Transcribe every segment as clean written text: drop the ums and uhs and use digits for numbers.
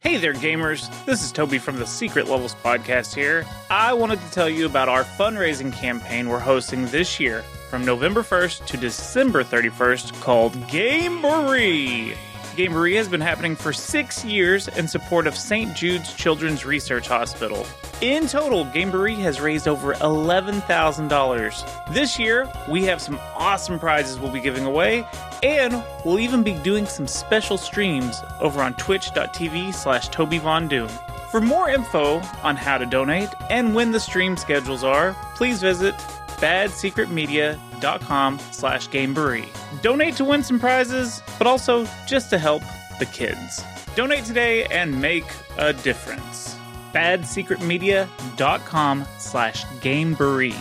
Hey there, gamers. This is Toby from the Secret Levels podcast here. I wanted to tell you about our fundraising campaign we're hosting this year from November 1st to December 31st called Gameboree. Gameboree has been happening for 6 years in support of St. Jude's Children's Research Hospital. In total, Gameboree has raised over $11,000. This year, we have some awesome prizes we'll be giving away, and we'll even be doing some special streams over on twitch.tv/TobyVonDoom. For more info on how to donate and when the stream schedules are, please visit badsecretmedia.com/Gameboree. Donate to win some prizes, but also just to help the kids. Donate today and make a difference. badsecretmedia.com/Gameboree.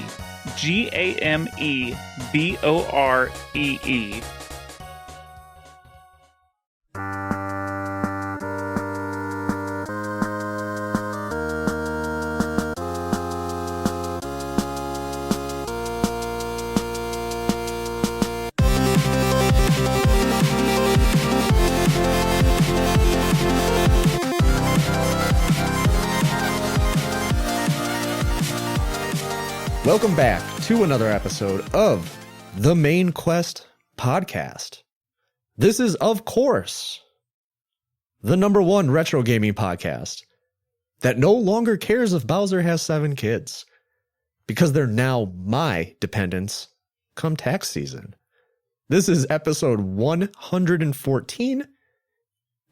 GAMEBOREE. Welcome back to another episode of the Main Quest podcast. This is, of course, the #1 retro gaming podcast that no longer cares if Bowser has 7 kids, because they're now my dependents come tax season. This is episode 114,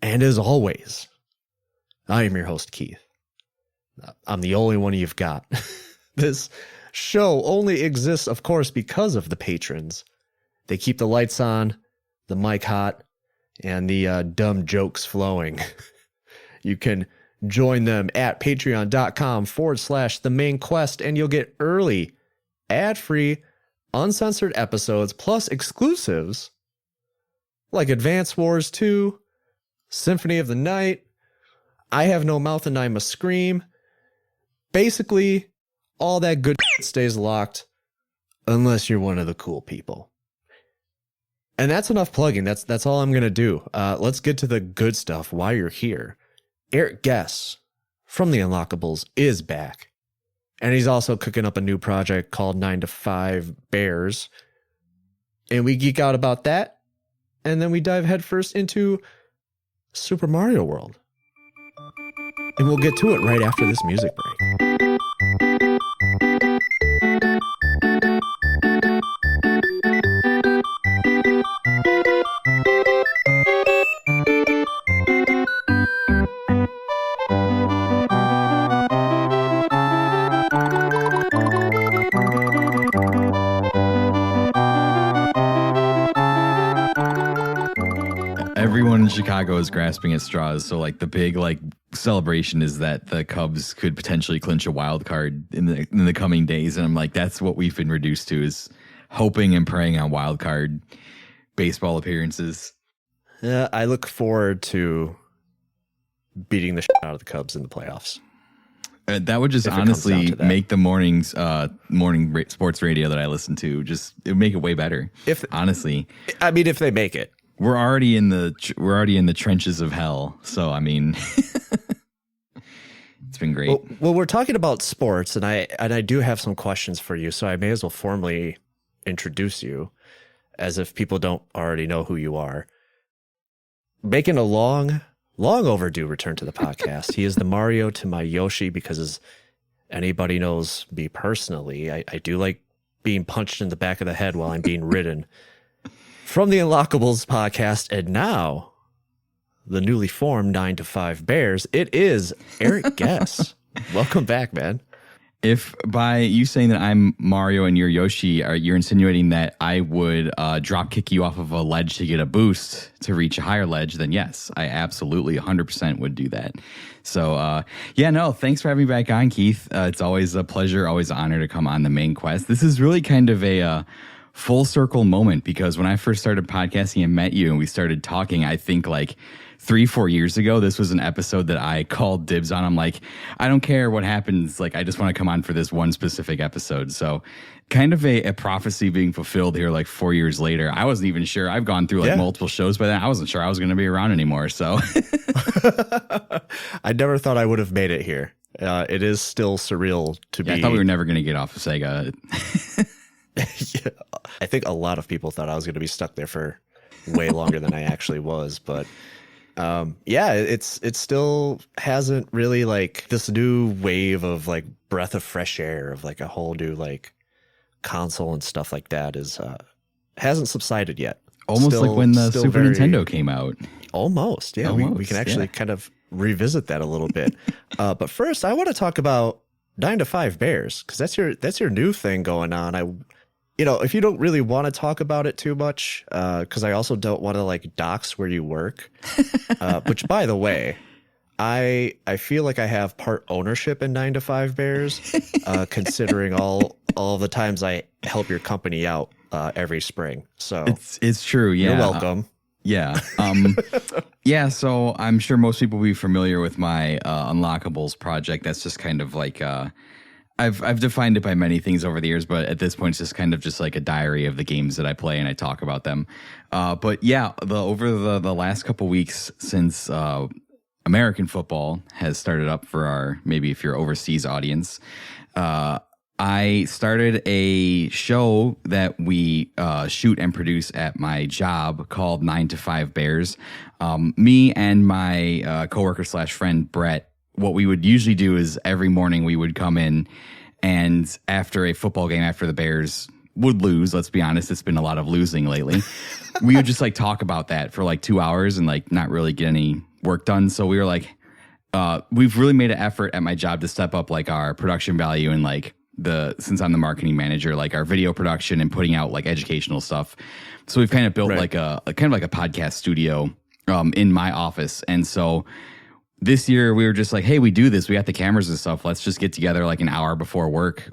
and as always, I am your host, Keith. I'm the only one you've got. This show only exists, of course, because of the patrons. They keep the lights on, the mic hot, and the dumb jokes flowing. You can join them at patreon.com/the main quest, and you'll get early, ad-free, uncensored episodes, plus exclusives like Advance Wars 2, Symphony of the Night, I Have No Mouth and I Must Scream. Basically, all that good stays locked unless you're one of the cool people. And that's enough plugging. That's all I'm going to do. Let's get to the good stuff while you're here. Eric Gess from the Unlockables is back. And he's also cooking up a new project called 9 to 5 Bears. And we geek out about that. And then we dive headfirst into Super Mario World. And we'll get to it right after this music break. Everyone in Chicago is grasping at straws. So like the big celebration is that the Cubs could potentially clinch a wild card in the coming days. And I'm like, that's what we've been reduced to, is hoping and praying on wild card baseball appearances. Yeah, I look forward to beating the shit out of the Cubs in the playoffs. That would just honestly make the morning sports radio that I listen to, it would make it way better. Honestly, I mean, if they make it. We're already in the trenches of hell. So, I mean, it's been great. Well, we're talking about sports, and I do have some questions for you, so I may as well formally introduce you, as if people don't already know who you are. Making a long overdue return to the podcast. He is the Mario to my Yoshi, because as anybody knows me personally, I do like being punched in the back of the head while I'm being ridden. From the Unlockables podcast, and now the newly formed 9 to 5 Bears, it is Eric Gess. Welcome back, man. If by you saying that I'm Mario and you're Yoshi, you're insinuating that I would drop kick you off of a ledge to get a boost to reach a higher ledge, then yes, I absolutely 100% would do that. So, thanks for having me back on, Keith. It's always a pleasure, always an honor to come on the Main Quest. This is really kind of a full circle moment, because when I first started podcasting and met you and we started talking, I think 3-4 years ago, this was an episode that I called dibs on. I'm like, I don't care what happens. I just want to come on for this one specific episode. So kind of a prophecy being fulfilled here 4 years later. I wasn't even sure. I've gone through multiple shows by then. I wasn't sure I was going to be around anymore. So I never thought I would have made it here. It is still surreal to be. I thought we were never going to get off of Sega. Yeah, I think a lot of people thought I was going to be stuck there for way longer than I actually was. But yeah, it still hasn't really like this new wave of like breath of fresh air of like a whole new like console and stuff like that is hasn't subsided yet. Almost Still- like when the still Super very- Nintendo came out. Almost, yeah. We can actually kind of revisit that a little bit. But first, I want to talk about 9 to 5 Bears because that's your new thing going on. If you don't really want to talk about it too much, because I also don't want to like dox where you work. Which, by the way, I feel like I have part ownership in 9 to 5 Bears, considering all the times I help your company out every spring. So it's true. Yeah, you're welcome. Yeah. Yeah. So I'm sure most people will be familiar with my Unlockables project. That's just kind of like I've defined it by many things over the years, but at this point, it's just kind of just like a diary of the games that I play and I talk about them. But yeah, over the last couple weeks since American football has started up for our, maybe if you're overseas audience, I started a show that we shoot and produce at my job called 9 to 5 Bears. Me and my coworker / friend Brett, what we would usually do is every morning we would come in and after a football game, after the Bears would lose, let's be honest, it's been a lot of losing lately. We would just like talk about that for like 2 hours and like not really get any work done. So we were like, we've really made an effort at my job to step up like our production value and like since I'm the marketing manager, like our video production and putting out like educational stuff. So we've kind of built like a podcast studio in my office. And so this year we were just like, hey, we do this. We got the cameras and stuff. Let's just get together like an hour before work,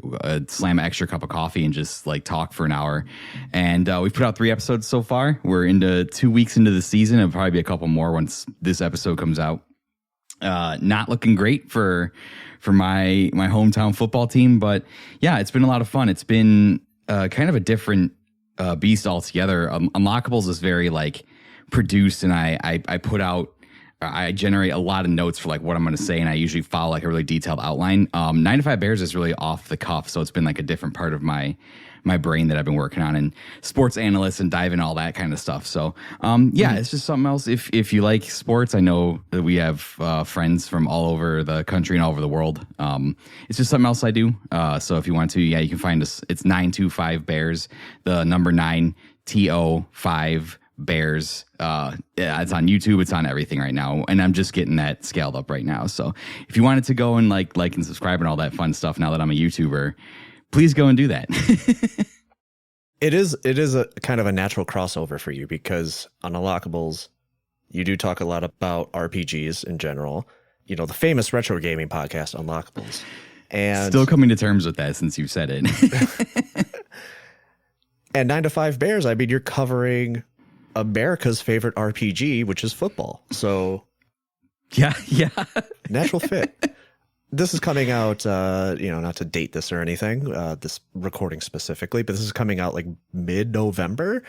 slam an extra cup of coffee and just like talk for an hour. And we've put out 3 episodes so far. We're into 2 weeks into the season. It'll probably be a couple more once this episode comes out. Not looking great for my hometown football team, but yeah, it's been a lot of fun. It's been kind of a different beast altogether. Unlockables is very like produced, and I put out. I generate a lot of notes for like what I'm going to say, and I usually follow like a really detailed outline. 9 to 5 Bears is really off the cuff, so it's been like a different part of my brain that I've been working on, and sports analysts and diving all that kind of stuff. So yeah, it's just something else. If you like sports, I know that we have friends from all over the country and all over the world. It's just something else I do. So if you want to, yeah, you can find us. It's 925 Bears, the number 9 TO5 Bears. Yeah, it's on YouTube. It's on everything right now, and I'm just getting that scaled up right now. So if you wanted to go and like and subscribe and all that fun stuff, now that I'm a YouTuber, please go and do that. It is a kind of a natural crossover for you because on Unlockables, you do talk a lot about RPGs in general. You know, the famous retro gaming podcast, Unlockables. And still coming to terms with that since you've said it. And 9 to 5 Bears, I mean, you're covering America's favorite RPG, which is football. So yeah. Natural fit. This is coming out, not to date this or anything, this recording specifically, but this is coming out like mid-November.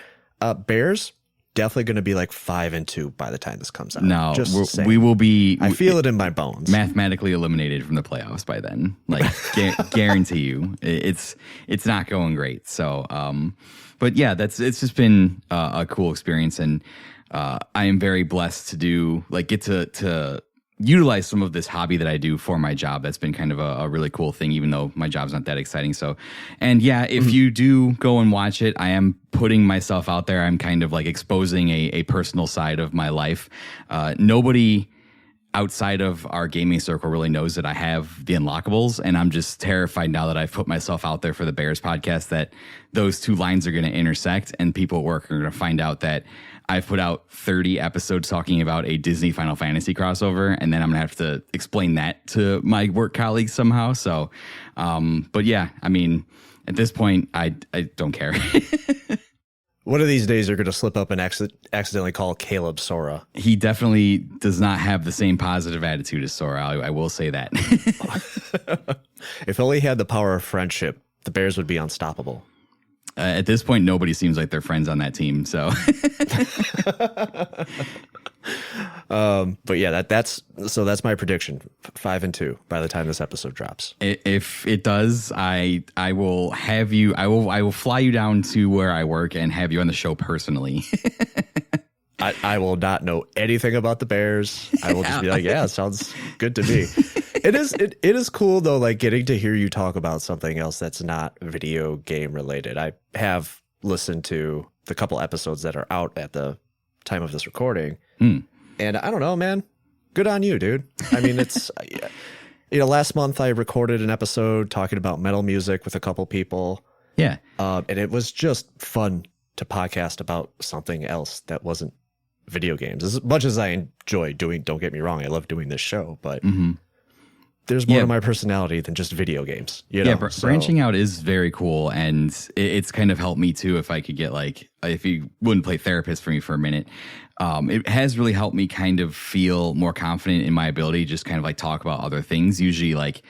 Bears, definitely going to be like 5-2 by the time this comes out. No, Just we will be. I feel it in my bones. Mathematically eliminated from the playoffs by then. Like, guarantee you, it's not going great. So, but yeah, it's just been a cool experience, and I am very blessed to get to utilize some of this hobby that I do for my job. That's been kind of a really cool thing, even though my job's not that exciting. So, and yeah, if you do go and watch it, I am putting myself out there. I'm kind of like exposing a personal side of my life. Nobody outside of our gaming circle really knows that I have the Unlockables, and I'm just terrified now that I've put myself out there for the Bears podcast that those two lines are going to intersect, and people at work are going to find out that I've put out 30 episodes talking about a Disney Final Fantasy crossover, and then I'm going to have to explain that to my work colleagues somehow. So, but yeah, I mean, at this point, I don't care. One of these days, you're going to slip up and accidentally call Caleb Sora. He definitely does not have the same positive attitude as Sora. I will say that. If only he had the power of friendship, the Bears would be unstoppable. At this point, nobody seems like they're friends on that team. So, But yeah, that's my prediction. 5-2 by the time this episode drops. If it does, I will have you. I will fly you down to where I work and have you on the show personally. I will not know anything about the Bears. I will just be like, yeah, it sounds good to me. It is cool though, like getting to hear you talk about something else that's not video game related. I have listened to the couple episodes that are out at the time of this recording. And I don't know, man. Good on you, dude. I mean, it's, last month I recorded an episode talking about metal music with a couple people. Yeah. And it was just fun to podcast about something else that wasn't video games. As much as I enjoy doing, don't get me wrong, I love doing this show, but there's more to my personality than just video games. Branching out is very cool, and it's kind of helped me too. If I could get if you wouldn't play therapist for me for a minute, it has really helped me kind of feel more confident in my ability to just kind of like talk about other things. Usually, like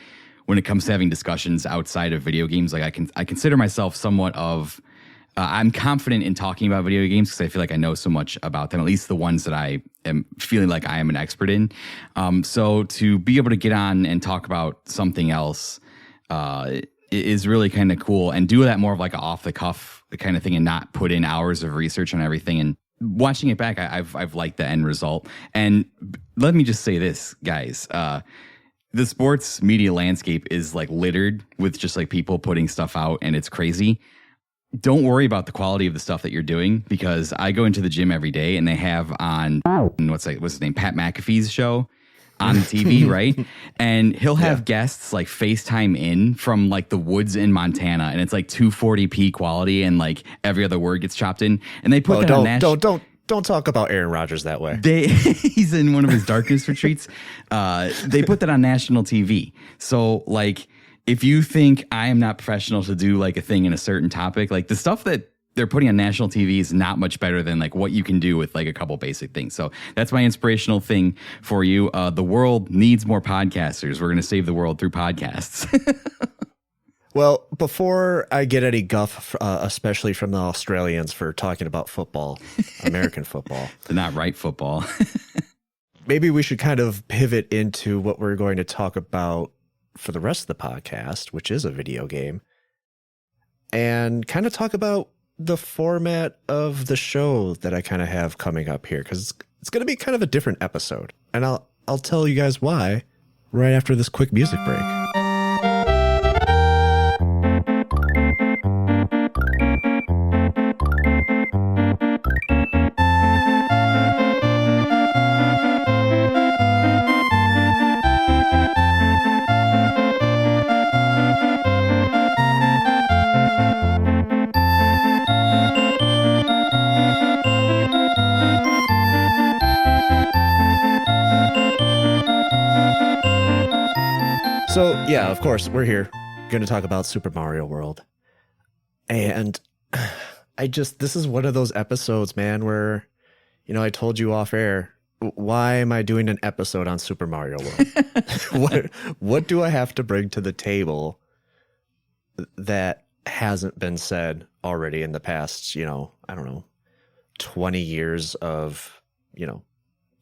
when it comes to having discussions outside of video games, like I consider myself somewhat of I'm confident in talking about video games because I feel like I know so much about them, at least the ones that I am feeling like I am an expert in. So to be able to get on and talk about something else is really kind of cool, and do that more of like an off the cuff kind of thing and not put in hours of research on everything. And watching it back, I've liked the end result. And let me just say this, guys, the sports media landscape is like littered with just like people putting stuff out, and it's crazy. Don't worry about the quality of the stuff that you're doing, because I go into the gym every day and they have on what's his name, Pat McAfee's show on TV, right? And he'll have guests like FaceTime in from like the woods in Montana, and it's like 240p quality, and like every other word gets chopped in, and they put that on national. Don't talk about Aaron Rodgers that way. He's in one of his darkest retreats. They put that on national TV. So like, if you think I am not professional to do like a thing in a certain topic, like the stuff that they're putting on national TV is not much better than like what you can do with like a couple basic things. So that's my inspirational thing for you. The world needs more podcasters. We're going to save the world through podcasts. Well, before I get any guff, especially from the Australians for talking about football, American football. The not right football. Maybe we should kind of pivot into what we're going to talk about for the rest of the podcast, which is a video game, and kind of talk about the format of the show that I kind of have coming up here, because it's going to be kind of a different episode, and I'll tell you guys why right after this quick music break. So, yeah, of course, we're here going to talk about Super Mario World. And this is one of those episodes, man, where, I told you off air, why am I doing an episode on Super Mario World? What do I have to bring to the table that hasn't been said already in the past, I don't know, 20 years of,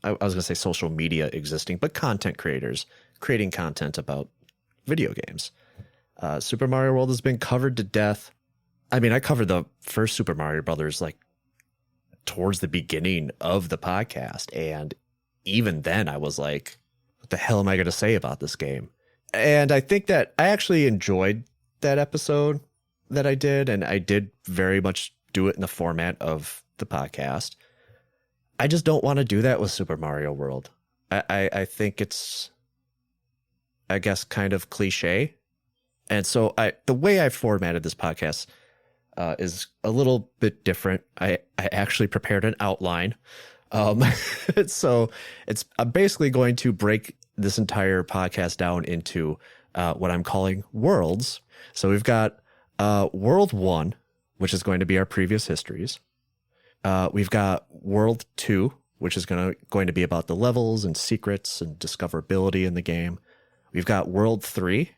I was going to say social media existing, but content creators creating content about video games. Super Mario World has been covered to death. I mean, I covered the first Super Mario Brothers like towards the beginning of the podcast, and even then I was like, what the hell am I going to say about this game? And I think that I actually enjoyed that episode that I did, and I did very much do it in the format of the podcast. I just don't want to do that with Super Mario World. I think it's, I guess, kind of cliche. And so the way I formatted this podcast is a little bit different. I actually prepared an outline. So I'm basically going to break this entire podcast down into what I'm calling worlds. So we've got World 1, which is going to be our previous histories. We've got World 2, which is going to be about the levels and secrets and discoverability in the game. We've got World 3,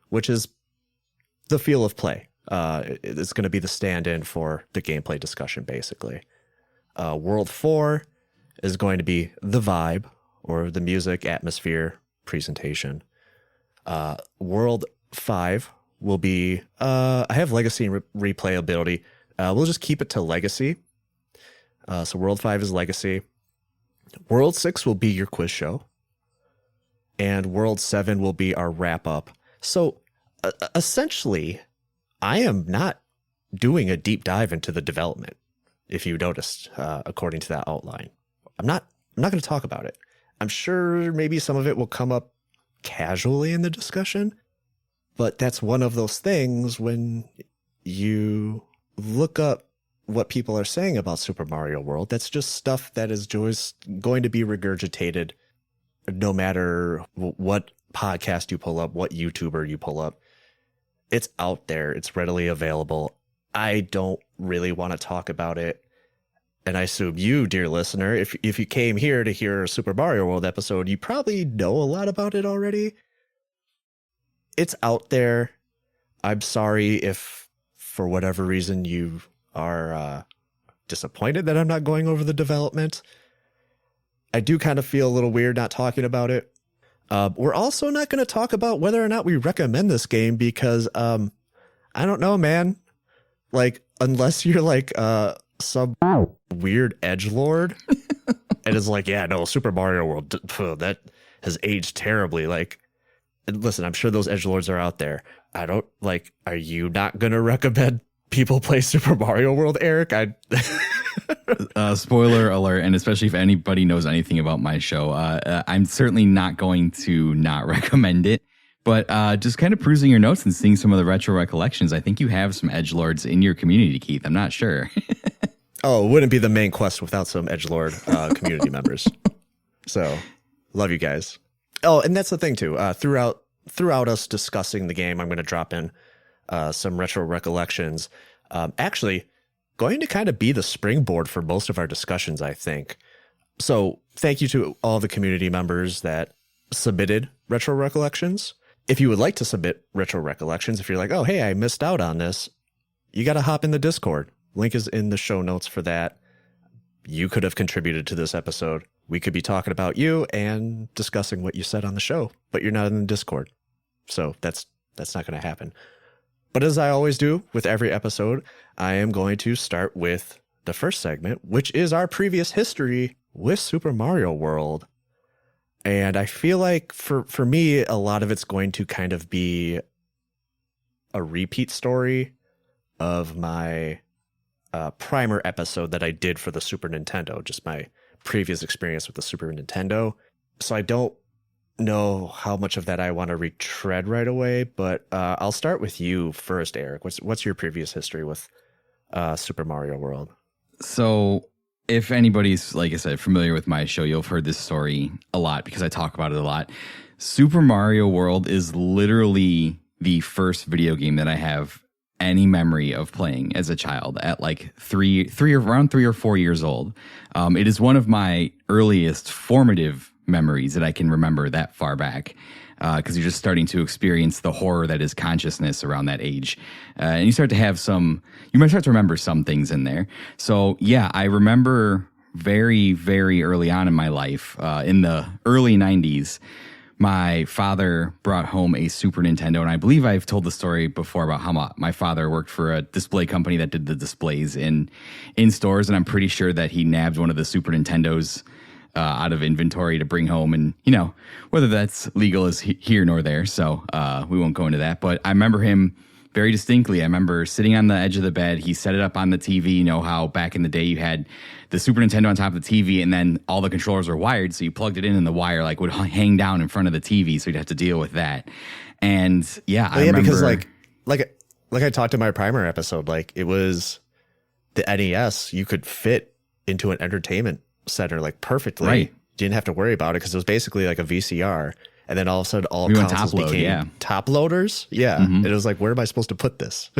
which is the feel of play. It's going to be the stand-in for the gameplay discussion, basically. World 4 is going to be the vibe or the music, atmosphere, presentation. World 5 will be, I have legacy and replayability. We'll just keep it to legacy. So World 5 is legacy. World 6 will be your quiz show. And World 7 will be our wrap up. So essentially, I am not doing a deep dive into the development, if you noticed, according to that outline. I'm not going to talk about it. I'm sure maybe some of it will come up casually in the discussion, but that's one of those things when you look up what people are saying about Super Mario World, that's just stuff that is just going to be regurgitated no matter what podcast you pull up, what YouTuber you pull up. It's out there. It's readily available. I don't really want to talk about it. And I assume you, dear listener, if you came here to hear a Super Mario World episode, you probably know a lot about it already. It's out there. I'm sorry if, for whatever reason, you are disappointed that I'm not going over the development. I do kind of feel a little weird not talking about it. We're also not going to talk about whether or not we recommend this game because I don't know, man. Like, unless you're like some weird edgelord and is like, yeah, no, Super Mario World, that has aged terribly. Like, listen, I'm sure those edgelords are out there. I don't like, are you not going to recommend people play Super Mario World, Eric? Spoiler alert, and especially if anybody knows anything about my show, I'm certainly not going to not recommend it. But just kind of perusing your notes and seeing some of the retro recollections, I think you have some edgelords in your community, Keith. I'm not sure. Oh, it wouldn't be the main quest without some edgelord community members. So, love you guys. Oh, and that's the thing too. Throughout us discussing the game, I'm going to drop in some retro recollections. Actually, going to kind of be the springboard for most of our discussions, I think. So, thank you to all the community members that submitted retro recollections. If you would like to submit retro recollections, if you're like, oh, hey, I missed out on this, you got to hop in the Discord. Link is in the show notes for that. You could have contributed to this episode. We could be talking about you and discussing what you said on the show, but you're not in the Discord. So that's not going to happen. But as I always do with every episode, I am going to start with the first segment, which is our previous history with Super Mario World. And I feel like for me, a lot of it's going to kind of be a repeat story of my primer episode that I did for the Super Nintendo, just my previous experience with the Super Nintendo. So I don't know how much of that I want to retread right away, but I'll start with you first, Eric. What's your previous history with Super Mario World? So if anybody's, like I said, familiar with my show, you'll have heard this story a lot because I talk about it a lot. Super Mario World is literally the first video game that I have any memory of playing as a child at like around 3 or 4 years old. It is one of my earliest formative memories that I can remember that far back, because you're just starting to experience the horror that is consciousness around that age. And you start to have you might start to remember some things in there. So yeah, I remember very, very early on in my life, in the early 90s, my father brought home a Super Nintendo, and I believe I've told the story before about how my father worked for a display company that did the displays in stores, and I'm pretty sure that he nabbed one of the Super Nintendos out of inventory to bring home, and whether that's legal is here nor there, so we won't go into that. But I remember him very distinctly. I remember sitting on the edge of the bed. He set it up on the TV. You know how back in the day you had the Super Nintendo on top of the TV, and then all the controllers were wired, so you plugged it in, and the wire would hang down in front of the TV, so you'd have to deal with that. And I remember because like I talked in my primer episode, like it was the NES. You could fit into an entertainment center like perfectly. Right. You didn't have to worry about it because it was basically like a VCR. And then all of a sudden, all consoles became top loaders. Yeah. Mm-hmm. And it was like, where am I supposed to put this?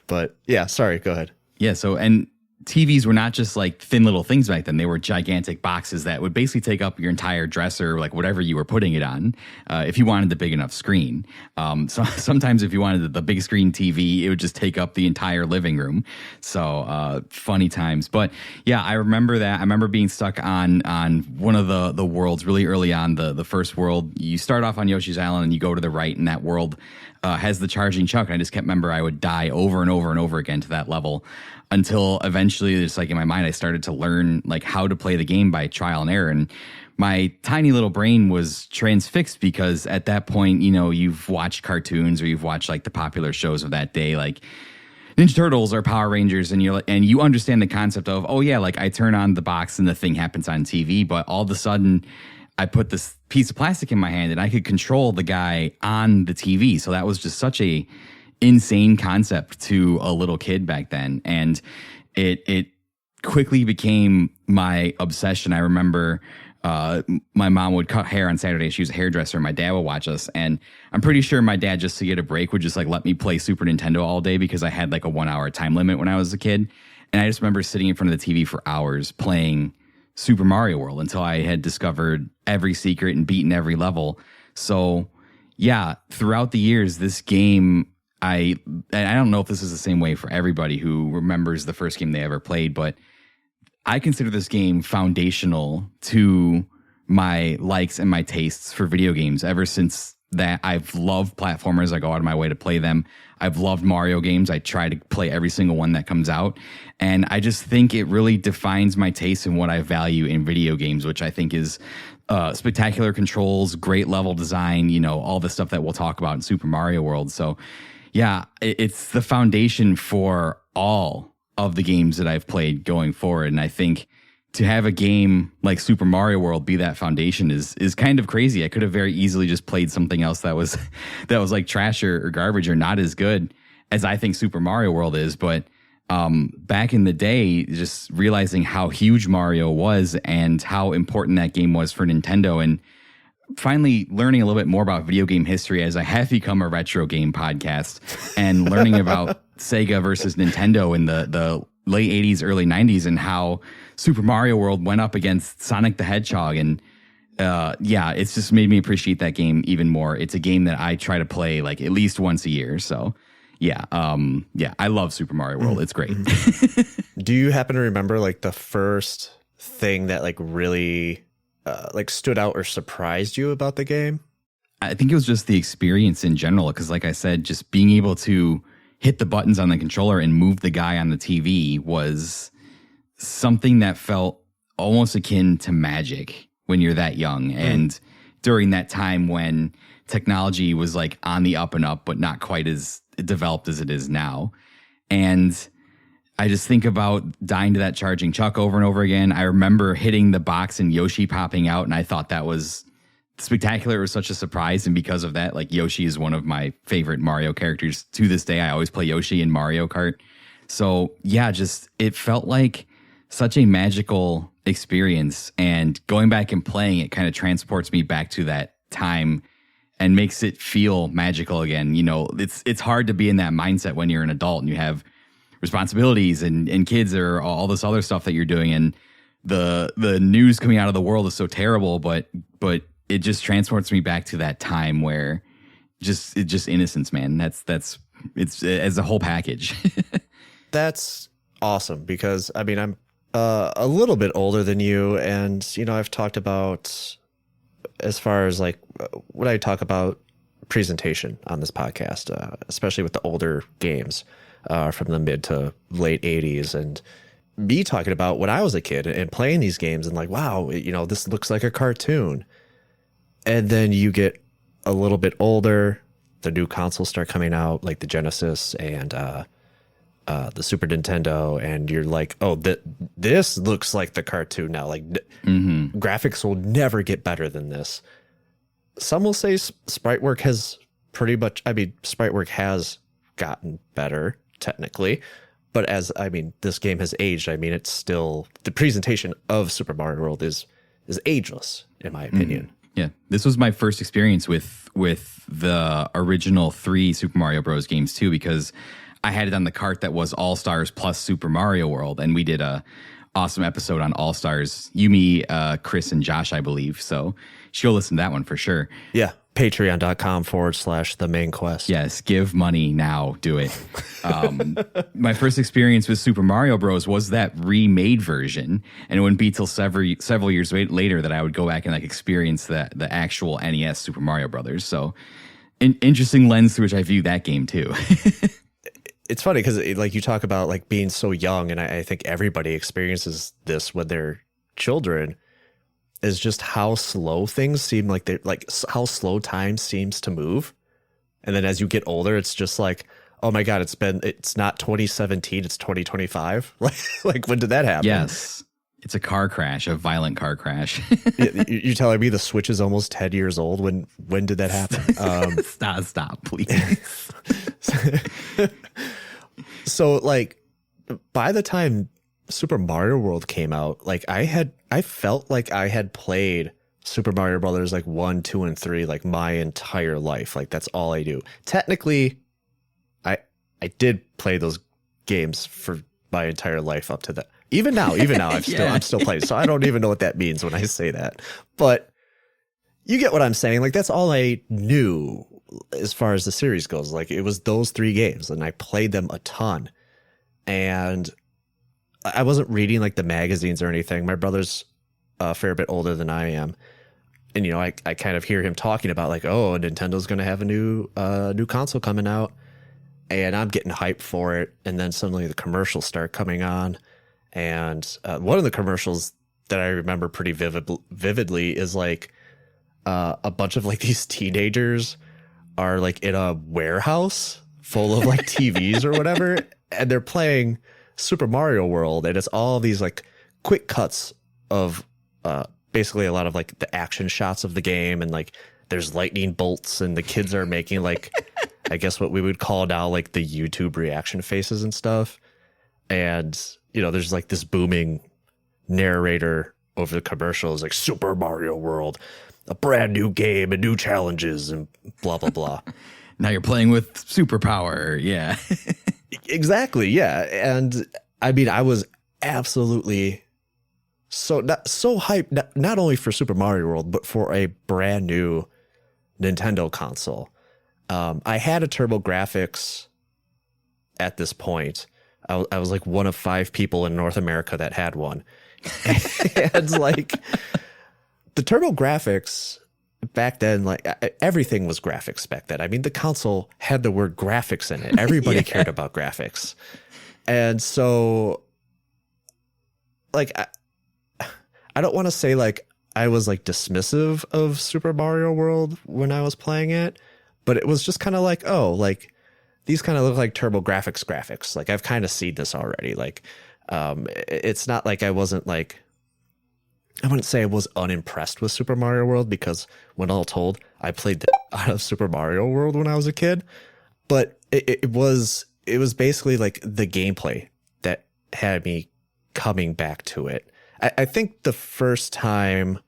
But yeah, sorry, go ahead. Yeah. So, and TVs were not just like thin little things back then. They were gigantic boxes that would basically take up your entire dresser, like whatever you were putting it on, if you wanted the big enough screen. So sometimes if you wanted the big screen TV, it would just take up the entire living room. So funny times. But yeah, I remember that. I remember being stuck on one of the worlds really early on, the first world. You start off on Yoshi's Island and you go to the right, and that world has the charging chuck. And I just kept remember I would die over and over and over again to that level, until eventually, just like in my mind, I started to learn like how to play the game by trial and error. And my tiny little brain was transfixed because at that point, you know, you've watched cartoons or you've watched like the popular shows of that day, like Ninja Turtles or Power Rangers, and you understand the concept of, oh yeah, like I turn on the box and the thing happens on TV. But all of a sudden, I put this piece of plastic in my hand and I could control the guy on the TV. So that was just such a insane concept to a little kid back then, and it quickly became my obsession. I remember my mom would cut hair on Saturday. She was a hairdresser. My dad would watch us, and I'm pretty sure my dad, just to get a break, would just like let me play Super Nintendo all day because I had like a 1 hour time limit when I was a kid. And I just remember sitting in front of the TV for hours playing Super Mario World until I had discovered every secret and beaten every level. So yeah, throughout the years, this game, I don't know if this is the same way for everybody who remembers the first game they ever played, but I consider this game foundational to my likes and my tastes for video games. Ever since that, I've loved platformers. I go out of my way to play them. I've loved Mario games. I try to play every single one that comes out. And I just think it really defines my taste and what I value in video games, which I think is spectacular controls, great level design, you know, all the stuff that we'll talk about in Super Mario World. So yeah, it's the foundation for all of the games that I've played going forward. And I think to have a game like Super Mario World be that foundation is kind of crazy. I could have very easily just played something else that was like trash or garbage or not as good as I think Super Mario World is. But back in the day, just realizing how huge Mario was and how important that game was for Nintendo, and finally learning a little bit more about video game history as I have become a retro game podcast, and learning about Sega versus Nintendo in the late 80s, early 90s, and how Super Mario World went up against Sonic the Hedgehog. And yeah, it's just made me appreciate that game even more. It's a game that I try to play like at least once a year. So yeah, I love Super Mario World. It's great. Do you happen to remember like the first thing that like really like stood out or surprised you about the game? I think it was just the experience in general, because like I said, just being able to hit the buttons on the controller and move the guy on the TV was something that felt almost akin to magic when you're that young. And during that time when technology was like on the up and up, but not quite as developed as it is now. And I just think about dying to that charging chuck over and over again. I remember hitting the box and Yoshi popping out, and I thought that was spectacular. It was such a surprise. And because of that, like, Yoshi is one of my favorite Mario characters to this day. I always play Yoshi in Mario Kart. So yeah, just it felt like such a magical experience, and going back and playing it kind of transports me back to that time and makes it feel magical again. You know, it's hard to be in that mindset when you're an adult and you have responsibilities and kids or all this other stuff that you're doing, and the news coming out of the world is so terrible, but it just transports me back to that time where just innocence, man. It's as a whole package. That's awesome, because I mean, I'm a little bit older than you, and you know, I've talked about, as far as like when I talk about presentation on this podcast, especially with the older games from the mid to late 80s, and me talking about when I was a kid and playing these games and like, wow, you know, this looks like a cartoon. And then you get a little bit older, the new consoles start coming out, like the Genesis and the Super Nintendo, and you're like, oh, this looks like the cartoon now. Like, graphics will never get better than this. Some will say sprite work has sprite work has gotten better technically, but as this game has aged, it's still, the presentation of Super Mario World is ageless in my opinion. Yeah, this was my first experience with the original 3 Super Mario Bros. Games too, because I had it on the cart that was All Stars plus Super Mario World, and we did a awesome episode on All Stars. You, me, Chris, and Josh, I believe. So she'll listen to that one for sure. Yeah. Patreon.com/the main quest. Yes, give money now. Do it. My first experience with Super Mario Bros. Was that remade version, and it wouldn't be till several years later that I would go back and like experience the actual NES Super Mario Brothers. So, an interesting lens through which I view that game too. It's funny because like you talk about like being so young, and I think everybody experiences this when they're children. Is just how slow things seem, like they're like how slow time seems to move. And then as you get older, it's just like, oh my God, it's not 2017, it's 2025. Like when did that happen? Yes. It's a car crash, a violent car crash. You're telling me the Switch is almost 10 years old? When did that happen? Stop, please. So like by the time Super Mario World came out, like I felt like I had played Super Mario Brothers like 1, 2, and 3 like my entire life. Like that's all I do. Technically, I did play those games for my entire life up to that. Even now, I'm still playing. So I don't even know what that means when I say that. But you get what I'm saying. Like that's all I knew as far as the series goes. Like it was those 3 games, and I played them a ton. And I wasn't reading like the magazines or anything. My brother's a fair bit older than I am. And, you know, I kind of hear him talking about like, oh, Nintendo's going to have a new console coming out. And I'm getting hyped for it. And then suddenly the commercials start coming on. And one of the commercials that I remember pretty vividly is like a bunch of like these teenagers are like in a warehouse full of like TVs or whatever. And they're playing Super Mario World, and it's all these like quick cuts of basically a lot of like the action shots of the game, and like there's lightning bolts, and the kids are making like I guess what we would call now like the YouTube reaction faces and stuff. And you know, there's like this booming narrator over the commercials like Super Mario World, a brand new game and new challenges and blah blah blah. Now you're playing with superpower. Yeah. Exactly. Yeah. And I mean, I was absolutely so hyped, not only for Super Mario World, but for a brand new Nintendo console. I had a TurboGrafx at this point. I was like one of 5 people in North America that had one. And like the TurboGrafx back then, like everything was graphics back then. I mean, the console had the word graphics in it. Everybody cared about graphics. And so like, I don't want to say like I was like dismissive of Super Mario World when I was playing it, but it was just kind of like, oh, like these kind of look like TurboGrafx graphics. Like I've kind of seen this already. Like, it's not like I wasn't like, I wouldn't say I was unimpressed with Super Mario World, because when all told, I played the out of Super Mario World when I was a kid. But it was basically like the gameplay that had me coming back to it. I think the first time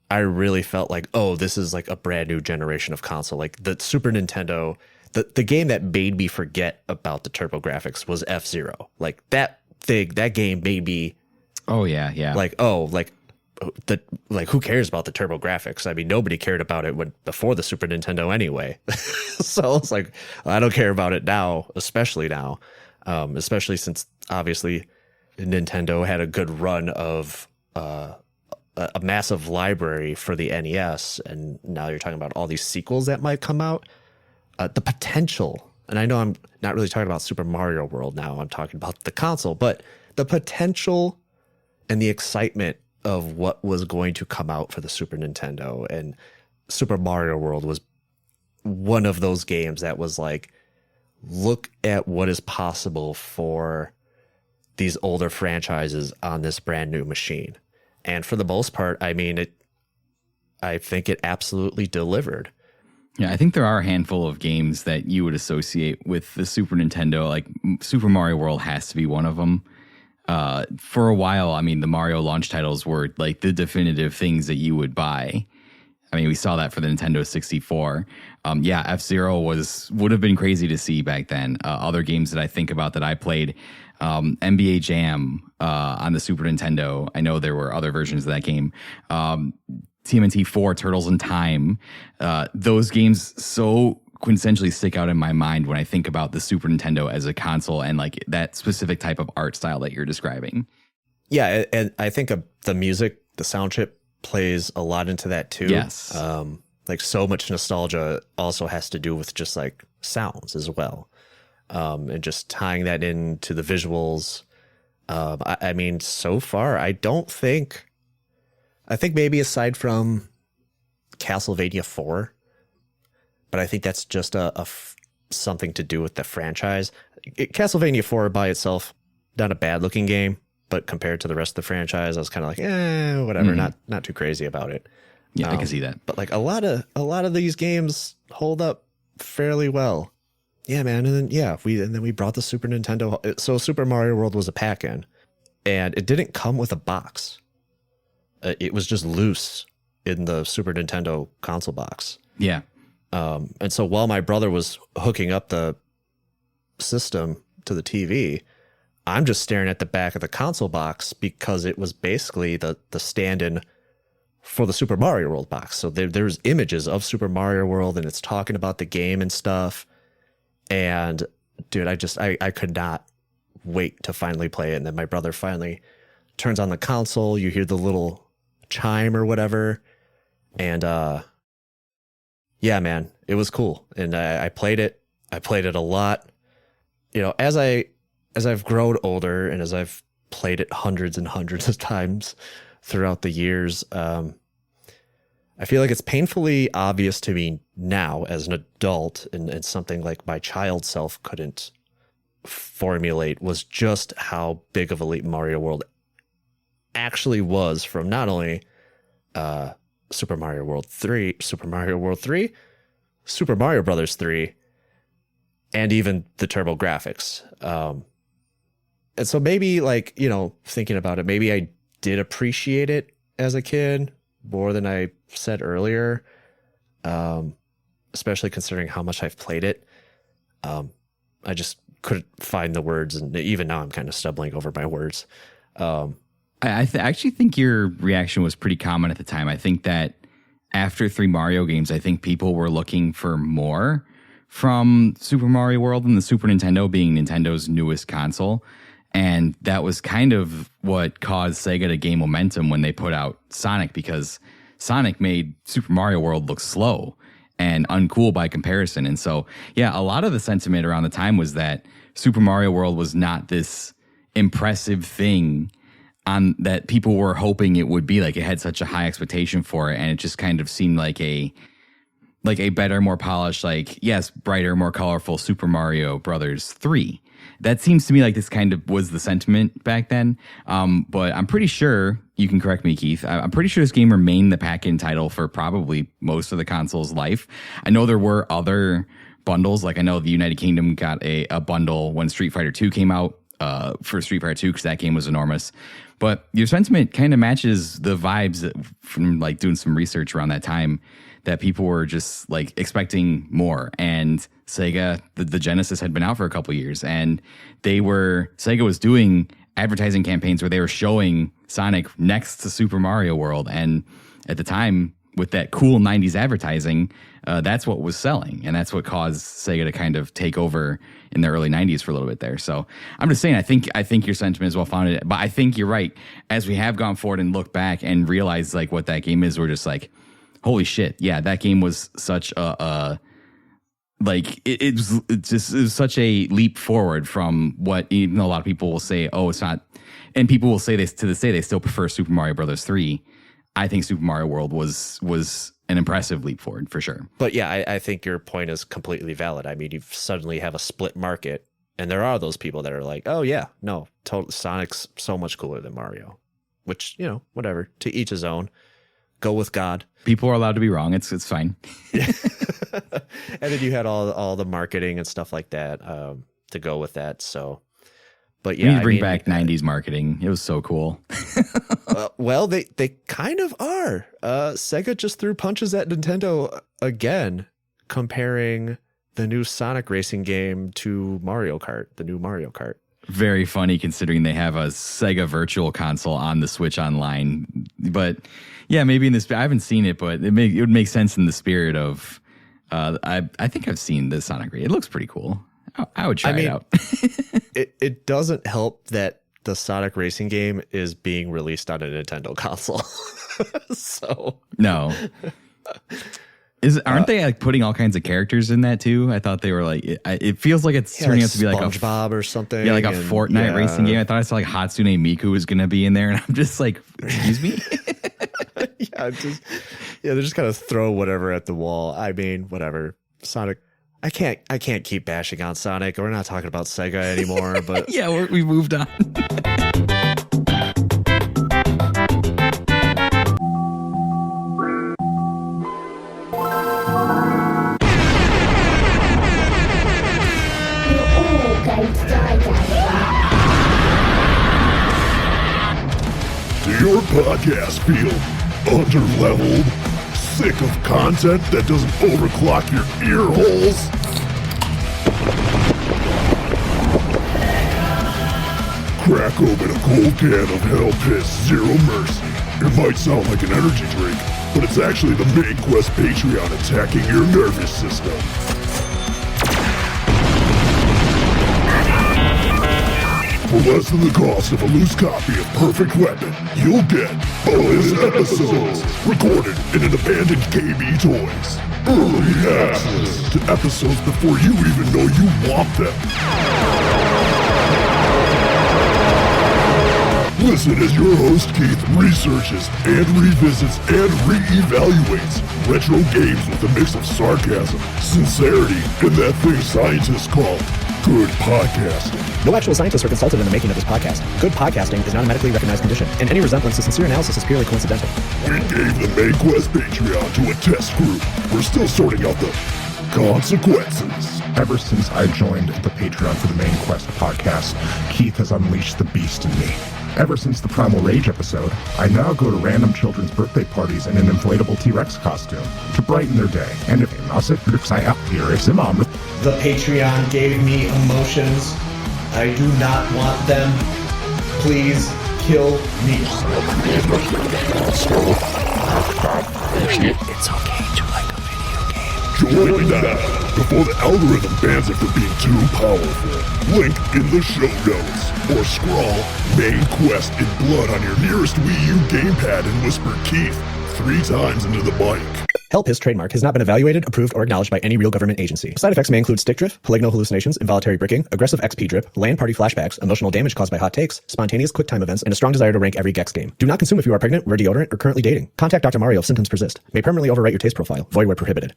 I really felt like, oh, this is like a brand new generation of console. Like the Super Nintendo, the game that made me forget about the TurboGrafx was F-Zero. Like that game made me. Oh yeah, yeah. Like, oh, like who cares about the TurboGrafx? I mean, nobody cared about it before the Super Nintendo anyway. So it's like, I don't care about it now, especially now, especially since obviously Nintendo had a good run of a massive library for the NES, and now you're talking about all these sequels that might come out. The potential, and I know I'm not really talking about Super Mario World now, I'm talking about the console, but the potential and the excitement of what was going to come out for the Super Nintendo, and Super Mario World was one of those games that was like, look at what is possible for these older franchises on this brand new machine. And for the most part, I mean, I think it absolutely delivered. Yeah, I think there are a handful of games that you would associate with the Super Nintendo. Like Super Mario World has to be one of them. For a while, I mean, the Mario launch titles were like the definitive things that you would buy. I mean, we saw that for the Nintendo 64. Yeah, F-Zero would have been crazy to see back then. Other games that I think about that I played, NBA Jam on the Super Nintendo. I know there were other versions of that game. TMNT 4, Turtles in Time. Those games so quintessentially stick out in my mind when I think about the Super Nintendo as a console and like that specific type of art style that you're describing. Yeah, and I think the music, the sound chip plays a lot into that too. Yes. Like so much nostalgia also has to do with just like sounds as well. And just tying that into the visuals. I mean, so far, I think maybe aside from Castlevania 4, but I think that's just something to do with the franchise. Castlevania 4 by itself, not a bad looking game, but compared to the rest of the franchise, I was kind of like, whatever, not too crazy about it. Yeah, I can see that. But like a lot of these games hold up fairly well. Yeah, man. And then we brought the Super Nintendo. So Super Mario World was a pack-in, and it didn't come with a box. It was just loose in the Super Nintendo console box. Yeah. And so while my brother was hooking up the system to the TV, I'm just staring at the back of the console box because it was basically the stand-in for the Super Mario World box. So there's images of Super Mario World, and it's talking about the game and stuff. And dude, I could not wait to finally play it. And then my brother finally turns on the console. You hear the little chime or whatever. And yeah, man, it was cool. And I played it. I played it a lot. You know, as I've grown older and as I've played it hundreds and hundreds of times throughout the years, I feel like it's painfully obvious to me now as an adult, and something like my child self couldn't formulate, was just how big of a leap Mario World actually was from not only Super Mario World 3, Super Mario Brothers 3, and even the Turbo graphics. And so maybe, like, you know, thinking about it, maybe I did appreciate it as a kid more than I said earlier, especially considering how much I've played it. I just couldn't find the words, and even now I'm kind of stumbling over my words. I actually think your reaction was pretty common at the time. I think that after 3 Mario games, I think people were looking for more from Super Mario World and the Super Nintendo being Nintendo's newest console. And that was kind of what caused Sega to gain momentum when they put out Sonic, because Sonic made Super Mario World look slow and uncool by comparison. And so, yeah, a lot of the sentiment around the time was that Super Mario World was not this impressive thing on that people were hoping it would be. Like, it had such a high expectation for it, and it just kind of seemed like a better, more polished, like, yes, brighter, more colorful Super Mario Brothers 3. That seems to me like this kind of was the sentiment back then. But I'm pretty sure, you can correct me, Keith, I'm pretty sure this game remained the pack-in title for probably most of the console's life. I know there were other bundles. Like, I know the United Kingdom got a bundle when Street Fighter 2 came out for Street Fighter 2, because that game was enormous. But your sentiment kind of matches the vibes from, like, doing some research around that time, that people were just, like, expecting more. And Sega, the Genesis had been out for a couple years, and Sega was doing advertising campaigns where they were showing Sonic next to Super Mario World. And at the time, with that cool 90s advertising, that's what was selling. And that's what caused Sega to kind of take over in the early 90s for a little bit there. So I'm just saying, I think your sentiment is well founded, but I think you're right. As we have gone forward and looked back and realized, like, what that game is, we're just like, holy shit. Yeah, that game was such it was such a leap forward from what, even though a lot of people will say, oh, it's not, and people will say this to this day, they still prefer Super Mario Brothers 3. I think Super Mario World was an impressive leap forward for sure. But yeah, I think your point is completely valid. I mean, you suddenly have a split market, and there are those people that are like, oh yeah, no, Sonic's so much cooler than Mario, which, you know, whatever, to each his own. Go with God. People are allowed to be wrong. It's fine. And then you had all the marketing and stuff like that to go with that. So, But We need to bring back 90s marketing. It was so cool. Well, they kind of are. Sega just threw punches at Nintendo again, comparing the new Sonic racing game to Mario Kart, the new Mario Kart. Very funny considering they have a Sega Virtual Console on the Switch Online. But yeah, maybe in this, I haven't seen it, but it would make sense in the spirit of, I think I've seen the Sonic race. It looks pretty cool. I would try it out. it doesn't help that the Sonic racing game is being released on a Nintendo console. So no. Aren't they like putting all kinds of characters in that too? I thought they were like, it feels like it's turning out to be like SpongeBob or something. Yeah, like a Fortnite racing game. I thought I saw like Hatsune Miku was going to be in there, and I'm just like, excuse me? They're just kind of throw whatever at the wall. I mean, whatever. Sonic. I can't keep bashing on Sonic. We're not talking about Sega anymore, but yeah, we moved on. Do your podcast feel underleveled? Sick of content that doesn't overclock your ear holes? Crack open a cold can of Hell Piss Zero Mercy. It might sound like an energy drink, but it's actually the main quest Patreon attacking your nervous system. For less than the cost of a loose copy of Perfect Weapon, you'll get bonus episodes recorded in an abandoned KB Toys. Early access to episodes before you even know you want them. Listen as your host Keith researches and revisits and re-evaluates retro games with a mix of sarcasm, sincerity, and that thing scientists call good podcasting. no actual scientists were consulted in the making of this podcast. Good podcasting is not a medically recognized condition, and any resemblance to sincere analysis is purely coincidental. We gave the main quest Patreon to a test group. We're still sorting out the consequences. Ever since I joined the Patreon for the Main Quest podcast, Keith has unleashed the beast in me. Ever since the Primal Rage episode, I now go to random children's birthday parties in an inflatable T-Rex costume to brighten their day. And if the Patreon gave me emotions. I do not want them. Please kill me. It's okay to like a video game. Join that before the algorithm bans it for being too powerful. Link in the show notes. Or scrawl Main Quest in blood on your nearest Wii U gamepad and whisper Keith 3 times into the mic. Hell Piss trademark has not been evaluated, approved, or acknowledged by any real government agency. Side effects may include stick drift, polygonal hallucinations, involuntary bricking, aggressive XP drip, LAN party flashbacks, emotional damage caused by hot takes, spontaneous quick time events, and a strong desire to rank every Gex game. Do not consume if you are pregnant, wear deodorant, or currently dating. Contact Dr. Mario if symptoms persist. May permanently overwrite your taste profile. Void where prohibited.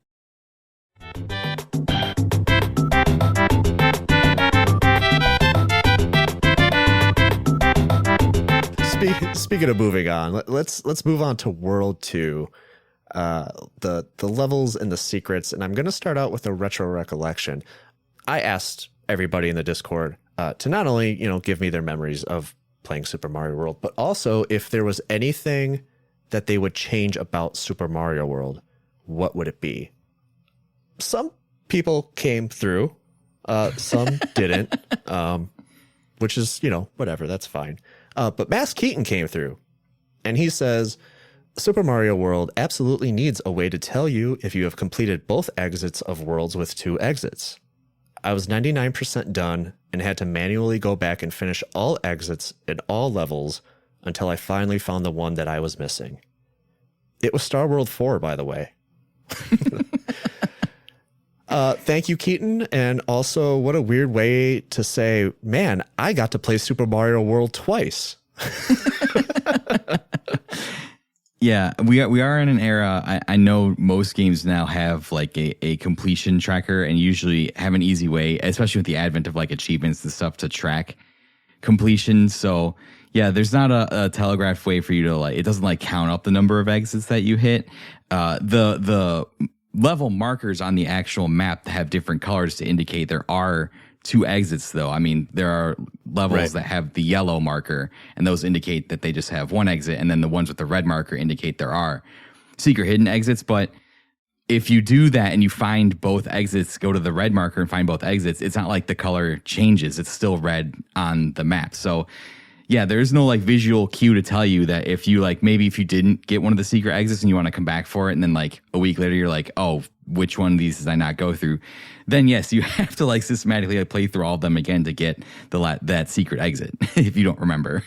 Speaking of moving on, let's move on to World 2. The levels and the secrets, and I'm going to start out with a retro recollection. I asked everybody in the Discord to not only give me their memories of playing Super Mario World, but also if there was anything that they would change about Super Mario World, what would it be? Some people came through, some didn't, which is whatever, that's fine. But Mass Keaton came through, and he says, Super Mario World absolutely needs a way to tell you if you have completed both exits of worlds with 2 exits. I was 99% done and had to manually go back and finish all exits in all levels until I finally found the one that I was missing. It was Star World 4, by the way. Thank you, Keaton. And also, what a weird way to say, man, I got to play Super Mario World twice. Yeah, we are in an era. I know most games now have like a completion tracker and usually have an easy way, especially with the advent of like achievements and stuff to track completion. So yeah, there's not a telegraphed way for you to it doesn't like count up the number of exits that you hit. The level markers on the actual map have different colors to indicate there are two exits, though. I mean, there are levels that have the yellow marker, and those indicate that they just have one exit, and then the ones with the red marker indicate there are secret hidden exits. But if you do that and you find both exits, go to the red marker and find both exits, it's not like the color changes. It's still red on the map. So yeah, there's no like visual cue to tell you that if you like, maybe if you didn't get one of the secret exits and you want to come back for it, and then like a week later you're like, oh, which one of these did I not go through? Then yes, you have to like systematically like play through all of them again to get that secret exit if you don't remember.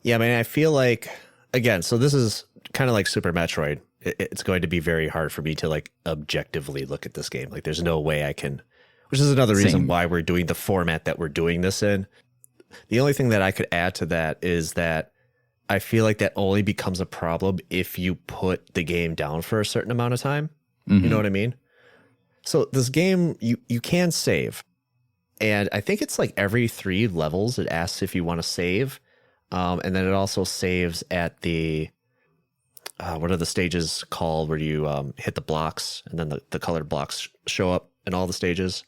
Yeah, I mean, I feel like, again, so this is kind of like Super Metroid. It's going to be very hard for me to like objectively look at this game. Like there's no way I can, which is another reason why we're doing the format that we're doing this in. The only thing that I could add to that is that I feel like that only becomes a problem if you put the game down for a certain amount of time. Mm-hmm. You know what I mean? So this game, you can save. And I think it's like every 3 levels, it asks if you want to save. And then it also saves at the, what are the stages called where you hit the blocks and then the colored blocks show up in all the stages?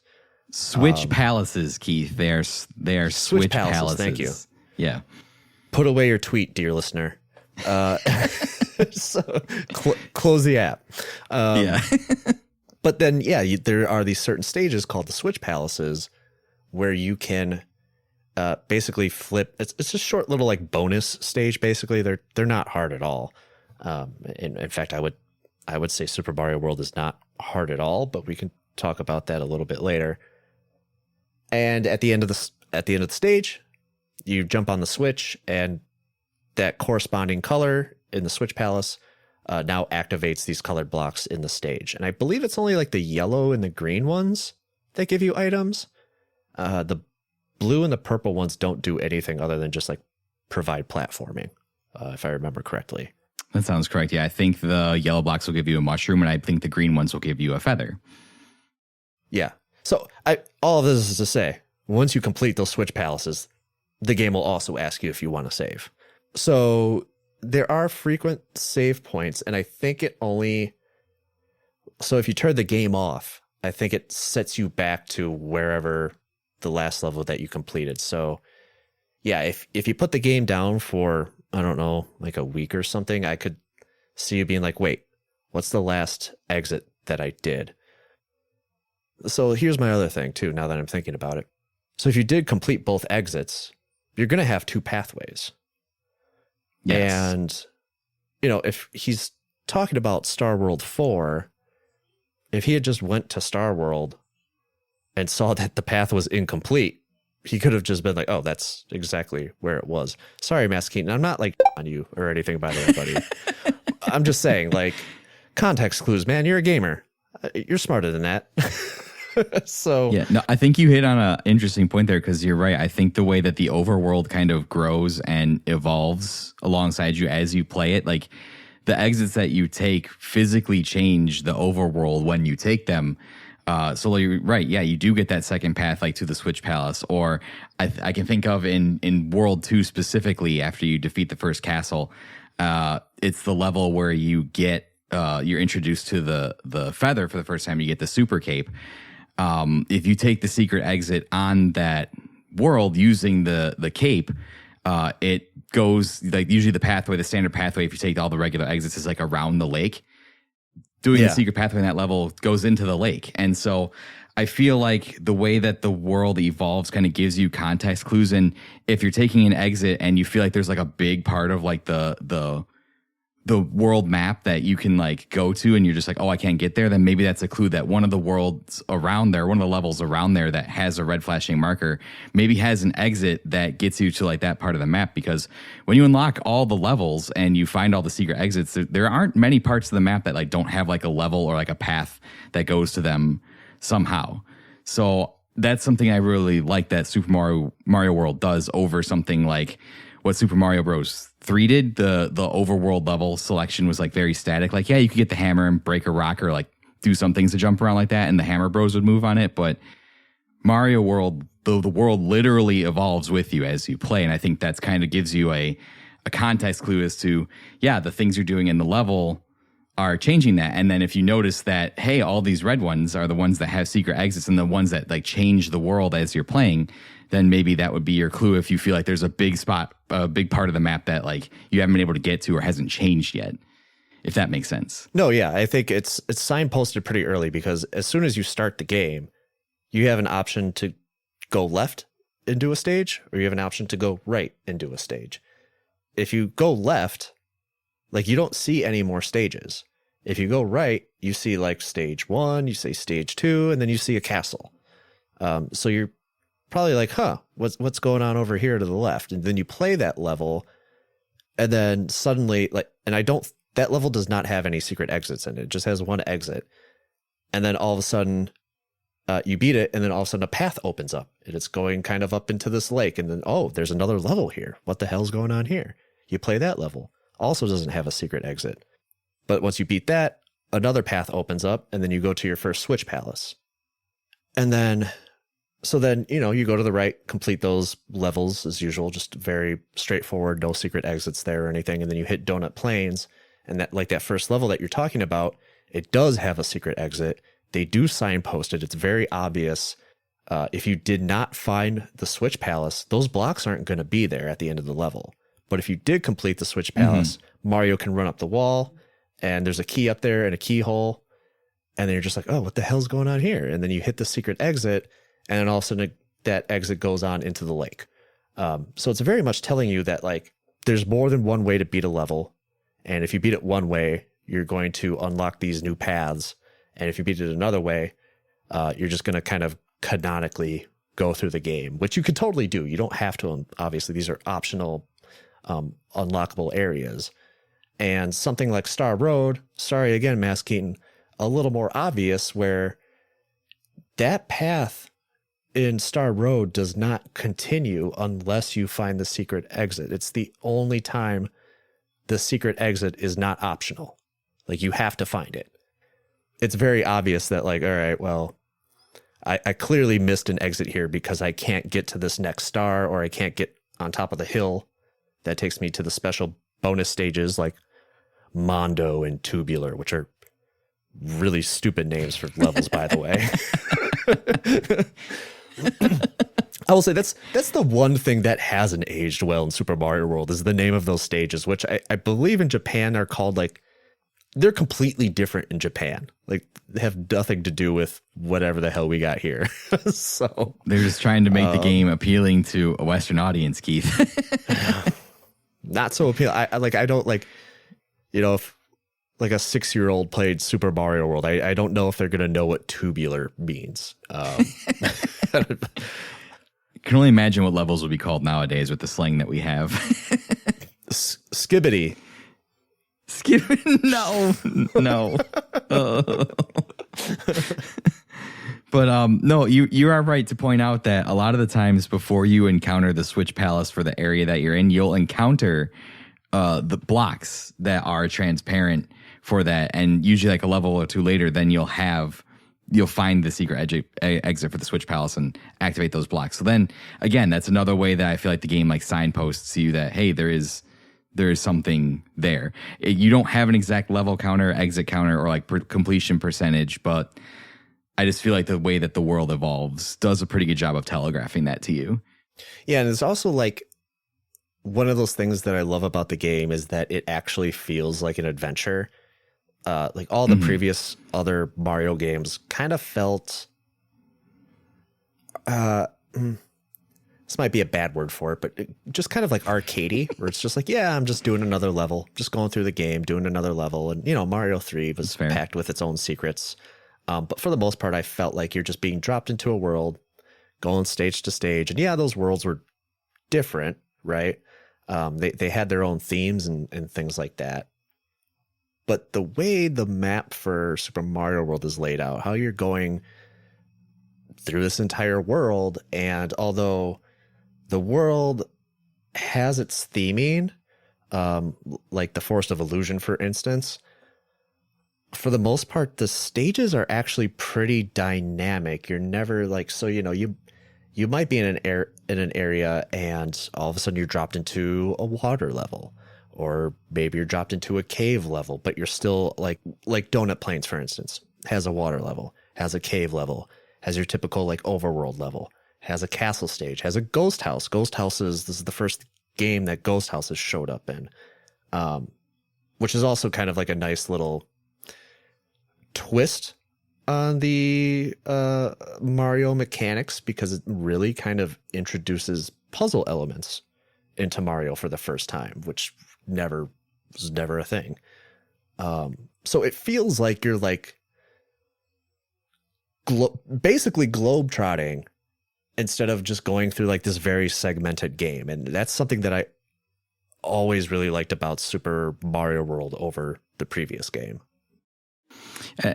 Switch palaces, Keith. They are switch palaces. Thank you. Yeah. Put away your tweet, dear listener. So close the app. Yeah. But then, yeah, there are these certain stages called the switch palaces where you can basically flip. It's a short little like bonus stage. Basically, they're not hard at all. In fact, I would say Super Mario World is not hard at all. But we can talk about that a little bit later. And at the end of the stage, you jump on the switch, and that corresponding color in the switch palace now activates these colored blocks in the stage. And I believe it's only like the yellow and the green ones that give you items. The blue and the purple ones don't do anything other than just like provide platforming, if I remember correctly. That sounds correct. Yeah, I think the yellow blocks will give you a mushroom, and I think the green ones will give you a feather. Yeah. So all of this is to say, once you complete those switch palaces, the game will also ask you if you want to save. So there are frequent save points, and I think it only... So if you turn the game off, I think it sets you back to wherever the last level that you completed. So yeah, if you put the game down for, I don't know, like a week or something, I could see you being like, wait, what's the last exit that I did? So here's my other thing too, now that I'm thinking about it. So if you did complete both exits, you're going to have 2 pathways. Yes. And, you know, if he's talking about Star World 4, if he had just went to Star World and saw that the path was incomplete, he could have just been like, oh, that's exactly where it was. Sorry, Mass Keaton, I'm not like on you or anything, by the way, buddy. I'm just saying, like, context clues, man. You're a gamer. You're smarter than that. So yeah, no, I think you hit on an interesting point there, because you're right. I think the way that the overworld kind of grows and evolves alongside you as you play it, like the exits that you take physically change the overworld when you take them. So you're right. Yeah, you do get that second path, like to the Switch Palace, or I can think of in World 2 specifically, after you defeat the first castle, it's the level where you get, you're introduced to the feather for the first time. You get the super cape. If you take the secret exit on that world using the cape, it goes like usually the standard pathway, if you take all the regular exits, is like around the lake. Doing the secret pathway in that level goes into the lake. And so I feel like the way that the world evolves kind of gives you context clues. And if you're taking an exit and you feel like there's like a big part of like the world map that you can like go to, and you're just like, oh, I can't get there, then maybe that's a clue that one of the worlds around there, one of the levels around there that has a red flashing marker, maybe has an exit that gets you to like that part of the map. Because when you unlock all the levels and you find all the secret exits, there aren't many parts of the map that like don't have like a level or like a path that goes to them somehow. So that's something I really like that Super Mario World does over something like what Super Mario Bros. 3 did. The overworld level selection was like very static. Like, yeah, you could get the hammer and break a rock or like do some things to jump around like that, and the Hammer Bros would move on it. But Mario World, the world literally evolves with you as you play. And I think that's kind of gives you a context clue as to, yeah, the things you're doing in the level are changing that. And then if you notice that, hey, all these red ones are the ones that have secret exits and the ones that like change the world as you're playing, then maybe that would be your clue if you feel like there's a big spot, a big part of the map that like you haven't been able to get to or hasn't changed yet, if that makes sense. No, yeah, I think it's signposted pretty early because as soon as you start the game, you have an option to go left and do a stage, or you have an option to go right and do a stage. If you go left, like you don't see any more stages. If you go right, you see like stage 1, you see stage 2, and then you see a castle. So you're probably like, what's going on over here to the left? And then you play that level, and then suddenly that level does not have any secret exits in it. It just has one exit. And then all of a sudden, you beat it, and then all of a sudden a path opens up, and it's going kind of up into this lake, and then, there's another level here. What the hell's going on here? You play that level. Also doesn't have a secret exit. But once you beat that, another path opens up, and then you go to your first Switch Palace. And then, you go to the right, complete those levels as usual, just very straightforward, no secret exits there or anything. And then you hit Donut Plains, and that first level that you're talking about, it does have a secret exit. They do signpost it. It's very obvious. If you did not find the Switch Palace, those blocks aren't going to be there at the end of the level. But if you did complete the Switch Palace, Mario can run up the wall, and there's a key up there and a keyhole, and then you're just like, what the hell's going on here? And then you hit the secret exit, and then all of a sudden that exit goes on into the lake. So it's very much telling you that like there's more than one way to beat a level, and if you beat it one way, you're going to unlock these new paths, and if you beat it another way, you're just going to kind of canonically go through the game, which you could totally do. You don't have to. Obviously, these are optional unlockable areas. And something like Star Road, sorry again, Mass Keaton, a little more obvious, where that path in Star Road does not continue unless you find the secret exit. It's the only time the secret exit is not optional. Like, you have to find it. It's very obvious that, like, all right, well, I clearly missed an exit here because I can't get to this next star, or I can't get on top of the hill that takes me to the special bonus stages like Mondo and Tubular, which are really stupid names for levels, by the way. I will say that's the one thing that hasn't aged well in Super Mario World is the name of those stages, which I believe in Japan are called, like, they're completely different in Japan. Like, they have nothing to do with whatever the hell we got here. So they're just trying to make the game appealing to a Western audience, Keith. Not so appealing. I don't like, if like a 6-year-old played Super Mario World, I don't know if they're going to know what tubular means. Can only imagine what levels would be called nowadays with the slang that we have. Skibbity. No. But no, you are right to point out that a lot of the times before you encounter the Switch Palace for the area that you're in, you'll encounter the blocks that are transparent for that, and usually like a level or two later, then you'll find the secret exit for the Switch Palace and activate those blocks. So then again, that's another way that I feel like the game like signposts you that, hey, there is something there. You don't have an exact level counter, exit counter, or like completion percentage, but I just feel like the way that the world evolves does a pretty good job of telegraphing that to you. Yeah, and it's also like one of those things that I love about the game is that it actually feels like an adventure. Like all the previous other Mario games kind of felt, this might be a bad word for it, but just kind of like arcadey, where it's just like, yeah, I'm just doing another level, just going through the game, doing another level. And, Mario 3 was packed with its own secrets. But for the most part, I felt like you're just being dropped into a world, going stage to stage. And yeah, those worlds were different, right? They had their own themes and things like that. But the way the map for Super Mario World is laid out, how you're going through this entire world, and although the world has its theming, like the Forest of Illusion, for instance, for the most part, the stages are actually pretty dynamic. You're never like, so, you might be in an area and all of a sudden you're dropped into a water level, Or maybe you're dropped into a cave level, but you're still like Donut Plains, for instance, has a water level, has a cave level, has your typical like overworld level, has a castle stage, has a ghost house. This is the first game that ghost houses showed up in, which is also kind of like a nice little twist on the Mario mechanics, because it really kind of introduces puzzle elements into Mario for the first time, which was never a thing. So it feels like you're like basically globetrotting instead of just going through like this very segmented game. And that's something that I always really liked about Super Mario World over the previous game.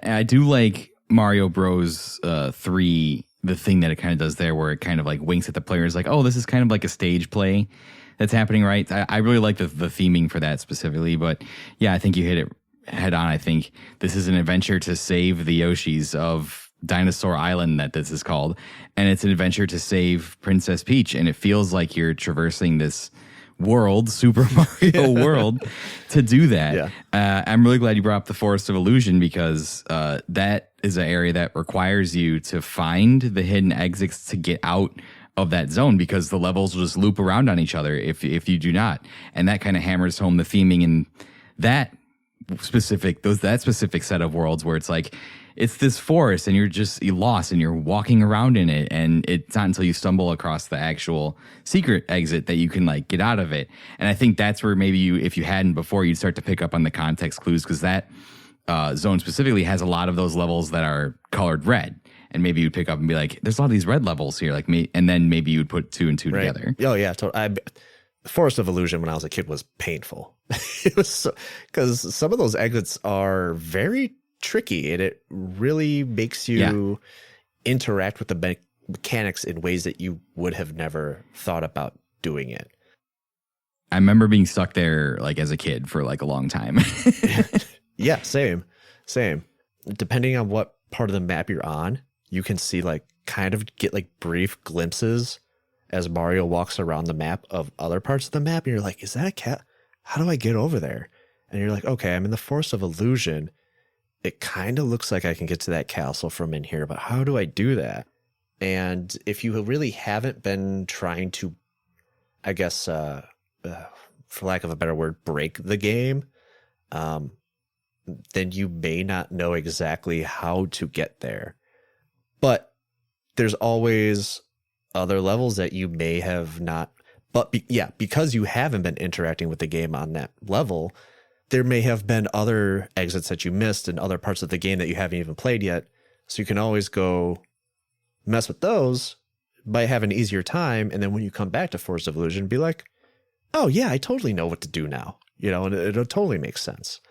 I do like Mario Bros. 3, the thing that it kind of does there, where it kind of like winks at the players like, oh, this is kind of like a stage play that's happening, right? I really like the theming for that specifically. But yeah, I think you hit it head on. I think this is an adventure to save the Yoshis of Dinosaur Island, that this is called. And it's an adventure to save Princess Peach. And it feels like you're traversing this world, Super Mario World, to do that. Yeah. I'm really glad you brought up the Forest of Illusion, because that is an area that requires you to find the hidden exits to get out of that zone, because the levels will just loop around on each other if you do not. And that kind of hammers home the theming in that specific set of worlds, where it's like, it's this forest and you're lost and you're walking around in it, and it's not until you stumble across the actual secret exit that you can like get out of it. And I think that's where maybe if you hadn't before, you'd start to pick up on the context clues, because that zone specifically has a lot of those levels that are colored red. And maybe you'd pick up and be like, there's a lot of these red levels here, like me, and then maybe you'd put 2 and 2 together. Oh yeah, Forest of Illusion when I was a kid was painful. It was because some of those exits are very tricky, and it really makes you interact with the mechanics in ways that you would have never thought about doing it. I remember being stuck there like as a kid for like a long time. Yeah, same. Depending on what part of the map you're on, you can see like kind of get like brief glimpses as Mario walks around the map of other parts of the map, and you're like, is that a cat? How do I get over there? And you're like, okay, I'm in the Forest of Illusion. It kind of looks like I can get to that castle from in here, but how do I do that? And if you really haven't been trying to, I guess, for lack of a better word, break the game, then you may not know exactly how to get there. But there's always other levels that you may have not. But because you haven't been interacting with the game on that level, there may have been other exits that you missed in other parts of the game that you haven't even played yet. So you can always go mess with those by having an easier time. And then when you come back to Forest of Illusion, be like, oh yeah, I totally know what to do now. And it'll totally make sense.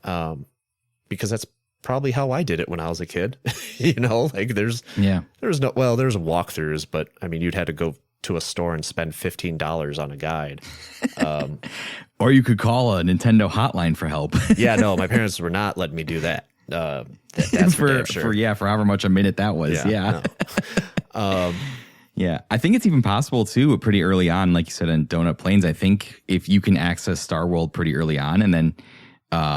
Because that's probably how I did it when I was a kid. Like there's walkthroughs, but I mean, you'd had to go to a store and spend $15 on a guide. Or you could call a Nintendo hotline for help. Yeah, no, my parents were not letting me do that. That's for damn sure. For however much a minute that was. Yeah. No. Yeah, I think it's even possible too, pretty early on, like you said, in Donut Plains. I think if you can access Star World pretty early on, and then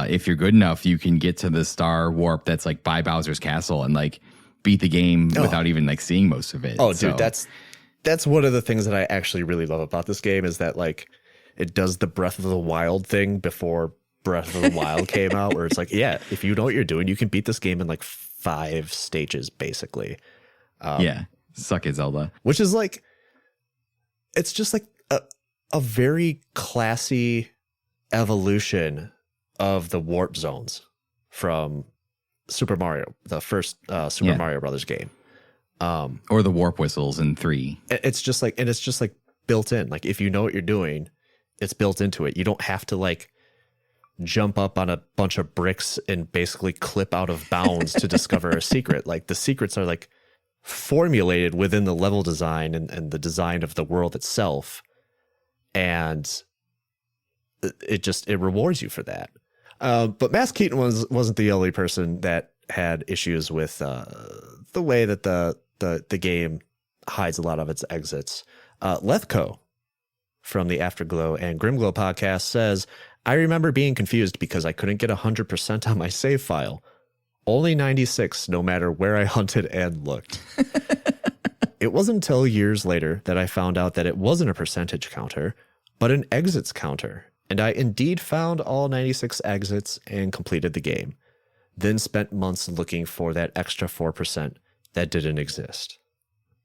if you're good enough, you can get to the Star Warp that's like by Bowser's Castle and like beat the game without even like seeing most of it. Oh, dude, that's one of the things that I actually really love about this game, is that like it does the Breath of the Wild thing before Breath of the Wild came out, where it's like, yeah, if you know what you're doing, you can beat this game in like 5 stages, basically. Suck it, Zelda. Which is like, it's just like a very classy evolution of the warp zones from Super Mario, the first Super Mario Brothers game. Or the warp whistles in 3. It's just like built in. Like if you know what you're doing, it's built into it. You don't have to like jump up on a bunch of bricks and basically clip out of bounds to discover a secret. Like the secrets are like formulated within the level design and the design of the world itself. And it rewards you for that. But Mass Keaton wasn't the only person that had issues with the way that the game hides a lot of its exits. Lethco from the Afterglow and Grimglow podcast says, I remember being confused because I couldn't get 100% on my save file. Only 96 no matter where I hunted and looked. It wasn't until years later that I found out that it wasn't a percentage counter, but an exits counter. And I indeed found all 96 exits and completed the game. Then spent months looking for that extra 4% that didn't exist.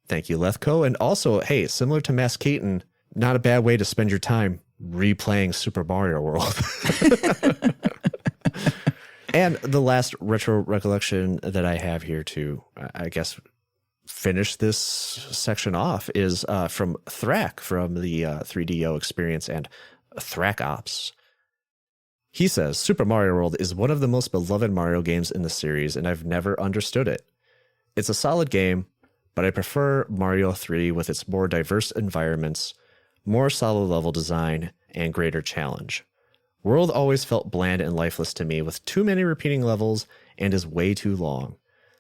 Thank you, Lethco. And also, hey, similar to Mass Keaton, not a bad way to spend your time replaying Super Mario World. And the last retro recollection that I have here to, I guess, finish this section off is from Thrak from the 3DO experience and Thrak Ops. He says, Super Mario World is one of the most beloved Mario games in the series, and I've never understood it. It's a solid game, but I prefer Mario 3 with its more diverse environments, more solid level design, and greater challenge. World always felt bland and lifeless to me with too many repeating levels and is way too long.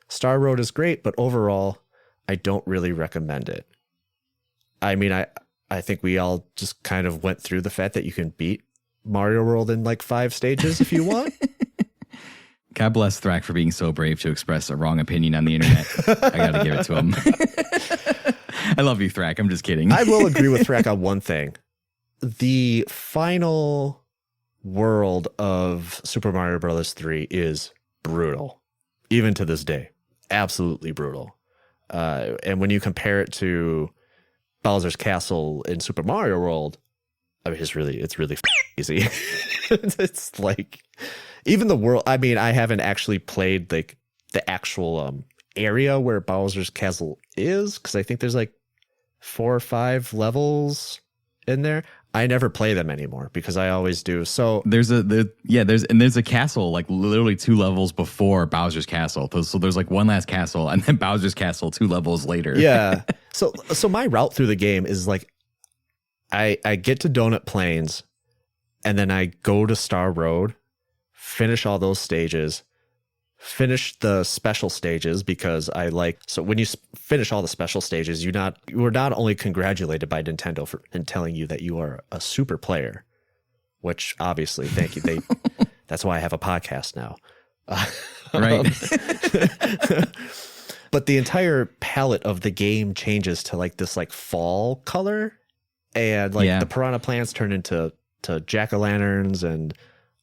Star Road is great, but overall, I don't really recommend it. I mean, I think we all just kind of went through the fact that you can beat Mario World in like 5 stages if you want. God bless Thrak for being so brave to express a wrong opinion on the internet. I got to give it to him. I love you, Thrak. I'm just kidding. I will agree with Thrak on one thing. The final world of Super Mario Bros. 3 is brutal, even to this day. Absolutely brutal. And when you compare it to Bowser's Castle in Super Mario World, I mean, it's really easy. It's like, even the world, I mean, I haven't actually played like the actual area where Bowser's Castle is, because I think there's like 4 or 5 levels in there. I never play them anymore because I always do. So there's a castle like literally 2 levels before Bowser's Castle. So there's like one last castle and then Bowser's Castle 2 levels later. Yeah. So my route through the game is like I get to Donut Plains and then I go to Star Road, finish all those stages, finish the special stages because so when you finish all the special stages, you were not only congratulated by Nintendo for and telling you that you are a super player, which obviously, thank you. That's why I have a podcast now. Right. But the entire palette of the game changes to like this like fall color, and like the piranha plants turn into jack-o'-lanterns, and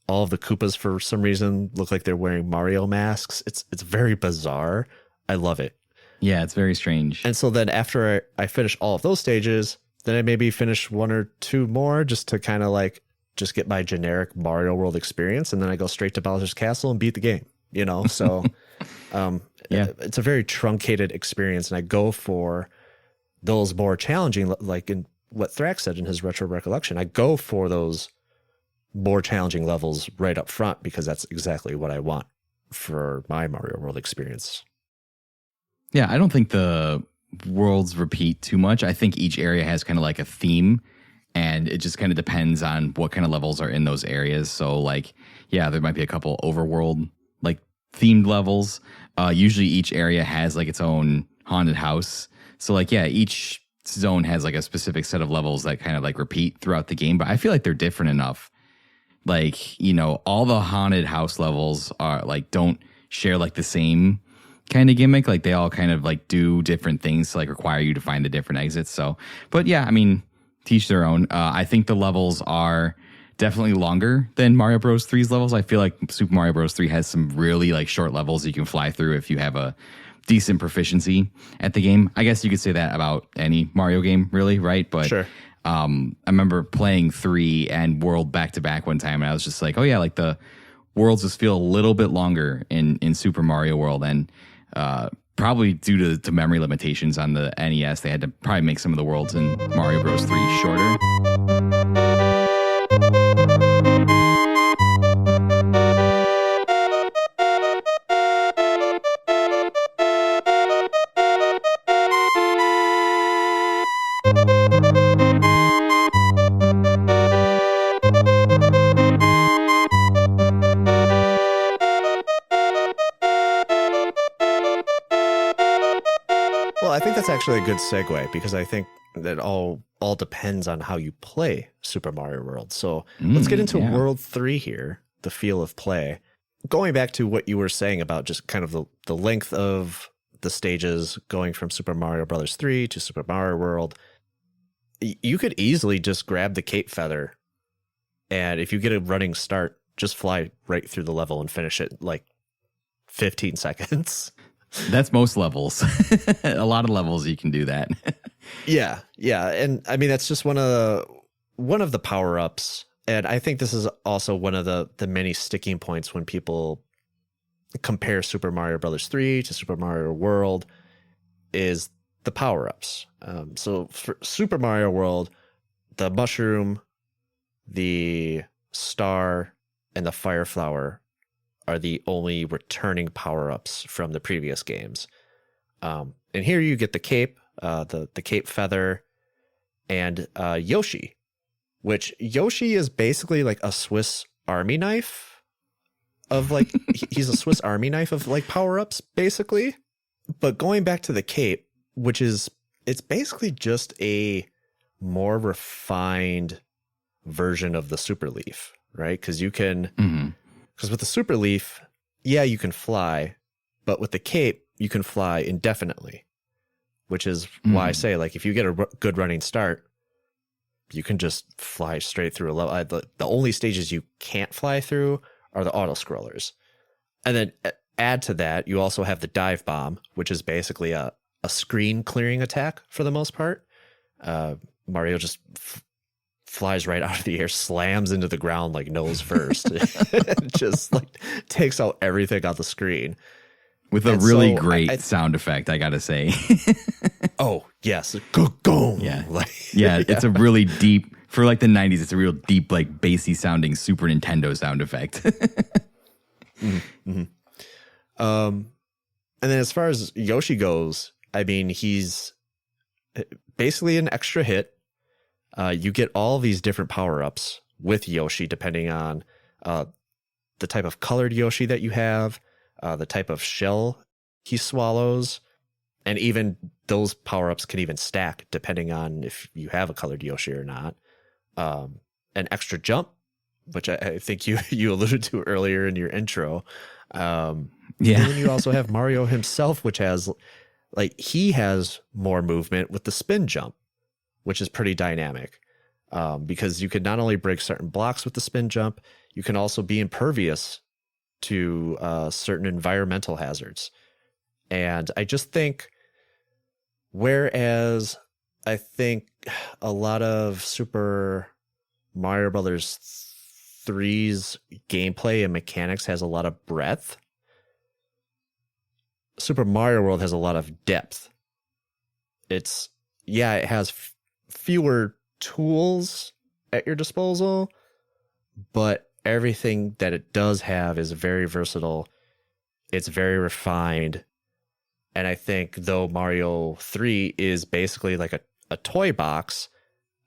all of the Koopas for some reason look like they're wearing Mario masks. It's very bizarre. I love it. Yeah, it's very strange. And so then after I finish all of those stages, then I maybe finish 1 or 2 more just to kind of like just get my generic Mario World experience, and then I go straight to Bowser's Castle and beat the game, you know? So it's a very truncated experience, and I go for those more challenging, like in what Thrak said in his retro recollection, I go for those more challenging levels right up front because that's exactly what I want for my Mario World experience. Yeah, I don't think the worlds repeat too much. I think each area has kind of like a theme, and it just kind of depends on what kind of levels are in those areas. So like, yeah, there might be a couple overworld like themed levels. Usually each area has like its own haunted house. So like, yeah, each zone has like a specific set of levels that kind of like repeat throughout the game, but I feel like they're different enough. Like, you know, all the haunted house levels are like, don't share like the same kind of gimmick. Like they all kind of like do different things to like require you to find the different exits. So, but yeah, I mean, teach their own. I think the levels are definitely longer than Mario Bros. 3's levels. I feel like Super Mario Bros. 3 has some really like short levels you can fly through if you have a decent proficiency at the game. I guess you could say that about any Mario game, really, right? But sure. I remember playing 3 and World back to back one time, and I was just like, oh yeah, like the worlds just feel a little bit longer in Super Mario World, and probably due to memory limitations on the NES, they had to probably make some of the worlds in Mario Bros. 3 shorter. Well, I think that's actually a good segue because I think that all depends on how you play Super Mario World. So let's get into World 3 here, the feel of play. Going back to what you were saying about just kind of the length of the stages going from Super Mario Brothers 3 to Super Mario World, you could easily just grab the cape feather, and if you get a running start, just fly right through the level and finish it in like 15 seconds. That's most levels. A lot of levels you can do that. Yeah. And I mean, that's just one of the power-ups. And I think this is also one of the many sticking points when people compare Super Mario Brothers 3 to Super Mario World is the power-ups. So for Super Mario World, the mushroom, the star, and the fire flower are the only returning power-ups from the previous games. And here you get the cape, the cape feather, and Yoshi, which Yoshi is basically like a Swiss Army knife of like, he's a Swiss Army knife of like power-ups, basically. But going back to the cape, which is, it's basically just a more refined version of the Super Leaf, right? Because you can, because with the Super Leaf, yeah, you can fly, but with the cape, you can fly indefinitely, which is why I say, like, if you get a good running start, you can just fly straight through a level. The only stages you can't fly through are the auto scrollers. And then add to that, you also have the dive bomb, which is basically a screen clearing attack for the most part. Mario just flies right out of the air, slams into the ground like nose first. Just like takes out everything on the screen. With a really great sound effect, I gotta say. Oh, yes. Go. Yeah. Yeah. It's a really deep, for like the 90s, it's a real deep, like bassy sounding Super Nintendo sound effect. And then as far as Yoshi goes, I mean, he's basically an extra hit. You get all these different power-ups with Yoshi, depending on the type of colored Yoshi that you have, the type of shell he swallows, and even those power-ups can even stack depending on if you have a colored Yoshi or not. An extra jump, which I think you alluded to earlier in your intro. And then you also have Mario himself, which has, like, he has more movement with the spin jump, which is pretty dynamic, because you can not only break certain blocks with the spin jump, you can also be impervious to certain environmental hazards. And I just think, whereas I think a lot of Super Mario Brothers 3's gameplay and mechanics has a lot of breadth, Super Mario World has a lot of depth. It has fewer tools at your disposal, but everything that it does have is very versatile. It's very refined. And I think though Mario 3 is basically like a toy box,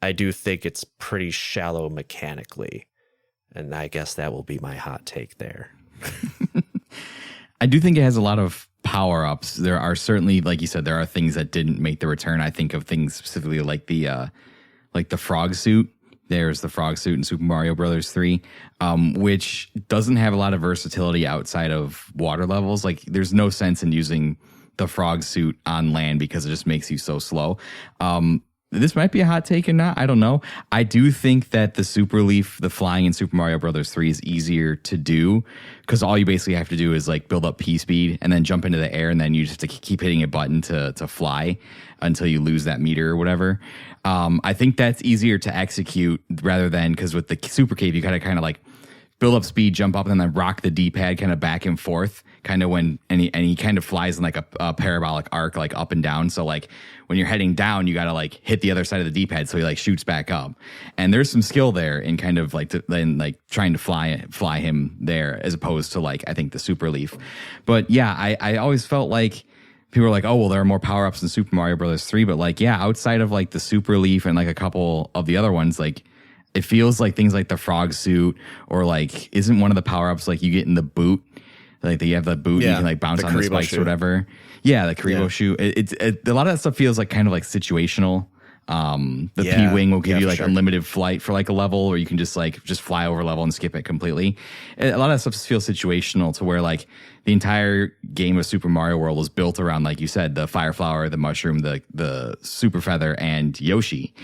I do think it's pretty shallow mechanically. And I guess that will be my hot take there. I do think it has a lot of power-ups. There are certainly, like you said, there are things that didn't make the return. I think of things specifically like the frog suit. There's the frog suit in Super Mario Brothers 3, which doesn't have a lot of versatility outside of water levels. Like, there's no sense in using the frog suit on land because it just makes you so slow. This might be a hot take or not. I don't know. I do think that the Super Leaf, the flying in Super Mario Brothers 3 is easier to do because all you basically have to do is like build up P speed and then jump into the air, and then you just have to keep hitting a button to fly until you lose that meter or whatever. I think that's easier to execute rather than, because with the Super Cape, you gotta kind of like build up speed, jump up, and then rock the D-pad kind of back and forth, kind of when, and he kind of flies in like a parabolic arc, like up and down. So like when you're heading down, you got to like hit the other side of the D-pad so he like shoots back up. And there's some skill there in kind of like trying to fly him there, as opposed to like, I think the Super Leaf. But yeah, I always felt like people were like, oh, well, there are more power-ups in Super Mario Brothers 3. But like, yeah, outside of like the Super Leaf and like a couple of the other ones, like, it feels like things like the frog suit, or like, isn't one of the power-ups like you get in the boot? Like you have the boot, and you can like bounce on the spikes or whatever. Yeah, the Karibo shoe. A lot of that stuff feels like kind of like situational. The P-Wing will give you like sure. unlimited flight for like a level, or you can just fly over a level and skip it completely. A lot of that stuff feels situational to where like the entire game of Super Mario World is built around, like you said, the fire flower, the mushroom, the super feather, and Yoshi.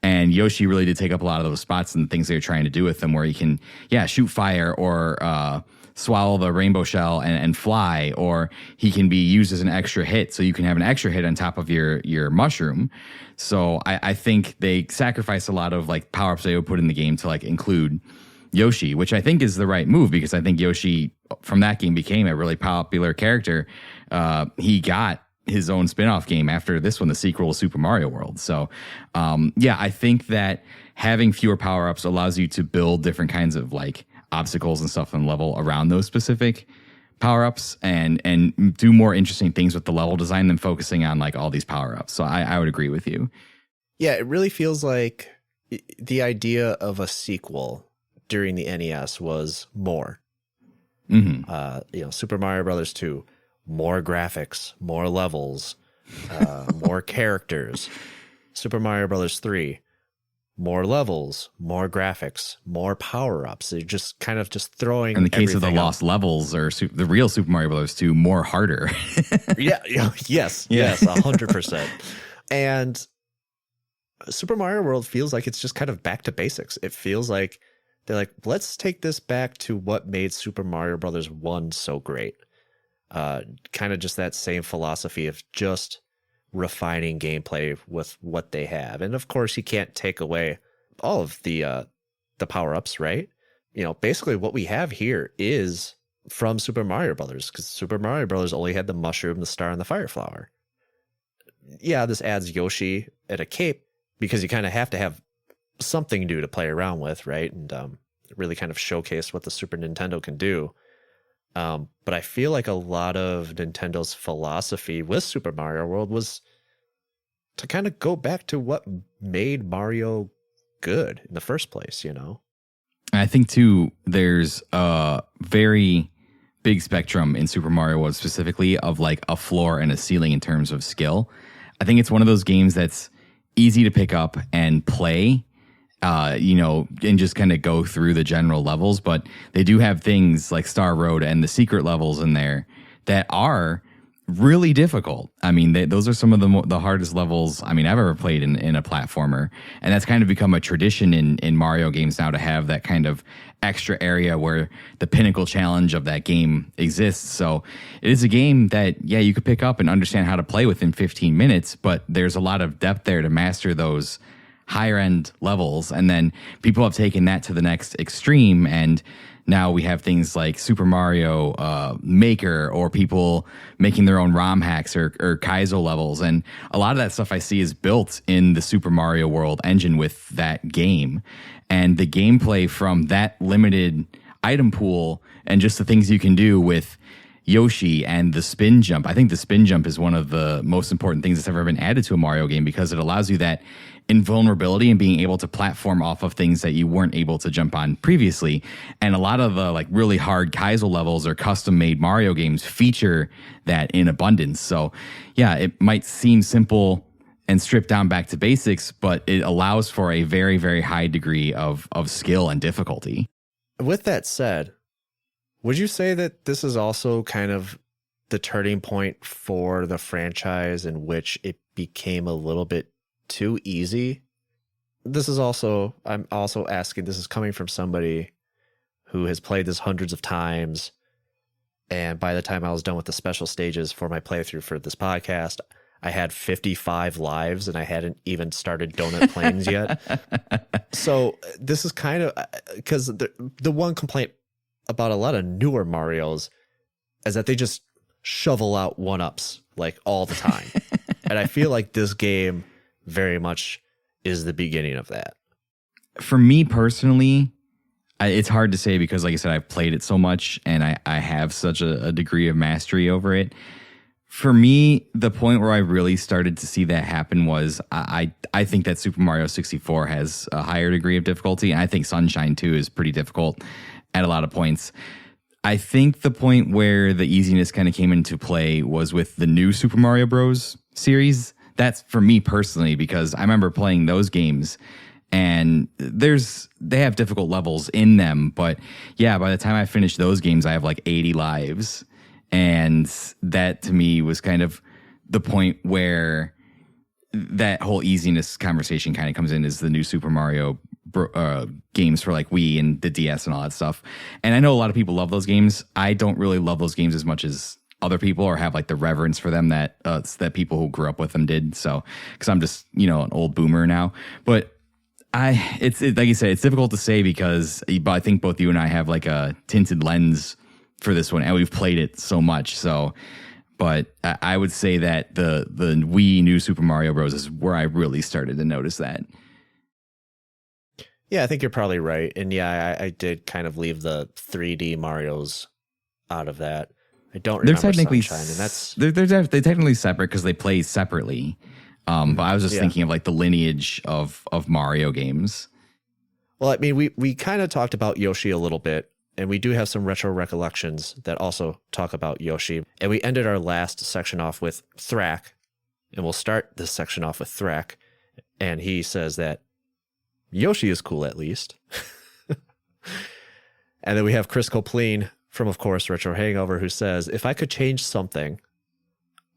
And Yoshi really did take up a lot of those spots and the things they're trying to do with them, where you can, shoot fire or swallow the rainbow shell and fly, or he can be used as an extra hit, so you can have an extra hit on top of your mushroom. So I think they sacrificed a lot of like power-ups they would put in the game to like include Yoshi, which I think is the right move, because I think Yoshi from that game became a really popular character. He got his own spin-off game after this one, the sequel, Super Mario World. So I think that having fewer power-ups allows you to build different kinds of like obstacles and stuff on level around those specific power-ups and do more interesting things with the level design than focusing on like all these power-ups. So I would agree with you. Yeah, it really feels like the idea of a sequel during the NES was more. Super Mario Brothers 2, more graphics, more levels, more characters. Super Mario Brothers 3, more levels, more graphics, more power-ups. They're just kind of just throwing. In the case of the everything lost levels or the real Super Mario Brothers 2, more harder. Yes, 100%. And Super Mario World feels like it's just kind of back to basics. It feels like they're like, let's take this back to what made Super Mario Brothers 1 so great. Kind of just that same philosophy of just refining gameplay with what they have. And of course, you can't take away all of the power-ups, right? Basically what we have here is from Super Mario Brothers, because Super Mario Brothers only had the mushroom, the star, and the fire flower. Yeah, this adds Yoshi and a cape because you kind of have to have something new to play around with, right? And really kind of showcase what the Super Nintendo can do. But I feel like a lot of Nintendo's philosophy with Super Mario World was to kind of go back to what made Mario good in the first place, I think, too, there's a very big spectrum in Super Mario World specifically of like a floor and a ceiling in terms of skill. I think it's one of those games that's easy to pick up and play, and just kind of go through the general levels. But they do have things like Star Road and the secret levels in there that are really difficult. I mean, those are some of the hardest levels I've ever played in a platformer. And that's kind of become a tradition in Mario games now, to have that kind of extra area where the pinnacle challenge of that game exists. So it is a game that, you could pick up and understand how to play within 15 minutes, but there's a lot of depth there to master those higher end levels. And then people have taken that to the next extreme, and now we have things like Super Mario Maker, or people making their own ROM hacks or Kaizo levels. And a lot of that stuff I see is built in the Super Mario World engine with that game. And the gameplay from that limited item pool and just the things you can do with Yoshi and the spin jump. I think the spin jump is one of the most important things that's ever been added to a Mario game, because it allows you that invulnerability and being able to platform off of things that you weren't able to jump on previously. And a lot of the like really hard Kaizo levels or custom made Mario games feature that in abundance. So it might seem simple and stripped down back to basics, but it allows for a very, very high degree of skill and difficulty. With that said, would you say that this is also kind of the turning point for the franchise, in which it became a little bit too easy? I'm also asking, this is coming from somebody who has played this hundreds of times, and by the time I was done with the special stages for my playthrough for this podcast, I had 55 lives and I hadn't even started Donut Plains yet. So this is kind of, because the one complaint about a lot of newer Marios is that they just shovel out one-ups like all the time. And I feel like this game very much is the beginning of that. For me personally, it's hard to say, because like I said, I've played it so much and I have such a degree of mastery over it. For me, the point where I really started to see that happen was I think that Super Mario 64 has a higher degree of difficulty, and I think Sunshine 2 is pretty difficult at a lot of points. I think the point where the easiness kind of came into play was with the new Super Mario Bros. Series that's for me personally, because I remember playing those games and they have difficult levels in them. But yeah, by the time I finished those games, I have like 80 lives. And that to me was kind of the point where that whole easiness conversation kind of comes in, is the new Super Mario games for like Wii and the DS and all that stuff. And I know a lot of people love those games. I don't really love those games as much as other people, or have like the reverence for them that people who grew up with them did. So, because I'm just, an old boomer now. But it's like you said, it's difficult to say because I think both you and I have like a tinted lens for this one, and we've played it so much. So, but I would say that the Wii New Super Mario Bros. Is where I really started to notice that. Yeah, I think you're probably right. And yeah, I did kind of leave the 3D Marios out of that. I don't remember technically Sunshine, and that's they're technically separate because they play separately. But I was just thinking of like the lineage of Mario games. Well, I mean, we kind of talked about Yoshi a little bit, and we do have some retro recollections that also talk about Yoshi. And we ended our last section off with Thrak, and we'll start this section off with Thrak. And he says that Yoshi is cool, at least. And then we have Chris Copleen from, of course, Retro Hangover, who says, if I could change something,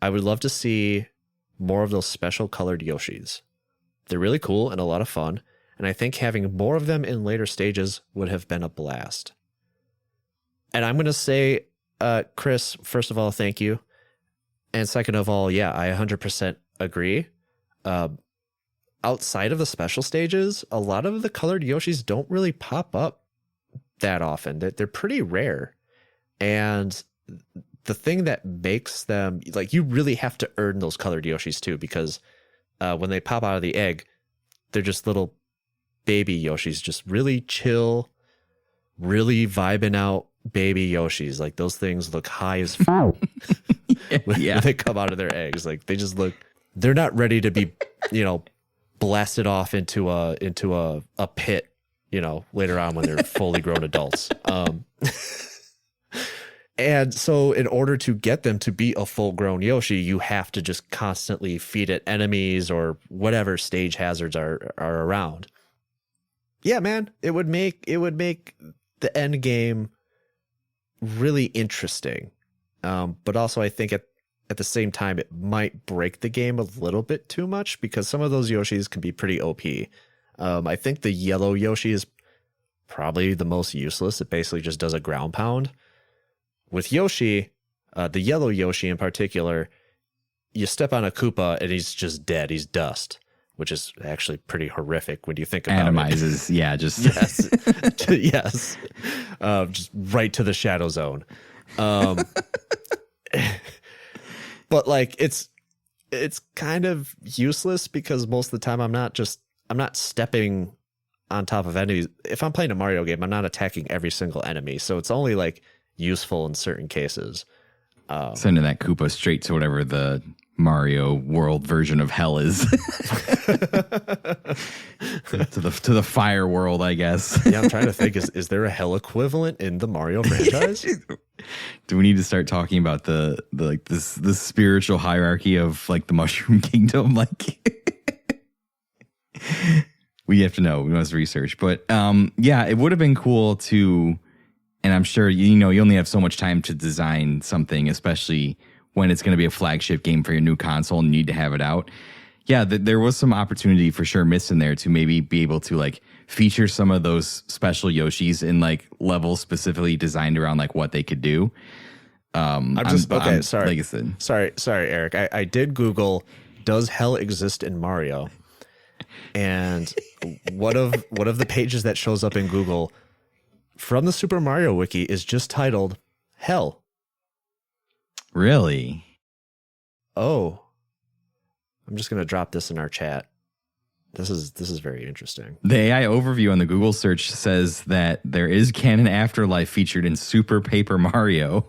I would love to see more of those special colored Yoshis. They're really cool and a lot of fun, and I think having more of them in later stages would have been a blast. And I'm going to say, Chris, first of all, thank you. And second of all, yeah, I 100% agree. Outside of the special stages, a lot of the colored Yoshis don't really pop up that often. They're pretty rare. And the thing that makes them, like, you really have to earn those colored Yoshis too, because when they pop out of the egg, they're just little baby Yoshis, just really chill, really vibing out baby Yoshis. Like, those things look high as fuck when they come out of their eggs. Like, they just look, they're not ready to be, blasted off into a pit, later on when they're fully grown adults. And so in order to get them to be a full-grown Yoshi, you have to just constantly feed it enemies or whatever stage hazards are around. Yeah, man, it would make the end game really interesting. But also I think at the same time, it might break the game a little bit too much, because some of those Yoshis can be pretty OP. I think the yellow Yoshi is probably the most useless. It basically just does a ground pound. With Yoshi, the yellow Yoshi in particular, you step on a Koopa and he's just dead. He's dust, which is actually pretty horrific when you think about Atomizes, it. yeah, just yes, yes, just right to the shadow zone. But like it's kind of useless, because most of the time I'm not stepping on top of enemies. If I'm playing a Mario game, I'm not attacking every single enemy, so it's only like useful in certain cases. Sending that Koopa straight to whatever the Mario World version of hell is. to the fire world, I guess. Yeah, I'm trying to think, is there a hell equivalent in the Mario franchise? Do we need to start talking about the spiritual hierarchy of like the Mushroom Kingdom? Like, we have to know. We must research. But yeah, it would have been cool to. And I'm sure, you only have so much time to design something, especially when it's going to be a flagship game for your new console and you need to have it out. Yeah, there was some opportunity for sure missed in there to maybe be able to like feature some of those special Yoshis in like levels specifically designed around like what they could do. Sorry. Like I said. Sorry, Eric. I did Google, does hell exist in Mario? And one of the pages that shows up in Google from the Super Mario Wiki is just titled Hell. Really? Oh. I'm just going to drop this in our chat. This is very interesting. The AI overview on the Google search says that there is canon afterlife featured in Super Paper Mario.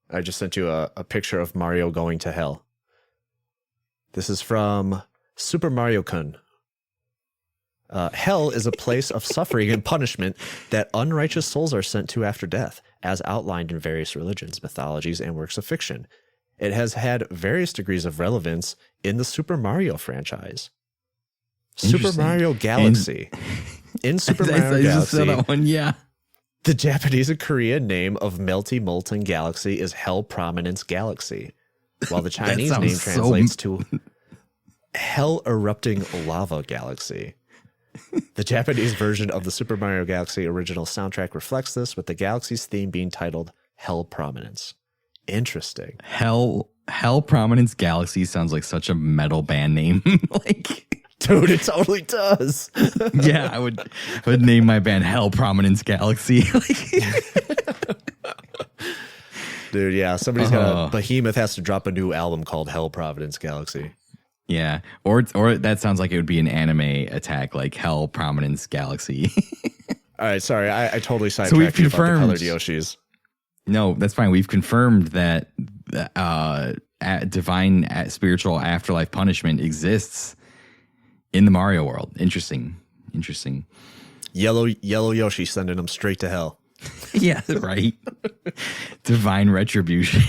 I just sent you a picture of Mario going to hell. This is from Super Mario Kun. Hell is a place of suffering and punishment that unrighteous souls are sent to after death, as outlined in various religions, mythologies, and works of fiction. it has had various degrees of relevance in the Super Mario franchise. Super Mario Galaxy. In Super Mario Galaxy, that one, yeah. the Japanese and Korean name of Melty Molten Galaxy is Hell Prominence Galaxy, while the Chinese name translates to Hell Erupting Lava Galaxy. The Japanese version of the Super Mario Galaxy original soundtrack reflects this, with the Galaxy's theme being titled Hell Prominence. Interesting. Hell Prominence Galaxy sounds like such a metal band name. Like, dude, it totally does. Yeah, I would name my band Hell Prominence Galaxy. Dude, yeah, somebody's got Behemoth has to drop a new album called Hell Providence Galaxy. Yeah, or that sounds like it would be an anime attack, like Hell Prominence Galaxy. All right, sorry, I totally sidetracked you about the colored Yoshis. No, that's fine. We've confirmed that divine spiritual afterlife punishment exists in the Mario world. Interesting. Yellow Yoshi sending them straight to hell. Yeah, right. Divine retribution.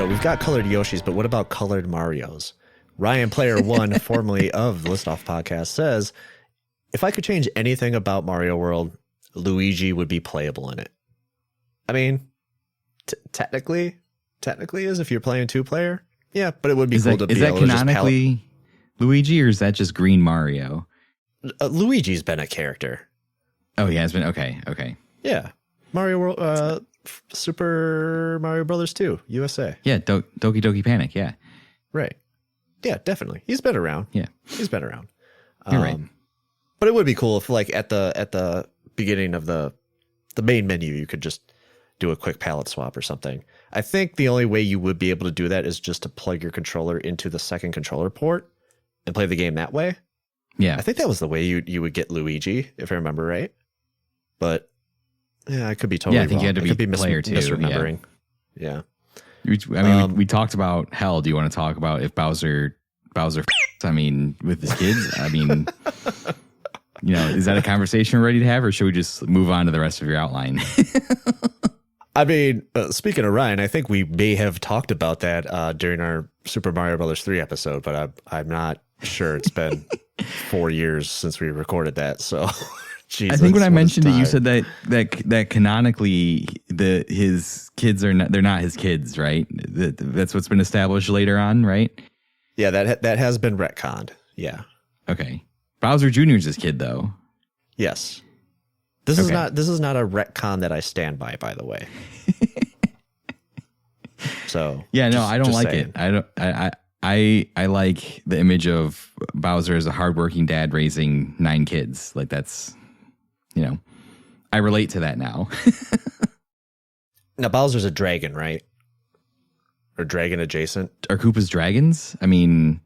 We've got colored Yoshis, but what about colored Marios? Ryan Player One, formerly of the List Off podcast, says, if I could change anything about Mario World, Luigi would be playable in it. I mean, technically is if you're playing 2-player. Yeah, but it would be cool to be able to just canonically Luigi, or is that just Green Mario? Luigi's been a character. Oh, he has been? Okay. Yeah. Mario World, Super Mario Brothers 2, USA. Yeah, Doki Doki Panic, yeah. Right. Yeah, definitely. He's been around. Yeah. He's been around. You're right. But it would be cool if, like, at the beginning of the main menu, you could just do a quick palette swap or something. I think the only way you would be able to do that is just to plug your controller into the second controller port and play the game that way. Yeah. I think that was the way you would get Luigi, if I remember right. But yeah, I could be totally wrong. I think you had to be player 2. Misremembering. Yeah. We talked about hell. Do you want to talk about if Bowser I mean, with his kids? I mean, is that a conversation we're ready to have, or should we just move on to the rest of your outline? I mean, speaking of Ryan, I think we may have talked about that during our Super Mario Brothers 3 episode, but I'm not sure. It's been 4 years since we recorded that, so... Jesus, I think when I mentioned it, you said that canonically his kids they're not his kids, right? That's what's been established later on, right? Yeah, that has been retconned. Yeah. Okay. Bowser Jr. is his kid, though. Yes. This is not a retcon that I stand by the way. So yeah, no, I don't like saying. it. I like the image of Bowser as a hardworking dad raising 9 kids. Like that's. I relate to that now. Now, Bowser's a dragon, right? Or dragon adjacent? Are Koopas dragons? I mean,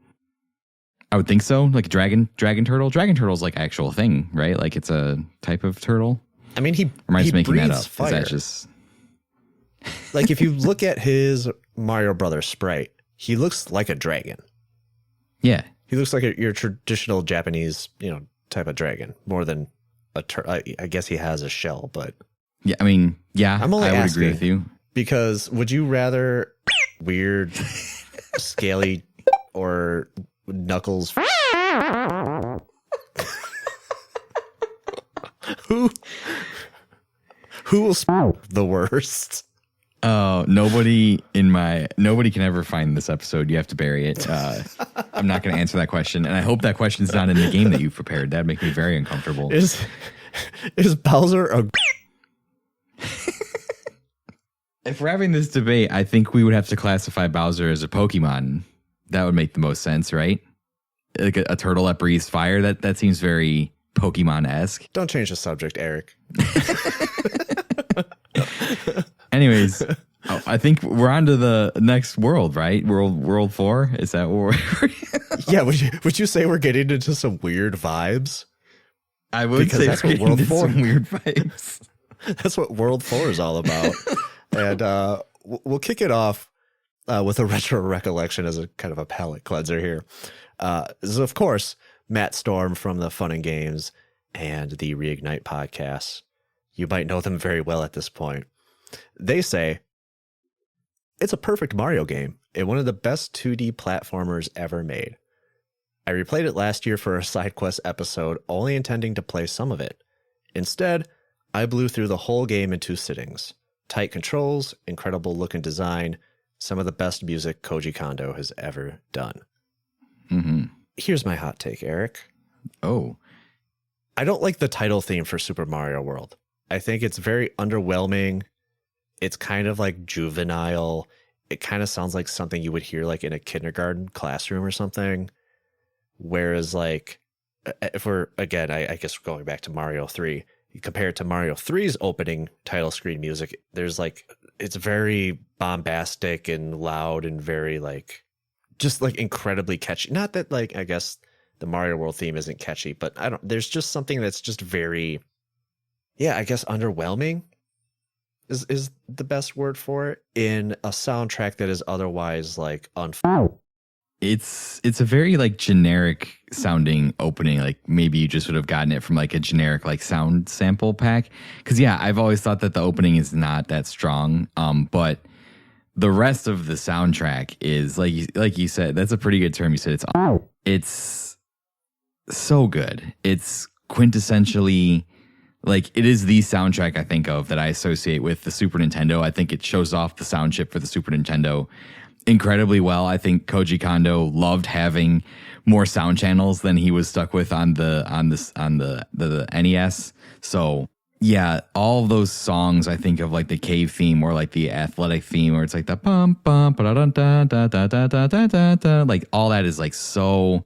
I would think so. Like dragon turtle. Dragon turtle's like actual thing, right? Like it's a type of turtle. I mean, or am I just making that up? Fire. Is that just like if you look at his Mario Brothers sprite, he looks like a dragon. Yeah, he looks like your traditional Japanese, type of dragon more than. I guess he has a shell, but yeah, I mean, yeah, I would agree with you. Because would you rather weird, scaly, or Knuckles? Who will smell the worst? Oh, nobody can ever find this episode. You have to bury it. I'm not going to answer that question, and I hope that question's not in the game that you've prepared. That'd make me very uncomfortable. Is Bowser a? If we're having this debate, I think we would have to classify Bowser as a Pokemon. That would make the most sense, right? Like a turtle that breathes fire. That seems very Pokemon-esque. Don't change the subject, Eric. Anyways, I think we're on to the next world, right? World 4? Is that what we're... Yeah, would you say we're getting into some weird vibes? I would Because say that's we're what World getting into 4 some weird vibes. That's what World 4 is all about. And we'll kick it off with a retro recollection as a kind of a palate cleanser here. This is, of course, Matt Storm from the Fun and Games and the Reignite podcasts. You might know them very well at this point. They say, it's a perfect Mario game and one of the best 2D platformers ever made. I replayed it last year for a side quest episode, only intending to play some of it. Instead, I blew through the whole game in 2 sittings. Tight controls, incredible look and design, some of the best music Koji Kondo has ever done. Mm-hmm. Here's my hot take, Eric. Oh. I don't like the title theme for Super Mario World. I think it's very underwhelming. It's kind of like juvenile. It kind of sounds like something you would hear like in a kindergarten classroom or something. Whereas like, if we're, again, I guess we're going back to Mario 3, you compare it to Mario 3's opening title screen music, there's like, it's very bombastic and loud and very like, just like incredibly catchy. Not that like, I guess the Mario World theme isn't catchy, but there's just something that's just very, yeah, I guess underwhelming is the best word for it in a soundtrack that is otherwise like It's a very like generic sounding opening. Like maybe you just would have gotten it from like a generic like sound sample pack. Cause yeah, I've always thought that the opening is not that strong. But the rest of the soundtrack is like you said, that's a pretty good term. You said it's so good. It's quintessentially like it is the soundtrack I think of that I associate with the Super Nintendo. I think it shows off the sound chip for the Super Nintendo incredibly well. I think Koji Kondo loved having more sound channels than he was stuck with on the NES. So yeah, all those songs I think of like the cave theme or like the athletic theme, where it's like the bum bum da da da da da da da da da, like all that is like so.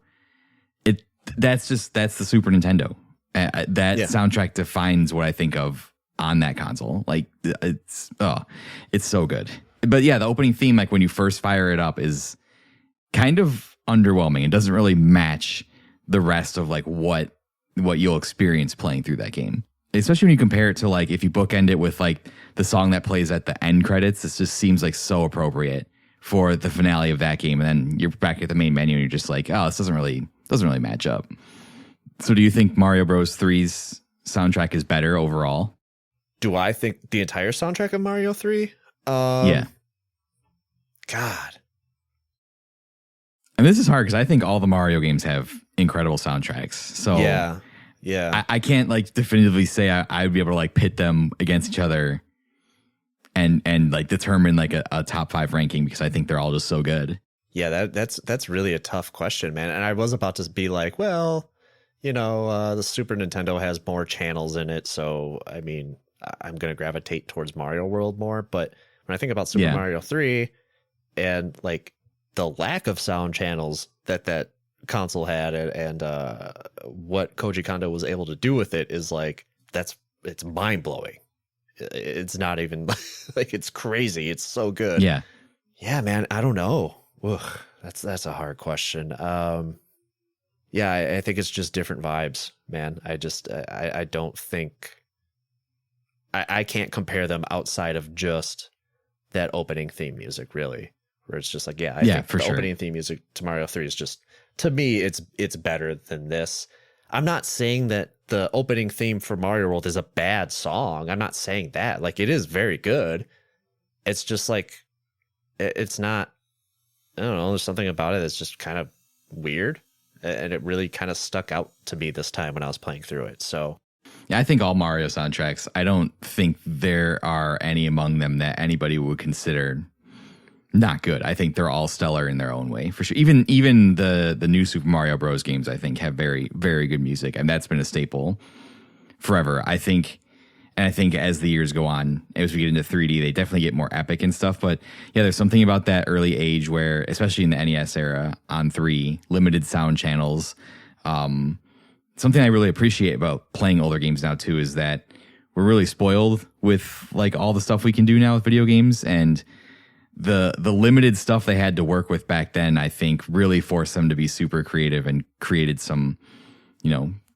That's the Super Nintendo. That soundtrack defines what I think of on that console. Like it's so good. But yeah, the opening theme, like when you first fire it up, is kind of underwhelming. It doesn't really match the rest of like what you'll experience playing through that game. Especially when you compare it to like if you bookend it with like the song that plays at the end credits. This just seems like so appropriate for the finale of that game. And then you're back at the main menu and you're just like, oh, this doesn't really match up. So do you think Mario Bros. 3's soundtrack is better overall? Do I think the entire soundtrack of Mario 3? Yeah. God. And this is hard because I think all the Mario games have incredible soundtracks. So yeah. I can't like definitively say I would be able to like pit them against each other and like determine like a top 5 ranking because I think they're all just so good. Yeah, that's really a tough question, man. And I was about to be like, well, the Super Nintendo has more channels in it, so I mean, I'm going to gravitate towards Mario World more. But when I think about Super Mario 3 and like the lack of sound channels that console had and what Koji Kondo was able to do with it is like, it's mind blowing. It's not even like, it's crazy. It's so good. Yeah, man. I don't know. Ugh, that's a hard question. I think it's just different vibes, man. I don't think I can't compare them outside of just that opening theme music, really. Where it's just like, I think the opening theme music to Mario 3 is just, to me, it's better than this. I'm not saying that the opening theme for Mario World is a bad song. I'm not saying that. Like, it is very good. It's just like, it's not, I don't know, there's something about it that's just kind of weird. And it really kind of stuck out to me this time when I was playing through it. So, yeah, I think all Mario soundtracks, I don't think there are any among them that anybody would consider not good. I think they're all stellar in their own way, for sure. Even the new Super Mario Bros. Games, I think, have very, very good music. And that's been a staple forever. I think as the years go on, as we get into 3D, they definitely get more epic and stuff. But yeah, there's something about that early age where, especially in the NES era on 3, limited sound channels, something I really appreciate about playing older games now too is that we're really spoiled with like all the stuff we can do now with video games, and the limited stuff they had to work with back then, I think really forced them to be super creative and created some,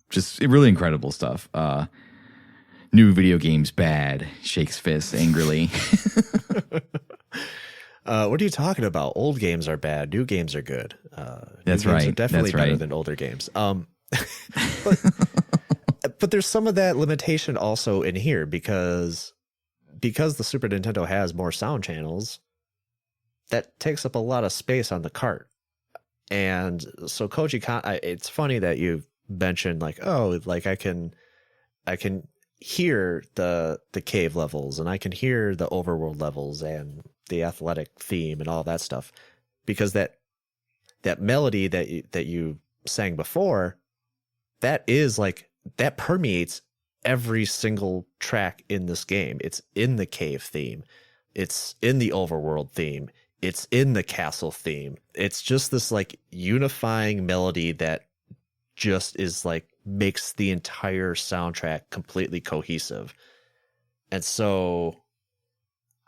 just really incredible stuff. New video games bad, shakes fist angrily. What are you talking about? Old games are bad. New games are good. That's new games right. Are definitely That's better right. than older games. But there's some of that limitation also in here because the Super Nintendo has more sound channels. That takes up a lot of space on the cart. And so it's funny that you mentioned like, oh, like I can hear the cave levels and I can hear the overworld levels and the athletic theme and all that stuff, because that melody that you sang before, that is like, that permeates every single track in this game. It's in the cave theme. It's in the overworld theme. It's in the castle theme. It's just this like unifying melody that just is like makes the entire soundtrack completely cohesive. And so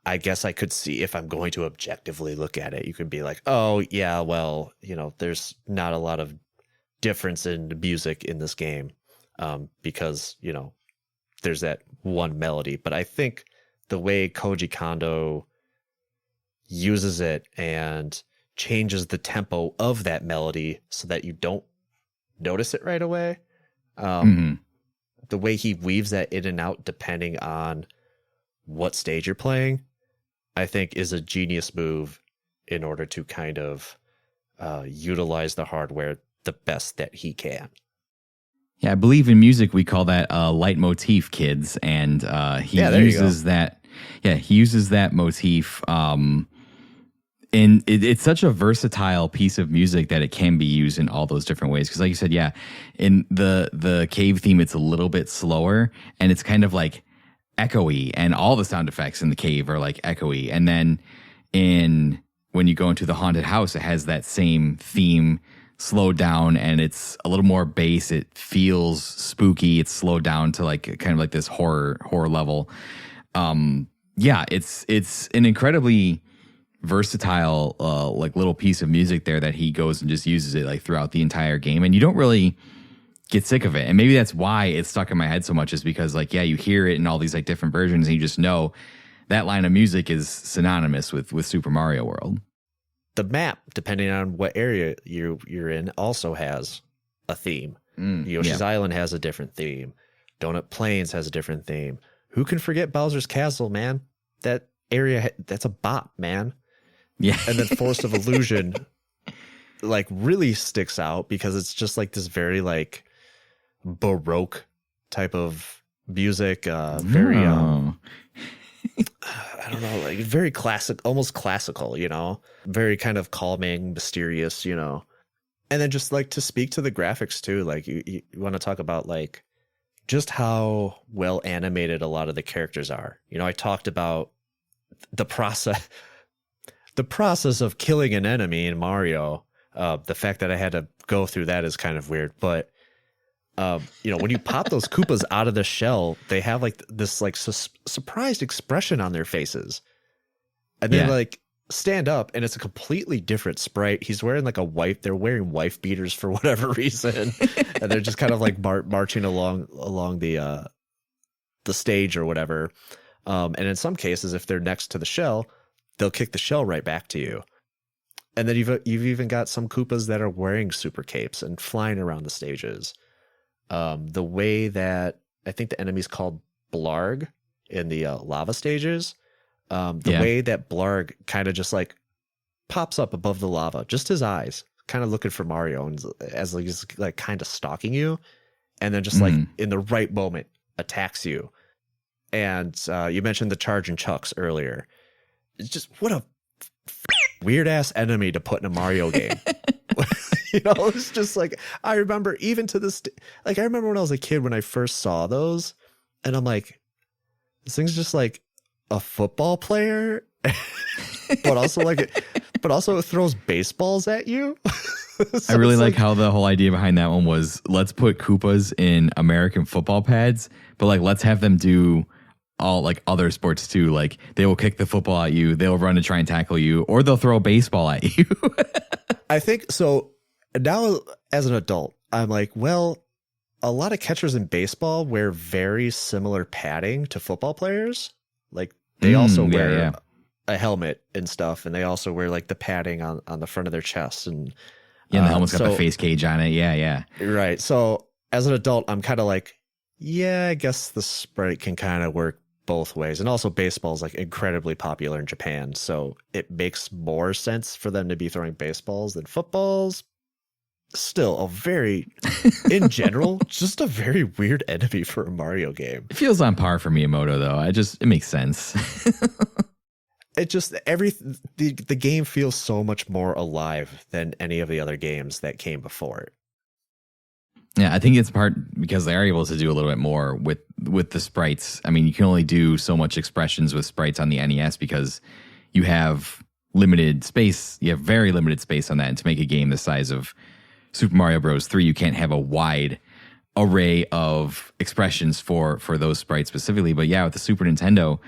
I guess I could see, if I'm going to objectively look at it, you could be like, oh yeah, well, there's not a lot of difference in the music in this game because, there's that one melody. But I think the way Koji Kondo uses it and changes the tempo of that melody so that you don't notice it right away. The way he weaves that in and out depending on what stage you're playing, I think is a genius move in order to kind of utilize the hardware the best that he can. Yeah, I believe in music we call that leitmotif, kids, and he uses that. Yeah, he uses that motif. And it's such a versatile piece of music that it can be used in all those different ways. Because like you said, yeah, in the cave theme, it's a little bit slower and it's kind of like echoey, and all the sound effects in the cave are like echoey. And then when you go into the haunted house, it has that same theme slowed down and it's a little more bass. It feels spooky. It's slowed down to like kind of like this horror level. Yeah, it's an incredibly versatile like little piece of music there that he goes and just uses it like throughout the entire game, and you don't really get sick of it. And maybe that's why it's stuck in my head so much, is because like, yeah, you hear it in all these like different versions and you just know that line of music is synonymous with Super Mario World. The map, depending on what area you're in, also has a theme. Yoshi's Island has a different theme. Donut Plains has a different theme. Who can forget Bowser's Castle, man? That area, that's a bop, man. Yeah. And then Forest of Illusion like really sticks out because it's just like this very like Baroque type of music, very I don't know, like very classic, almost classical, very kind of calming, mysterious, and then just like to speak to the graphics too, like you want to talk about like just how well animated a lot of the characters are. I talked about the process of killing an enemy in Mario. The fact that I had to go through that is kind of weird, but when you pop those Koopas out of the shell, they have like this like surprised expression on their faces, and then like stand up, and it's a completely different sprite. He's wearing like they're wearing wife beaters for whatever reason, and they're just kind of like marching along the stage or whatever. And in some cases, if they're next to the shell, they'll kick the shell right back to you. And then you've even got some Koopas that are wearing super capes and flying around the stages. The way that I think the enemy's called Blarg in the lava stages, way that Blarg kind of just like pops up above the lava, just his eyes, kind of looking for Mario, and as like he's like kind of stalking you, and then just like in the right moment attacks you. And you mentioned the Charging Chucks earlier. It's just what a weird ass enemy to put in a Mario game. It's just like, I remember even to this, like I remember when I was a kid when I first saw those, and I'm like, this thing's just like a football player, but also it throws baseballs at you. I really like how the whole idea behind that one was, let's put Koopas in American football pads, but like let's have them do all like other sports too. Like they will kick the football at you, they'll run to try and tackle you, or they'll throw a baseball at you. I think so. Now, as an adult, I'm like, well, a lot of catchers in baseball wear very similar padding to football players. Like they also wear a helmet and stuff, and they also wear like the padding on the front of their chest. And the helmet's got the face cage on it. Yeah. Right. So as an adult, I'm kind of like, yeah, I guess the Sprite can kind of work both ways. And also baseball is like incredibly popular in Japan. So it makes more sense for them to be throwing baseballs than footballs. Still a very, in general, just a very weird enemy for a Mario game. It feels on par for Miyamoto though. It makes sense. It just, the game feels so much more alive than any of the other games that came before it. Yeah, I think it's part because they are able to do a little bit more with the sprites. I mean, you can only do so much expressions with sprites on the NES because you have limited space. You have very limited space on that. And to make a game the size of Super Mario Bros. 3, you can't have a wide array of expressions for those sprites specifically. But yeah, with the Super Nintendo,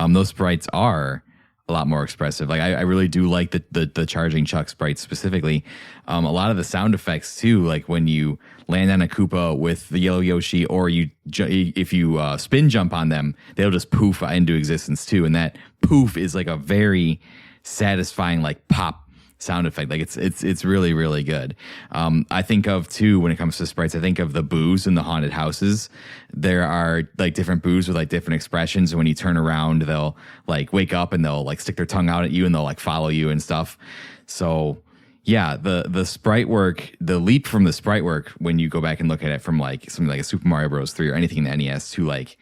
those sprites are a lot more expressive. Like I really do like the Charging Chuck sprites specifically. A lot of the sound effects too, like when you land on a Koopa with the yellow Yoshi, or if you spin jump on them, they'll just poof into existence too. And that poof is like a very satisfying like pop sound effect. Like it's really, really good. I think of too, when it comes to sprites, I think of the boos in the haunted houses. There are like different boos with like different expressions. And when you turn around, they'll like wake up and they'll like stick their tongue out at you and they'll like follow you and stuff. So yeah, the sprite work, the leap from the sprite work, when you go back and look at it from like something like a Super Mario Bros. 3 or anything in the NES to like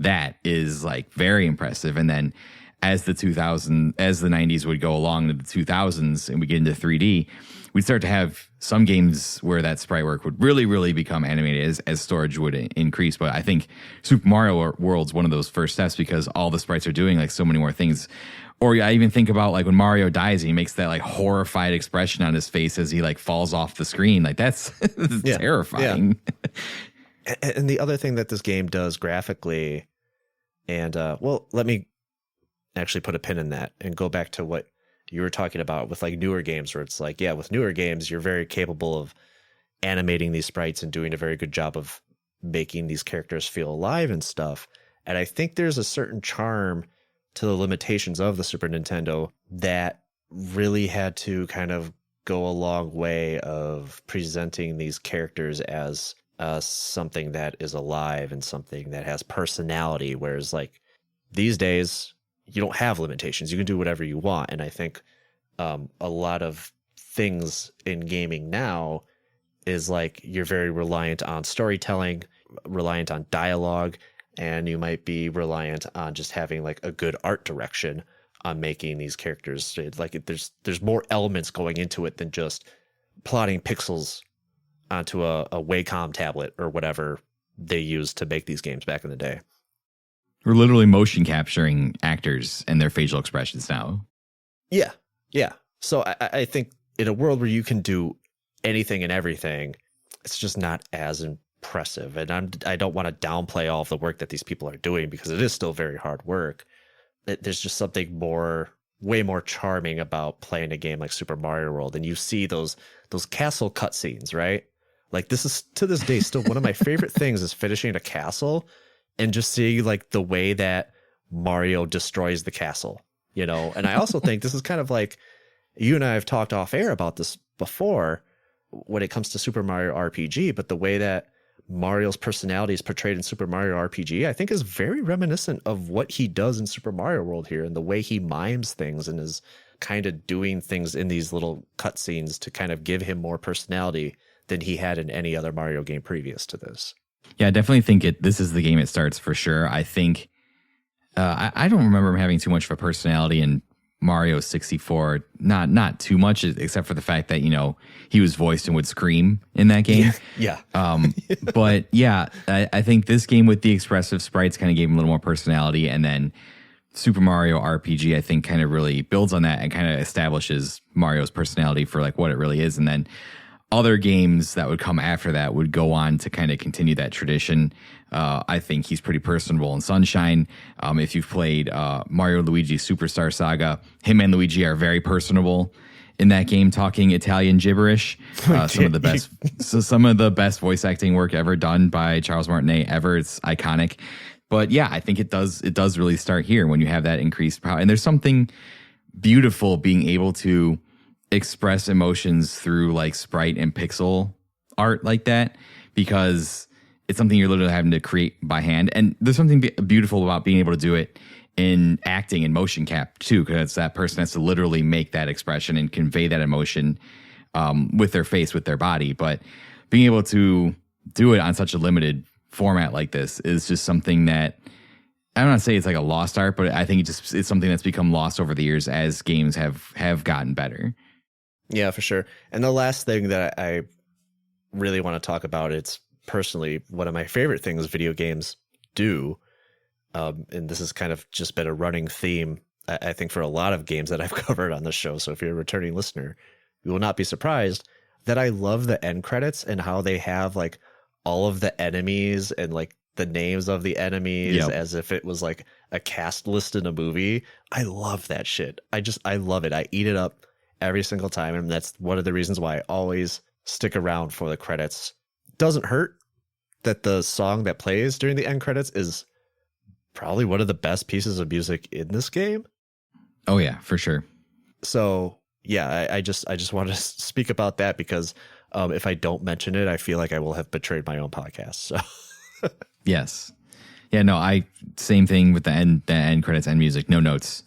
that is like very impressive. And then as the 90s would go along to the 2000s and we get into 3D, we'd start to have some games where that sprite work would really, really become animated as storage would increase. But I think Super Mario World's one of those first steps because all the sprites are doing like so many more things. Or I even think about like when Mario dies, he makes that like horrified expression on his face as he like falls off the screen. Like that's terrifying. Yeah. And the other thing that this game does graphically, and let me actually put a pin in that and go back to what you were talking about with like newer games, where it's like, yeah, with newer games, you're very capable of animating these sprites and doing a very good job of making these characters feel alive and stuff. And I think there's a certain charm to the limitations of the Super Nintendo that really had to kind of go a long way of presenting these characters as something that is alive and something that has personality. Whereas like these days, you don't have limitations. You can do whatever you want. And I think a lot of things in gaming now is like you're very reliant on storytelling, reliant on dialogue, and you might be reliant on just having like a good art direction on making these characters. Like there's more elements going into it than just plotting pixels onto a Wacom tablet or whatever they used to make these games back in the day. We're literally motion capturing actors and their facial expressions now. Yeah. So I think in a world where you can do anything and everything, it's just not as impressive. And I don't want to downplay all of the work that these people are doing because it is still very hard work. There's just something way more charming about playing a game like Super Mario World. And you see those castle cutscenes, right? Like this is to this day still one of my favorite things is finishing a castle and just seeing like the way that Mario destroys the castle, you know? And I also think this is kind of like, you and I have talked off air about this before when it comes to Super Mario RPG, but the way that Mario's personality is portrayed in Super Mario RPG, I think is very reminiscent of what he does in Super Mario World here, and the way he mimes things and is kind of doing things in these little cutscenes to kind of give him more personality than he had in any other Mario game previous to this. Yeah, I definitely think this is the game it starts for sure. I think I don't remember him having too much of a personality in Mario 64. Not too much, except for the fact that, you know, he was voiced and would scream in that game. Yeah. But yeah, I think this game with the expressive sprites kind of gave him a little more personality, and then Super Mario RPG, I think, kind of really builds on that and kind of establishes Mario's personality for like what it really is. And then other games that would come after that would go on to kind of continue that tradition. I think he's pretty personable in Sunshine. If you've played Mario Luigi Superstar Saga, him and Luigi are very personable in that game, talking Italian gibberish. Some of the best voice acting work ever done by Charles Martinet ever. It's iconic. But yeah, I think it does really start here when you have that increased power. And there's something beautiful being able to express emotions through like sprite and pixel art like that, because it's something you're literally having to create by hand. And there's something beautiful about being able to do it in acting and motion cap too, because that person has to literally make that expression and convey that emotion with their face, with their body. But being able to do it on such a limited format like this is just something that I don't want to say it's like a lost art, but I think it's something that's become lost over the years as games have gotten better. Yeah, for sure. And the last thing that I really want to talk about, it's personally one of my favorite things video games do. And this has kind of just been a running theme, I think, for a lot of games that I've covered on this show. So if you're a returning listener, you will not be surprised that I love the end credits and how they have like all of the enemies and like the names of the enemies as if it was like a cast list in a movie. I love that shit. I love it. I eat it up every single time. And that's one of the reasons why I always stick around for the credits. Doesn't hurt that the song that plays during the end credits is probably one of the best pieces of music in this game. Oh yeah, for sure. So yeah, I just want to speak about that because if I don't mention it, I feel like I will have betrayed my own podcast. So yes. Yeah, no, same thing with the end credits and music, no notes.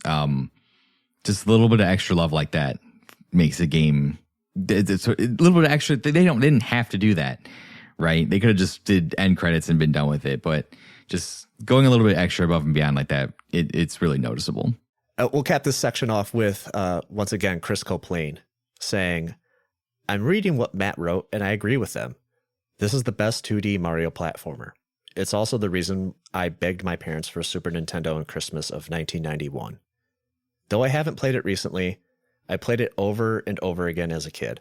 Just a little bit of extra love like that makes a game. It's a little bit of extra. They didn't have to do that, right? They could have just did end credits and been done with it, but just going a little bit extra above and beyond like that, it's really noticeable. We'll cap this section off with, once again, Chris Coplain saying, I'm reading what Matt wrote, and I agree with them. This is the best 2D Mario platformer. It's also the reason I begged my parents for a Super Nintendo in Christmas of 1991. Though I haven't played it recently, I played it over and over again as a kid.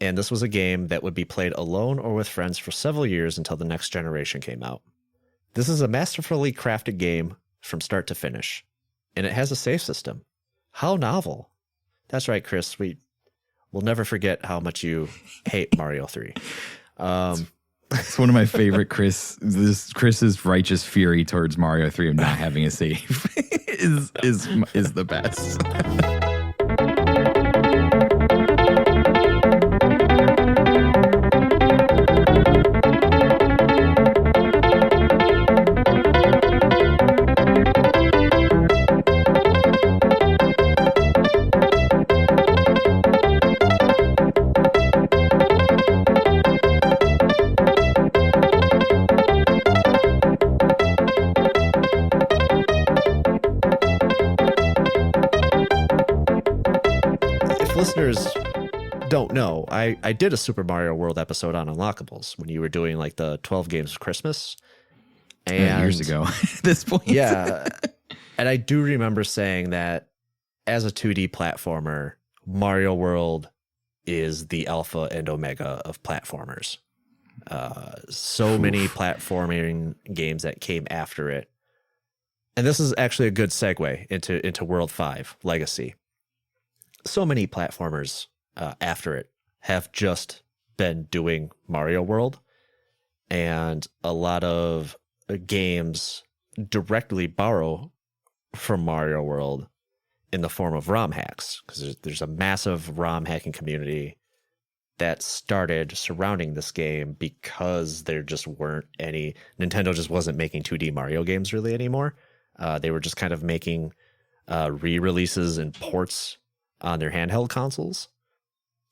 And this was a game that would be played alone or with friends for several years until the next generation came out. This is a masterfully crafted game from start to finish. And it has a save system. How novel. That's right, Chris. We'll never forget how much you hate Mario 3. It's one of my favorite Chris's righteous fury towards Mario 3 of not having a save is the best. Listeners don't know, I did a Super Mario World episode on Unlockables when you were doing like the 12 games of Christmas. And years ago at this point. Yeah. And I do remember saying that as a 2D platformer, Mario World is the alpha and omega of platformers. So many platforming games that came after it. And this is actually a good segue into World 5 Legacy. So many platformers after it have just been doing Mario World, and a lot of games directly borrow from Mario World in the form of ROM hacks, because there's a massive ROM hacking community that started surrounding this game because there just weren't any. Nintendo just wasn't making 2D Mario games really anymore. They were just kind of making re-releases and ports on their handheld consoles.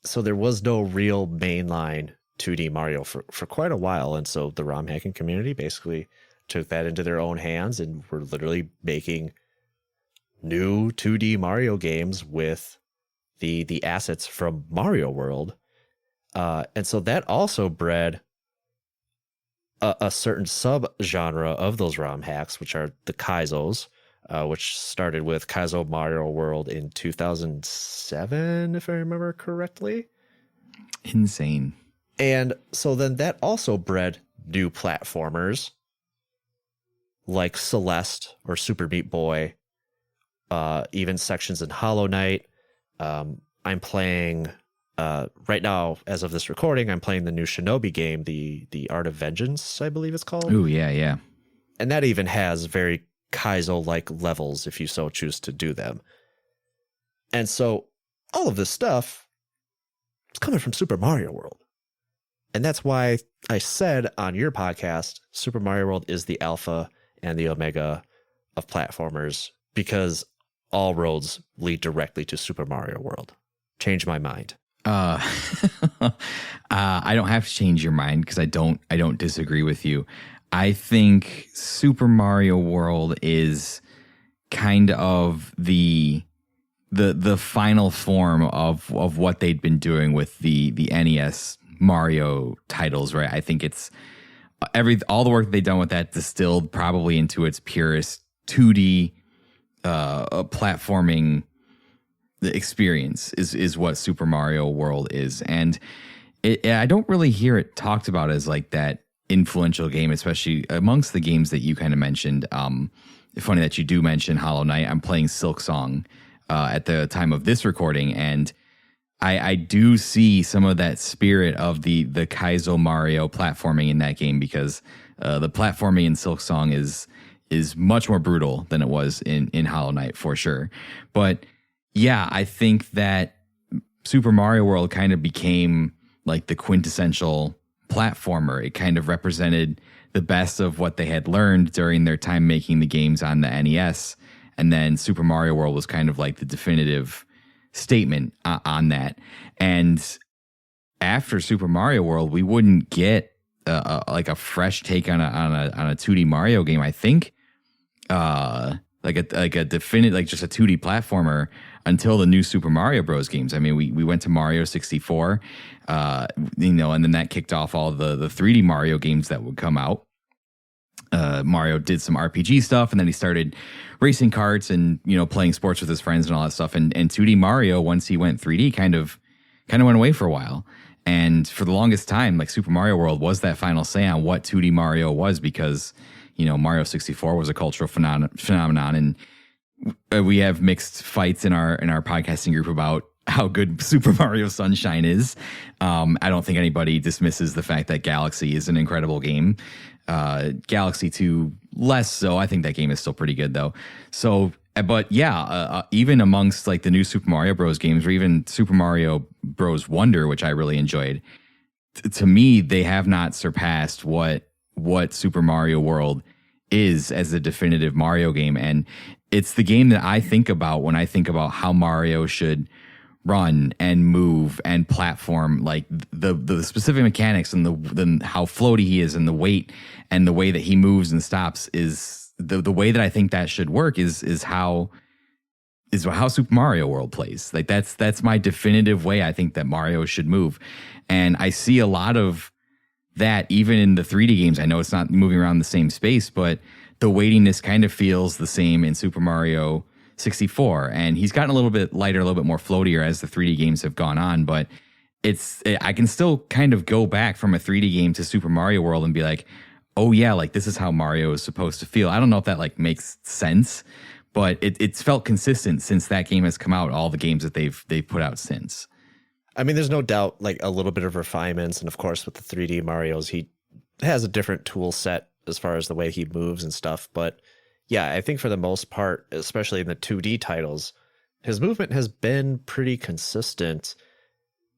So there was no real mainline 2D Mario for quite a while. And so the ROM hacking community basically took that into their own hands and were literally making new 2D Mario games with the assets from Mario World. And so that also bred a certain sub-genre of those ROM hacks, which are the Kaizos, which started with Kaizo Mario World in 2007, if I remember correctly. Insane. And so then that also bred new platformers like Celeste or Super Meat Boy, even sections in Hollow Knight. I'm playing right now, as of this recording, I'm playing the new Shinobi game, the Art of Vengeance, I believe it's called. Ooh, yeah. And that even has very Kaizo-like levels if you so choose to do them. And so all of this stuff is coming from Super Mario World. And that's why I said on your podcast, Super Mario World is the alpha and the omega of platformers, because all roads lead directly to Super Mario World. Change my mind. I don't have to change your mind because I don't disagree with you. I think Super Mario World is kind of the final form of what they'd been doing with the NES Mario titles, right? I think it's all the work they've done with that distilled probably into its purest 2D platforming experience is what Super Mario World is. And I don't really hear it talked about as like that influential game, especially amongst the games that you kind of mentioned. Funny that you do mention Hollow Knight. I'm playing Silk Song at the time of this recording, and I do see some of that spirit of the Kaizo Mario platforming in that game, because the platforming in Silk Song is much more brutal than it was in Hollow Knight for sure. But yeah, I think that Super Mario World kind of became like the quintessential platformer. It kind of represented the best of what they had learned during their time making the games on the NES. And then Super Mario World was kind of like the definitive statement on that. And after Super Mario World, we wouldn't get like a fresh take on a 2D Mario game. I think like a definite, like just a 2D platformer until the new Super Mario Bros. Games. I mean, we went to Mario 64, and then that kicked off all the 3D Mario games that would come out. Mario did some RPG stuff, and then he started racing karts and playing sports with his friends and all that stuff. And 2D Mario, once he went 3D, kind of went away for a while. And for the longest time, like Super Mario World was that final say on what 2D Mario was, because Mario 64 was a cultural phenomenon, and we have mixed fights in our podcasting group about how good Super Mario Sunshine is. I don't think anybody dismisses the fact that Galaxy is an incredible game. Galaxy 2 less so. I think that game is still pretty good though. So, but yeah, even amongst like the new Super Mario Bros. Games, or even Super Mario Bros. Wonder, which I really enjoyed, to me, they have not surpassed what Super Mario World is as a definitive Mario game. And it's the game that I think about when I think about how Mario should run and move and platform, like the specific mechanics and the how floaty he is and the weight and the way that he moves and stops is the way that I think that should work is how Super Mario World plays. Like that's my definitive way I think that Mario should move. And I see a lot of that even in the 3D games. I know it's not moving around the same space, but the weightiness kind of feels the same in Super Mario 64, and he's gotten a little bit lighter, a little bit more floatier as the 3D games have gone on. But I can still kind of go back from a 3D game to Super Mario World and be like, oh yeah, like this is how Mario is supposed to feel. I don't know if that like makes sense, but it's felt consistent since that game has come out. All the games that they've put out since. I mean, there's no doubt like a little bit of refinements, and of course with the 3D Marios, he has a different tool set as far as the way he moves and stuff. But yeah, I think for the most part, especially in the 2D titles, his movement has been pretty consistent.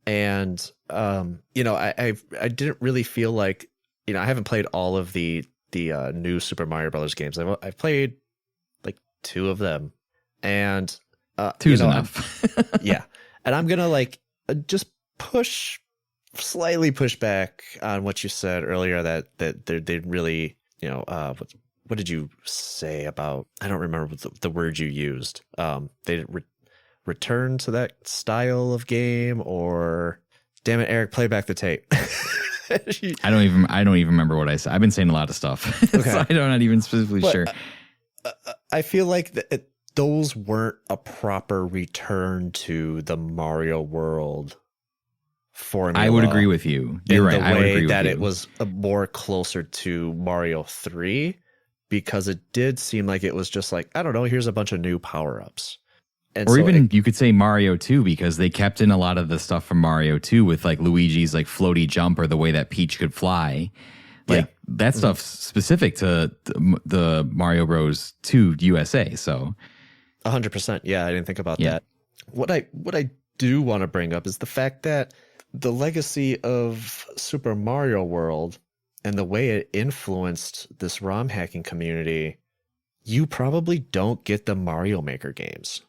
And, I didn't really feel like, I haven't played all of the new Super Mario Brothers games. I've played like 2 of them, and, two's enough. Yeah. And I'm going to like just slightly push back on what you said earlier, that they really, what did you say about, I don't remember the word you used. They return to that style of game, or damn it, Eric, play back the tape. I don't even remember what I said. I've been saying a lot of stuff. Okay. So I'm not even specifically sure. I feel like those weren't a proper return to the Mario World formula. I would agree with you. You're right. I would agree with that you. it was a more closer to Mario 3 because it did seem like it was just like, I don't know, here's a bunch of new power-ups. And or so even you could say Mario 2 because they kept in a lot of the stuff from Mario 2 with like Luigi's like floaty jump or the way that Peach could fly. Like that stuff's specific to the Mario Bros. 2 USA. So 100%. Yeah, I didn't think about that. What I do want to bring up is the fact that the legacy of Super Mario World and the way it influenced this ROM hacking community, you probably don't get the Mario Maker games.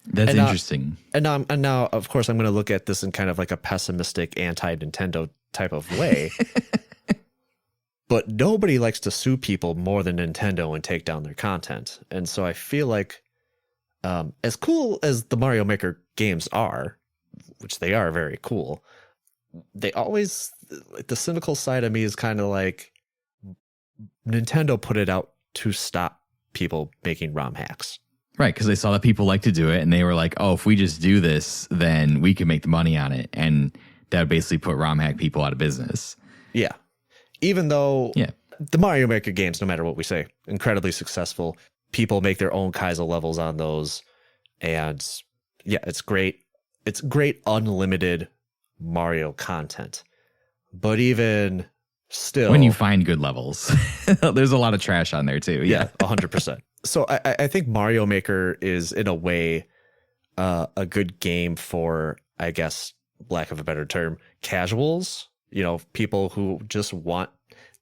That's interesting. And now, of course, I'm going to look at this in kind of like a pessimistic anti-Nintendo type of way. But nobody likes to sue people more than Nintendo and take down their content. And so I feel like as cool as the Mario Maker games are, which they are very cool, they always, the cynical side of me is kind of like Nintendo put it out to stop people making ROM hacks. Right, because they saw that people like to do it, and they were like, oh, if we just do this, then we can make the money on it. And that would basically put ROM hack people out of business. Yeah. Even though the Mario Maker games, no matter what we say, incredibly successful. People make their own Kaizo levels on those. And yeah, it's great. It's great unlimited Mario content. But even still, when you find good levels, there's a lot of trash on there too. Yeah, 100%. So I think Mario Maker is, in a way, a good game for, I guess, lack of a better term, casuals. You know, people who just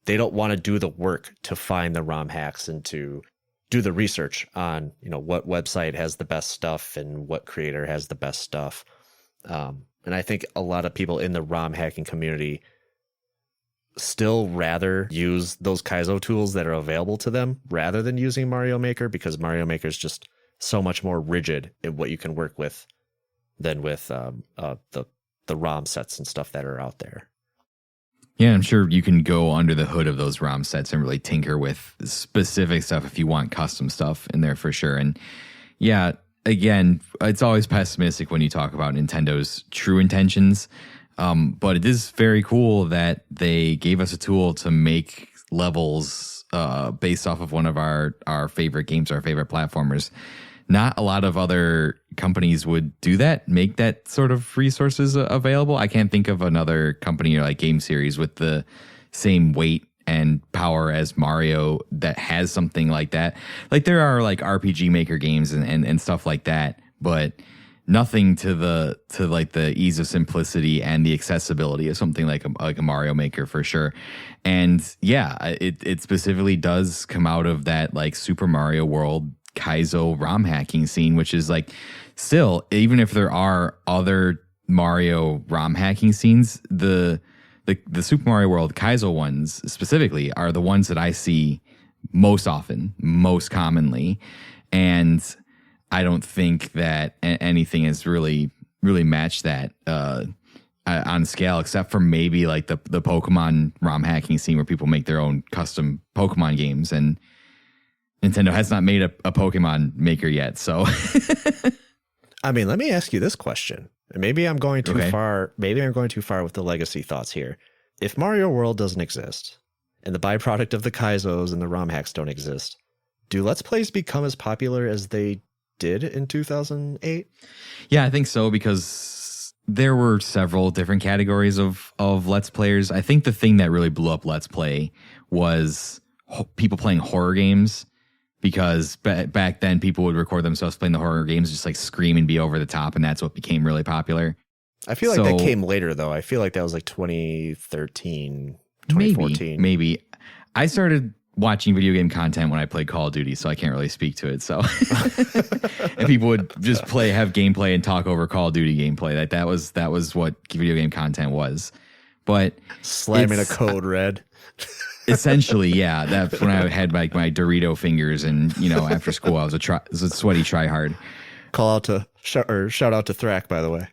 they don't want to do the work to find the ROM hacks and to do the research on, you know, what website has the best stuff and what creator has the best stuff. And I think a lot of people in the ROM hacking community still rather use those Kaizo tools that are available to them rather than using Mario Maker, because Mario Maker is just so much more rigid in what you can work with than with the ROM sets and stuff that are out there. Yeah, I'm sure you can go under the hood of those ROM sets and really tinker with specific stuff if you want custom stuff in there for sure. And yeah, again, it's always pessimistic when you talk about Nintendo's true intentions. But it is very cool that they gave us a tool to make levels based off of one of our favorite games, our favorite platformers. Not a lot of other companies would do that, make that sort of resources available. I can't think of another company or like game series with the same weight and power as Mario that has something like that. Like there are like RPG Maker games and stuff like that, but nothing to like the ease of simplicity and the accessibility of something like a Mario Maker for sure. And yeah, it specifically does come out of that like Super Mario World Kaizo ROM hacking scene, which is like still, even if there are other Mario ROM hacking scenes, the Super Mario World Kaizo ones specifically are the ones that I see most often, most commonly. And I don't think that anything has really matched that on scale, except for maybe like the Pokemon ROM hacking scene where people make their own custom Pokemon games, and Nintendo has not made a Pokemon Maker yet. So, I mean, let me ask you this question. Maybe I'm going too far. Maybe I'm going too far with the legacy thoughts here. If Mario World doesn't exist, and the byproduct of the Kaizos and the ROM hacks don't exist, do Let's Plays become as popular as they did in 2008? Yeah, I think so, because there were several different categories of Let's Players. I think the thing that really blew up Let's Play was people playing horror games, because back then people would record themselves playing the horror games, just like scream and be over the top, and that's what became really popular. I feel like that came later, though. I feel like that was like 2013, 2014. Maybe. I started watching video game content when I played Call of Duty, so I can't really speak to it. So, and people would just have gameplay and talk over Call of Duty gameplay. That was what video game content was. But slamming a code red. Essentially, yeah. That's when I had my Dorito fingers, and after school I was a sweaty tryhard. Shout out to Thrak, by the way.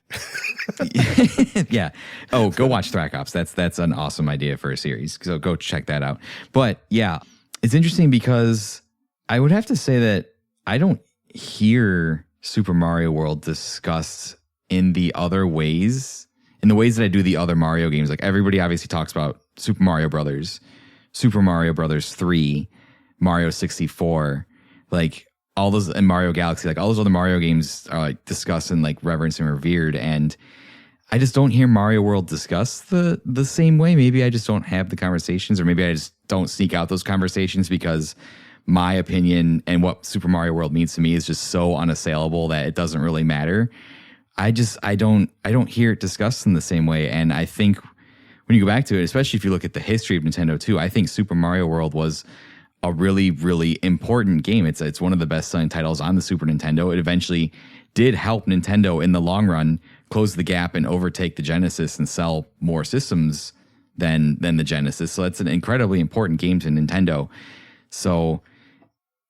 Yeah. Oh, go watch Thrak Ops. That's an awesome idea for a series. So go check that out. But yeah, it's interesting because I would have to say that I don't hear Super Mario World discussed in the other ways in the ways that I do the other Mario games. Like everybody obviously talks about Super Mario Brothers, Super Mario Brothers 3, Mario 64, like all those, and Mario Galaxy, like all those other Mario games are like discussed and like reverenced and revered. And I just don't hear Mario World discussed the same way. Maybe I just don't have the conversations, or maybe I just don't seek out those conversations because my opinion and what Super Mario World means to me is just so unassailable that it doesn't really matter. I don't hear it discussed in the same way. And I think when you go back to it, especially if you look at the history of Nintendo too, I think Super Mario World was a really, really important game. It's one of the best selling titles on the Super Nintendo. It eventually did help Nintendo in the long run close the gap and overtake the Genesis and sell more systems than the Genesis. So that's an incredibly important game to Nintendo. So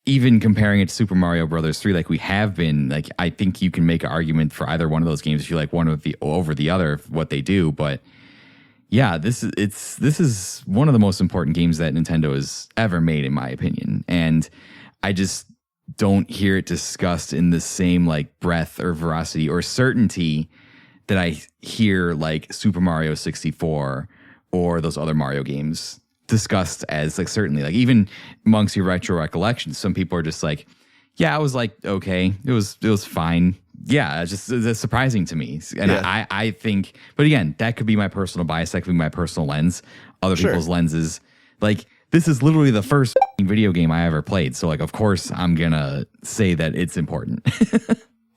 even comparing it to Super Mario Brothers 3, like we have been, like I think you can make an argument for either one of those games if you like one of the over the other, what they do. But yeah, this is one of the most important games that Nintendo has ever made, in my opinion. And I just don't hear it discussed in the same like breadth or veracity or certainty that I hear like Super Mario 64 or those other Mario games discussed as like certainly, like even amongst your retro recollections, some people are just like, yeah, I was like, okay, it was fine. Yeah, it's surprising to me. And yeah. I think, but again, that could be my personal bias. That could be my personal lens. Other people's lenses. Like, this is literally the first video game I ever played. So, like, of course, I'm going to say that it's important.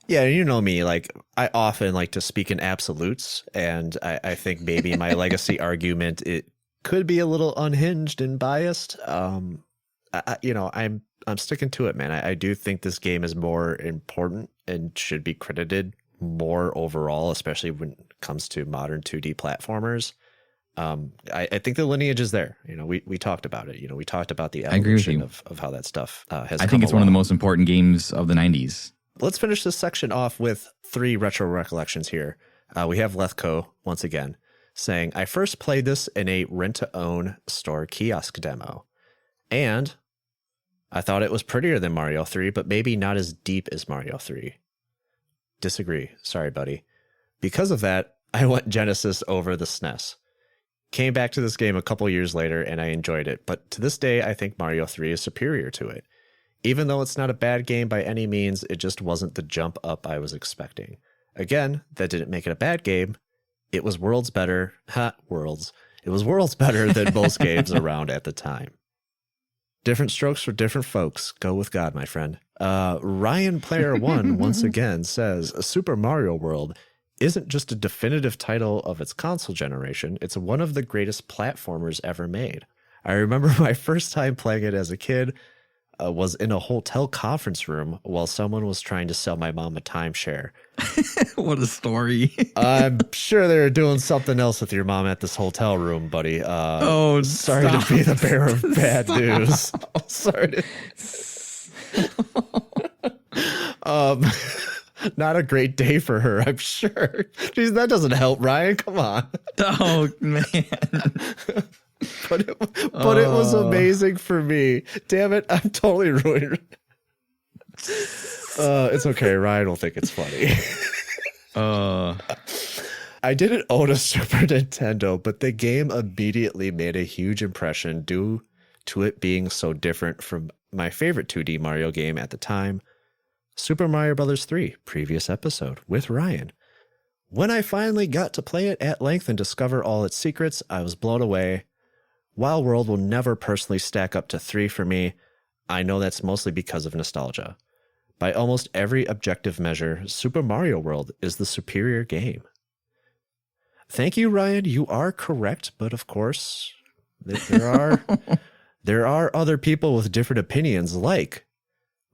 Yeah, you know me. Like, I often like to speak in absolutes. And I think maybe my legacy argument, it could be a little unhinged and biased. I'm sticking to it, man. I do think this game is more important and should be credited more overall, especially when it comes to modern 2D platformers. I think the lineage is there. You know, we talked about it. You know, we talked about the evolution of how that stuff has come I think it's along. one of the most important games of the 90s. Let's finish this section off with 3 retro recollections here. We have Lethco once again saying, I first played this in a rent-to-own store kiosk demo. And I thought it was prettier than Mario 3, but maybe not as deep as Mario 3. Disagree. Sorry, buddy. Because of that, I went Genesis over the SNES. Came back to this game a couple years later, and I enjoyed it. But to this day, I think Mario 3 is superior to it. Even though it's not a bad game by any means, it just wasn't the jump up I was expecting. Again, that didn't make it a bad game. It was worlds better. Worlds. It was worlds better than most games around at the time. Different strokes for different folks. Go with God, my friend. Ryan Player One once again says, Super Mario World isn't just a definitive title of its console generation. It's one of the greatest platformers ever made. I remember my first time playing it as a kid was in a hotel conference room while someone was trying to sell my mom a timeshare. What a story. I'm sure they were doing something else with your mom at this hotel room, buddy. Sorry to be the bearer of bad news. Sorry to... not a great day for her, I'm sure. Jeez, that doesn't help, Ryan. Come on. Oh, man. But it was amazing for me. Damn it, I'm totally ruined. It's okay. Ryan will think it's funny. I didn't own a Super Nintendo, but the game immediately made a huge impression due to it being so different from my favorite 2D Mario game at the time, Super Mario Brothers 3, previous episode with Ryan. When I finally got to play it at length and discover all its secrets, I was blown away. While World will never personally stack up to 3 for me, I know that's mostly because of nostalgia. By almost every objective measure, Super Mario World is the superior game. Thank you, Ryan. You are correct, but of course, there are other people with different opinions, like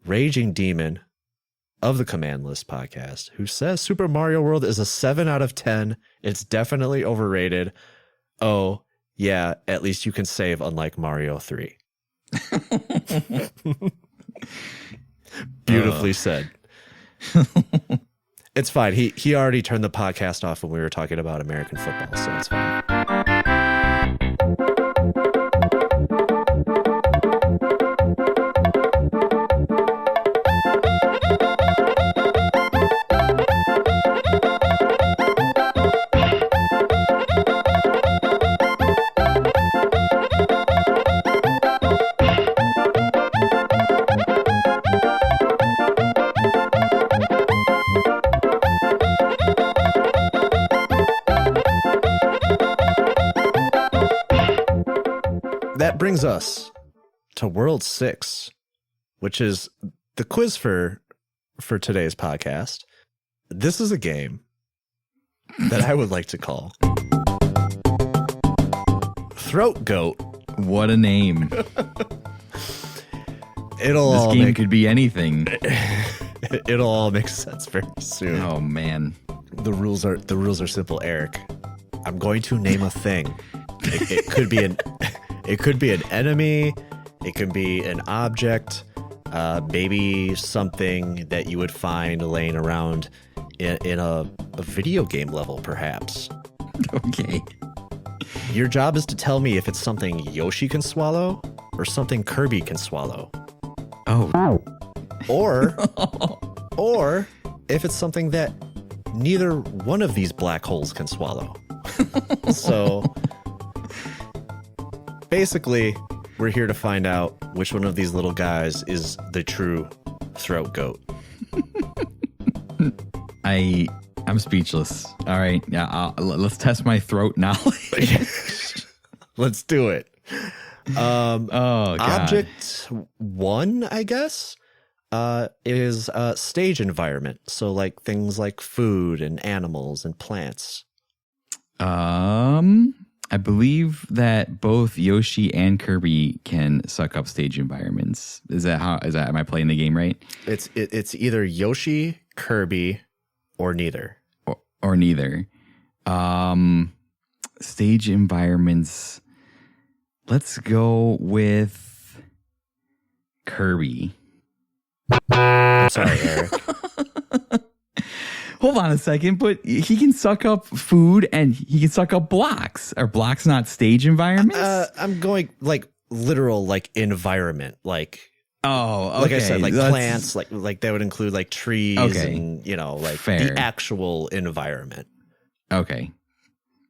Raging Demon of the Command List podcast, who says Super Mario World is a 7 out of 10. It's definitely overrated. Oh, yeah, at least you can save, unlike Mario 3. Beautifully said. It's fine. He already turned the podcast off when we were talking about American football, so it's fine. brings us to World 6, which is the quiz for today's podcast. This is a game that I would like to call Throat Goat. What a name. This game could be anything. It'll all make sense very soon. Oh man. The rules are simple, Eric. I'm going to name a thing. It could be an enemy, it could be an object, maybe something that you would find laying around in a video game level, perhaps. Okay. Your job is to tell me if it's something Yoshi can swallow or something Kirby can swallow. Oh. Or if it's something that neither one of these black holes can swallow. So basically, we're here to find out which one of these little guys is the true throat goat. I'm speechless. All right. Yeah. Let's test my throat knowledge. Let's do it. God. Object 1, I guess, is stage environment. So like things like food and animals and plants. I believe that both Yoshi and Kirby can suck up stage environments. Am I playing the game right? It's either Yoshi, Kirby, or neither. Or neither. Stage environments. Let's go with Kirby. I'm sorry, Eric. Hold on a second, but he can suck up food and he can suck up blocks. Are blocks not stage environments? I'm going like literal like environment, like okay. Like I said, like plants, like that would include like trees and like fair. The actual environment. Okay,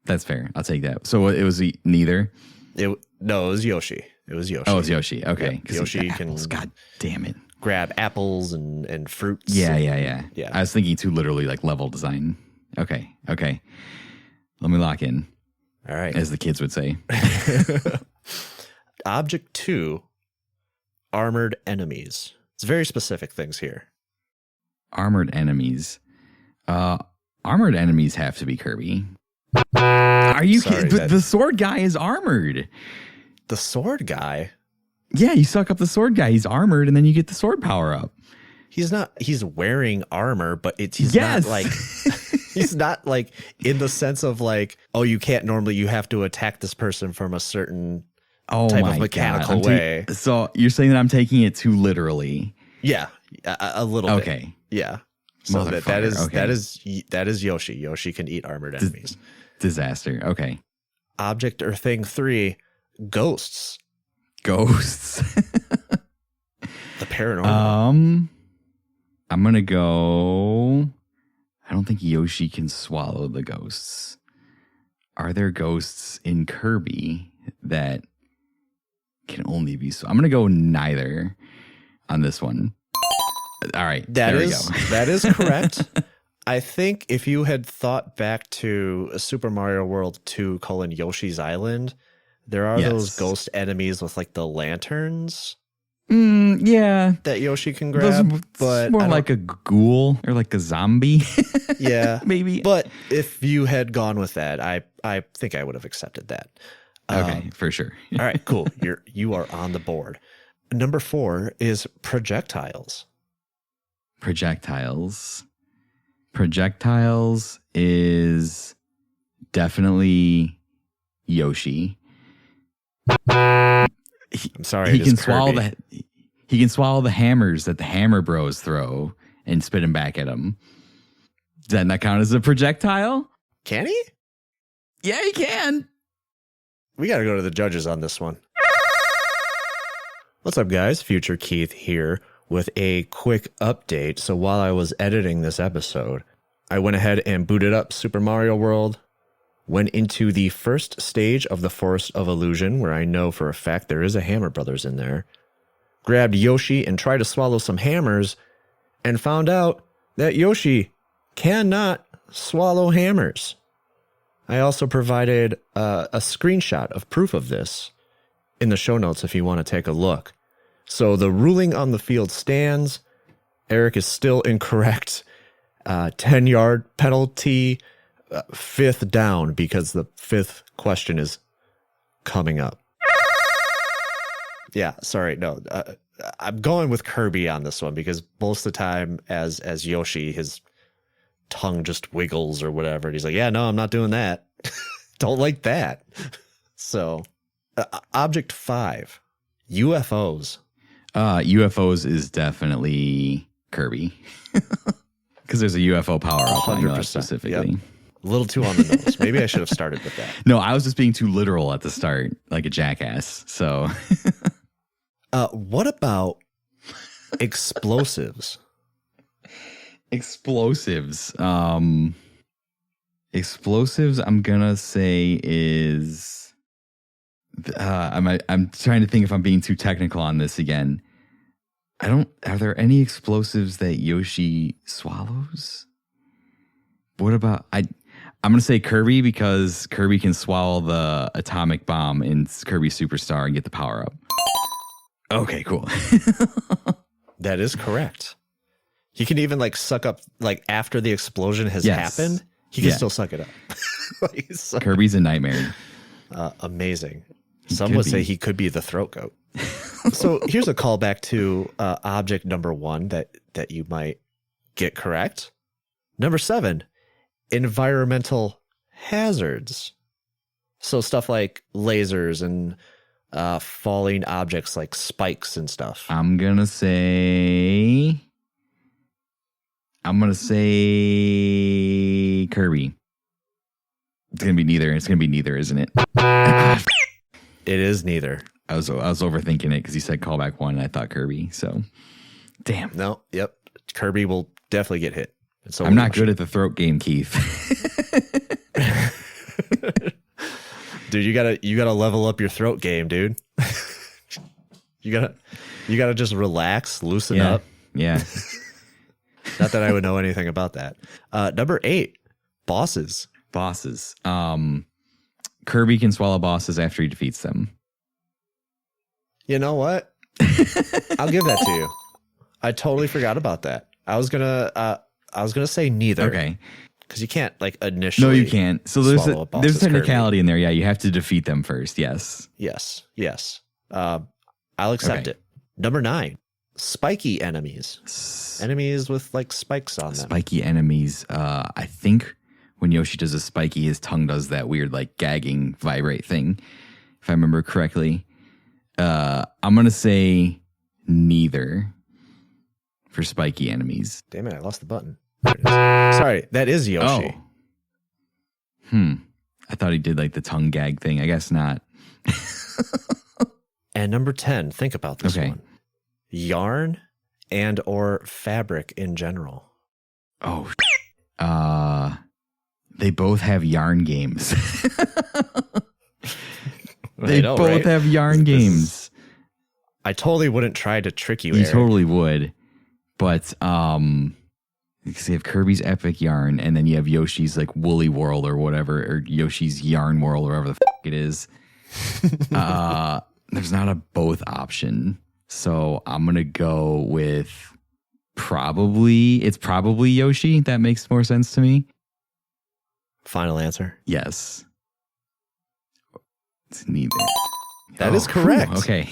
that's fair. I'll take that. So it was neither. No, it was Yoshi. It was Yoshi. Oh, it was Yoshi. Okay, yeah, Yoshi can. God damn it. Grab apples and fruits. Yeah. I was thinking too literally like level design. Okay. Let me lock in. All right. As the kids would say. Object 2, armored enemies. It's very specific things here. Armored enemies. Armored enemies have to be Kirby. Are you kidding? The sword guy is armored. The sword guy? Yeah, you suck up the sword guy. He's armored, and then you get the sword power up. He's not. He's wearing armor, but he's not like. He's not like in the sense of like, oh, you can't normally. You have to attack this person from a certain type of mechanical way. So you're saying that I'm taking it too literally? Yeah, a little bit. Okay. Yeah. So that is Yoshi. Yoshi can eat armored enemies. Disaster. Okay. Object or thing 3, ghosts. The paranormal. I'm gonna go. I don't think Yoshi can swallow the ghosts. Are there ghosts in Kirby that can only be? I'm gonna go neither on this one. All right, that is correct. I think if you had thought back to Super Mario World 2: Yoshi's Island, there are those ghost enemies with like the lanterns. Yeah, that Yoshi can grab, but more like a ghoul or like a zombie. Yeah, maybe. But if you had gone with that, I think I would have accepted that. Okay, for sure. All right, cool. You are on the board. Number 4 is projectiles. Projectiles is definitely Yoshi. I'm sorry. He can swallow the hammers that the Hammer Bros throw and spit them back at him. Does that not count as a projectile? Can he? Yeah, he can. We got to go to the judges on this one. What's up, guys? Future Keith here with a quick update. So while I was editing this episode, I went ahead and booted up Super Mario World, went into the first stage of the Forest of Illusion, where I know for a fact there is a Hammer Brothers in there, grabbed Yoshi and tried to swallow some hammers, and found out that Yoshi cannot swallow hammers. I also provided a screenshot of proof of this in the show notes if you want to take a look. So the ruling on the field stands. Eric is still incorrect. 10-yard penalty, 5th down, because the 5th question is coming up. Yeah, sorry, no. I'm going with Kirby on this one because most of the time as Yoshi, his tongue just wiggles or whatever. And he's like, yeah, no, I'm not doing that. Don't like that. So, Object 5, UFOs. UFOs is definitely Kirby. Because there's a UFO power-up on that specifically. Yep. A little too on the nose. Maybe I should have started with that. No, I was just being too literal at the start, like a jackass. So, what about explosives? Explosives. Explosives, I'm gonna say is. I'm trying to think if I'm being too technical on this again. Are there any explosives that Yoshi swallows? What about I'm gonna say Kirby because Kirby can swallow the atomic bomb in Kirby Superstar and get the power up. Okay, cool. That is correct. He can even like suck up like after the explosion has happened. He can still suck it up. Kirby's a nightmare. Amazing. Some would say he could be the throat goat. So here's a callback to object number 1 that you might get correct. Number 7, environmental hazards. So stuff like lasers and falling objects like spikes and stuff. I'm gonna say Kirby. It's gonna be neither. It's gonna be neither, isn't it? It is neither. I was overthinking it because you said callback 1 and I thought Kirby. So, damn. No. Yep. Kirby will definitely get hit. So I'm not good at the throat game, Keith. Dude, you gotta level up your throat game, dude. you gotta just relax, loosen up. Yeah. Not that I would know anything about that. Number 8, bosses. Bosses. Kirby can swallow bosses after he defeats them. You know what? I'll give that to you. I totally forgot about that. I was gonna say neither. Okay. Because you can't like initially. No, you can't. So there's a technicality Kirby. in there. Yeah, you have to defeat them first. Yes. Yes. I'll accept it. Number 9, spiky enemies. Enemies with like spikes on them. Spiky enemies. I think when Yoshi does a spiky, his tongue does that weird like gagging vibrate thing. If I remember correctly. I'm gonna say neither for spiky enemies. Damn it! I lost the button. Sorry, that is Yoshi. I thought he did like the tongue gag thing. I guess not. And number 10, think about this one. Yarn and or fabric in general. Oh, they both have yarn games. They both have yarn games. I totally wouldn't try to trick you, You Eric. totally would. But because you have Kirby's Epic Yarn, and then you have Yoshi's like Woolly World or whatever, or Yoshi's Yarn World, or whatever the it is. There's not a both option. So I'm going to go with it's probably Yoshi. That makes more sense to me. Final answer? Yes. It's neither. That is correct. Okay.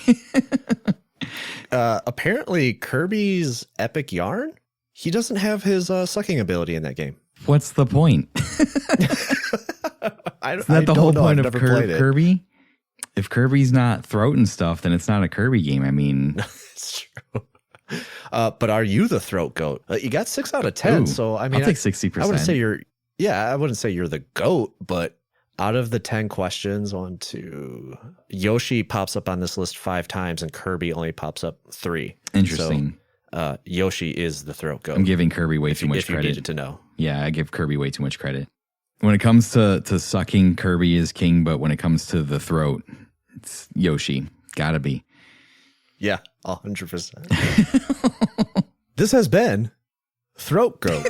Apparently, Kirby's Epic Yarn, he doesn't have his sucking ability in that game. What's the point? Isn't that the whole point of Kirby? If Kirby's not throat and stuff, then it's not a Kirby game. I mean, it's true. But are you the throat goat? You got 6 out of 10. Ooh, So I mean, I'll take 60%. I wouldn't say you're. Yeah, I wouldn't say you're the goat, but out of the 10 questions, Yoshi pops up on this list 5 times, and Kirby only pops up 3. Interesting. So, Yoshi is the throat goat. I'm giving Kirby way too much if credit. You needed to know. Yeah, I give Kirby way too much credit. When it comes to sucking, Kirby is king, but when it comes to the throat, it's Yoshi. Gotta be. Yeah, 100%. This has been Throat Goat.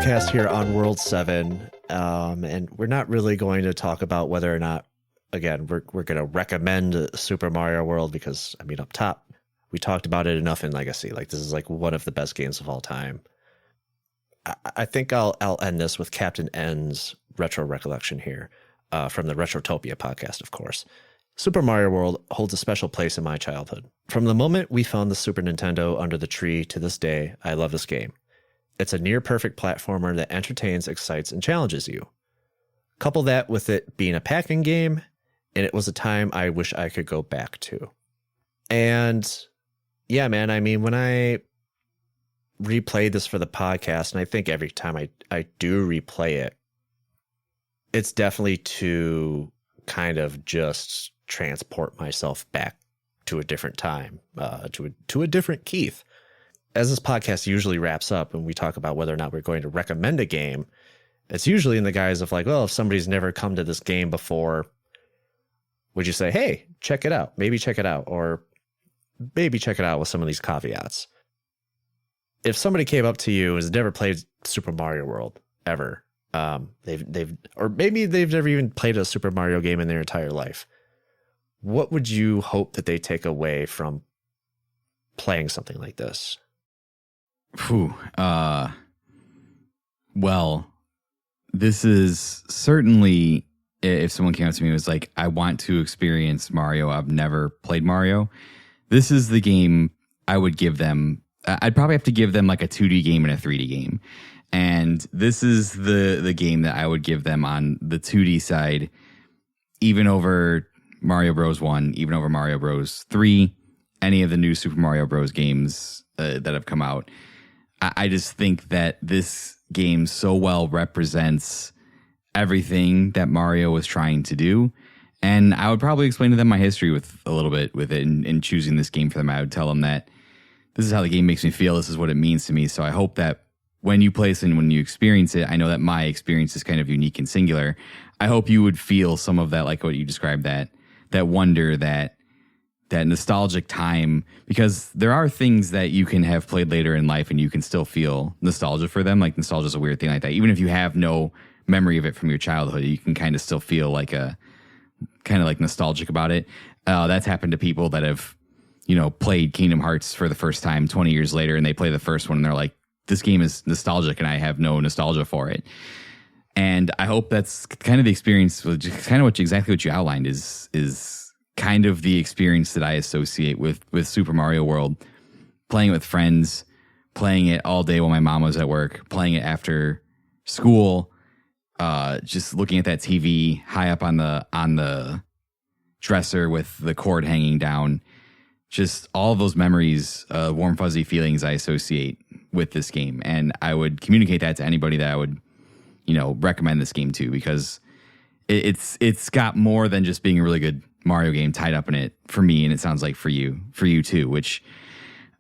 podcast here on World 7, and we're not really going to talk about whether or not, again, we're going to recommend Super Mario World because, I mean, up top, we talked about it enough in Legacy. Like, this is like one of the best games of all time. I think I'll end this with Captain N's retro recollection here, from the Retrotopia podcast, of course. Super Mario World holds a special place in my childhood. From the moment we found the Super Nintendo under the tree to this day, I love this game. It's a near-perfect platformer that entertains, excites, and challenges you. Couple that with it being a packing game, and it was a time I wish I could go back to. And yeah, man, I mean, when I replayed this for the podcast, and I think every time I do replay it, it's definitely to kind of just transport myself back to a different time, to a different Keith. As this podcast usually wraps up and we talk about whether or not we're going to recommend a game, it's usually in the guise of like, well, if somebody's never come to this game before, would you say, hey, check it out, maybe check it out, or maybe check it out with some of these caveats. If somebody came up to you and has never played Super Mario World ever, or maybe they've never even played a Super Mario game in their entire life, what would you hope that they take away from playing something like this? Well, this is certainly, if someone came up to me and was like, I want to experience Mario, I've never played Mario, this is the game I would give them. I'd probably have to give them like a 2D game and a 3D game. And this is the game that I would give them on the 2D side, even over Mario Bros. 1, even over Mario Bros. 3, any of the new Super Mario Bros. Games that have come out. I just think that this game so well represents everything that Mario was trying to do. And I would probably explain to them my history with a little bit with it in choosing this game for them. I would tell them that this is how the game makes me feel. This is what it means to me. So I hope that when you play this and when you experience it, I know that my experience is kind of unique and singular. I hope you would feel some of that, like what you described, that wonder, that nostalgic time, because there are things that you can have played later in life and you can still feel nostalgia for them. Like nostalgia is a weird thing like that. Even if you have no memory of it from your childhood, you can kind of still feel like nostalgic about it. That's happened to people that have, played Kingdom Hearts for the first time 20 years later, and they play the first one and they're like, this game is nostalgic and I have no nostalgia for it. And I hope that's kind of the experience, kind of exactly what you outlined is kind of the experience that I associate with Super Mario World. Playing it with friends, playing it all day while my mom was at work, playing it after school, just looking at that TV high up on the dresser with the cord hanging down. Just all of those memories, warm, fuzzy feelings I associate with this game. And I would communicate that to anybody that I would, recommend this game to, because it's got more than just being a really good Mario game tied up in it for me, and it sounds like for you too, which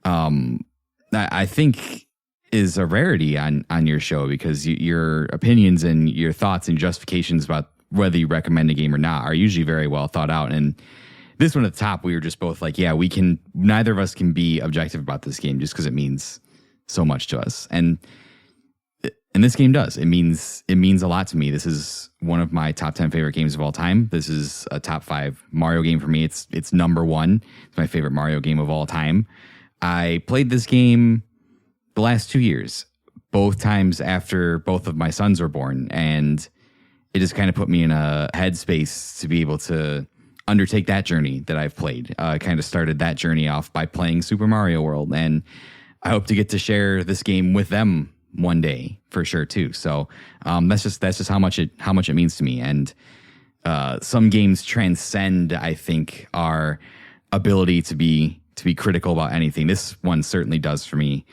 I think is a rarity on your show, because your opinions and your thoughts and justifications about whether you recommend a game or not are usually very well thought out. And this one at the top, we were just both like, yeah, neither of us can be objective about this game just because it means so much to us. And this game does. It means a lot to me. This is one of my top 10 favorite games of all time. This is a top 5 Mario game for me. It's number 1. It's my favorite Mario game of all time. I played this game the last 2 years, both times after both of my sons were born. And it just kind of put me in a headspace to be able to undertake that journey that I've played. Kind of started that journey off by playing Super Mario World. And I hope to get to share this game with them one day for sure too. So that's just how much it means to me. And some games transcend, I think, our ability to be critical about anything. This one certainly does for me.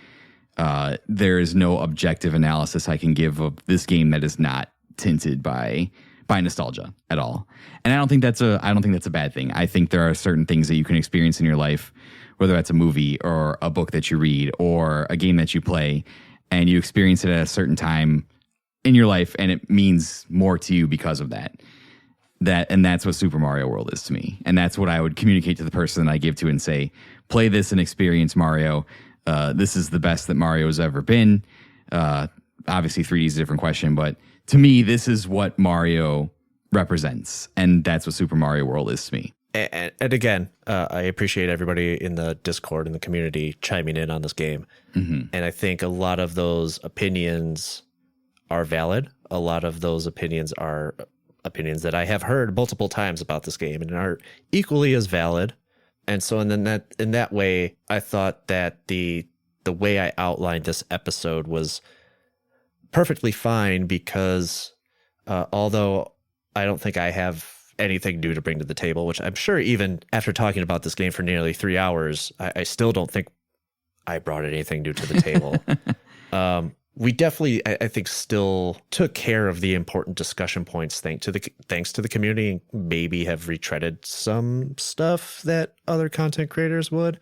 There is no objective analysis I can give of this game that is not tinted by nostalgia at all. And I don't think that's a bad thing. I think there are certain things that you can experience in your life, whether that's a movie or a book that you read or a game that you play, and you experience it at a certain time in your life, and it means more to you because of that. And that's what Super Mario World is to me. And that's what I would communicate to the person that I give to and say, play this and experience Mario. This is the best that Mario has ever been. obviously 3D is a different question, but to me, this is what Mario represents. And that's what Super Mario World is to me. And again, I appreciate everybody in the Discord and the community chiming in on this game. And I think a lot of those opinions are valid. A lot of those opinions are opinions that I have heard multiple times about this game and are equally as valid. And so in that way, I thought that the way I outlined this episode was perfectly fine because although I don't think I have anything new to bring to the table, which I'm sure even after talking about this game for nearly 3 hours, I still don't think I brought anything new to the table. We definitely, I think, still took care of the important discussion points thanks to the community, and maybe have retreaded some stuff that other content creators would.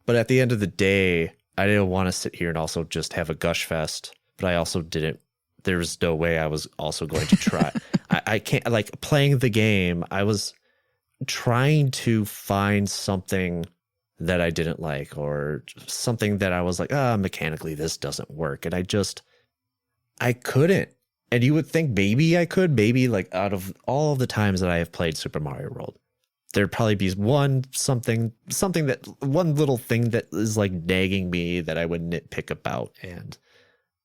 But at the end of the day, I didn't want to sit here and also just have a gush fest, but I also didn't. There was no way I was also going to try. I can't, like, playing the game, I was trying to find something that I didn't like, or something that I was like, mechanically this doesn't work. And I couldn't. And you would think maybe I could, like out of all of the times that I have played Super Mario World, there'd probably be one little thing that is like nagging me that I would nitpick about. And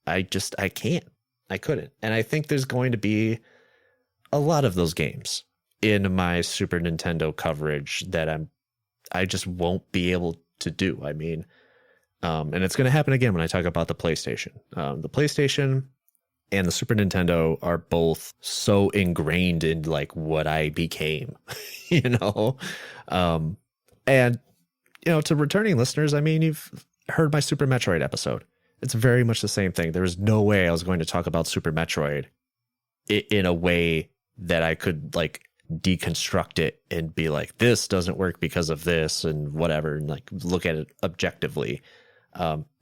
I can't. I couldn't. And I think there's going to be a lot of those games in my Super Nintendo coverage that I just won't be able to do. I mean, and it's going to happen again when I talk about the PlayStation. The PlayStation and the Super Nintendo are both so ingrained in like what I became, and, to returning listeners, I mean, you've heard my Super Metroid episode. It's very much the same thing. There was no way I was going to talk about Super Metroid in a way that I could like deconstruct it and be like, this doesn't work because of this and whatever, and like look at it objectively.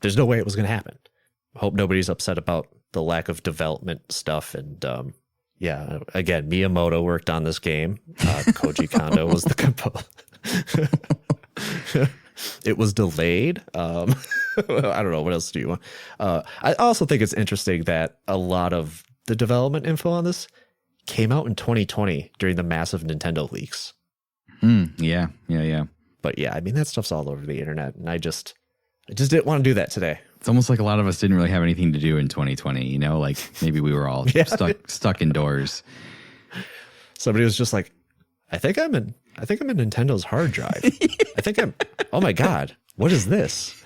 There's no way it was going to happen. Hope nobody's upset about the lack of development stuff. And again, Miyamoto worked on this game. Koji Kondo was the composer. It was delayed. I don't know. What else do you want? I also think it's interesting that a lot of the development info on this came out in 2020 during the massive Nintendo leaks. Yeah. But yeah, I mean, that stuff's all over the internet, and I just didn't want to do that today. It's almost like a lot of us didn't really have anything to do in 2020, like maybe we were all stuck indoors. Somebody was just like, I think I'm in Nintendo's hard drive. Oh my God, what is this?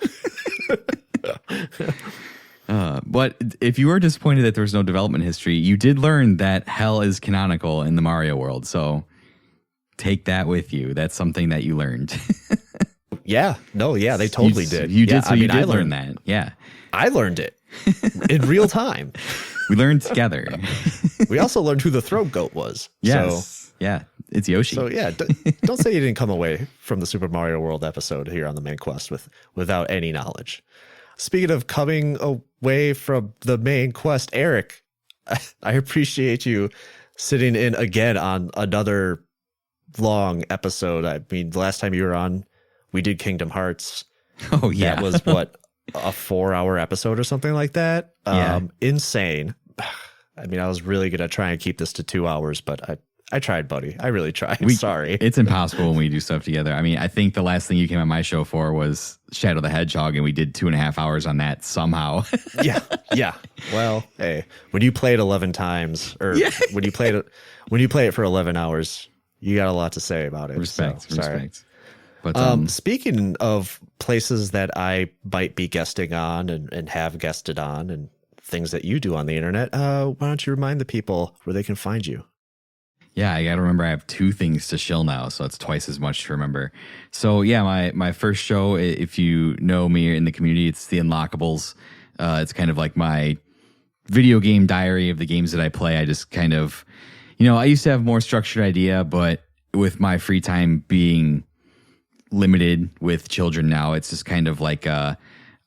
But if you were disappointed that there was no development history, you did learn that hell is canonical in the Mario world. So take that with you. That's something that you learned. Yeah. No, yeah, they totally did. You did. So you did learn that. Yeah. I learned it in real time. We learned together. We also learned who the throat goat was. Yes. So, yeah. It's Yoshi. So yeah, don't say you didn't come away from the Super Mario World episode here on the main quest without any knowledge. Speaking of coming away from the main quest, Eric, I appreciate you sitting in again on another long episode. I mean, the last time you were on, we did Kingdom Hearts. Oh yeah. That was what, a 4-hour episode or something like that. Yeah. Insane. I mean, I was really going to try and keep this to 2 hours, but I tried, buddy. I really tried. Sorry. It's impossible when we do stuff together. I mean, I think the last thing you came on my show for was Shadow the Hedgehog, and we did 2.5 hours on that somehow. Yeah. Well, hey, when you play it 11 times, or when you play it for 11 hours, you got a lot to say about it. Respect. But speaking of places that I might be guesting on and have guested on, and things that you do on the internet, why don't you remind the people where they can find you? Yeah, I got to remember I have 2 things to shill now, so it's twice as much to remember. So yeah, my first show, if you know me in the community, it's the Unlockables. It's kind of like my video game diary of the games that I play. I just kind of, I used to have a more structured idea, but with my free time being limited with children now, it's just kind of like I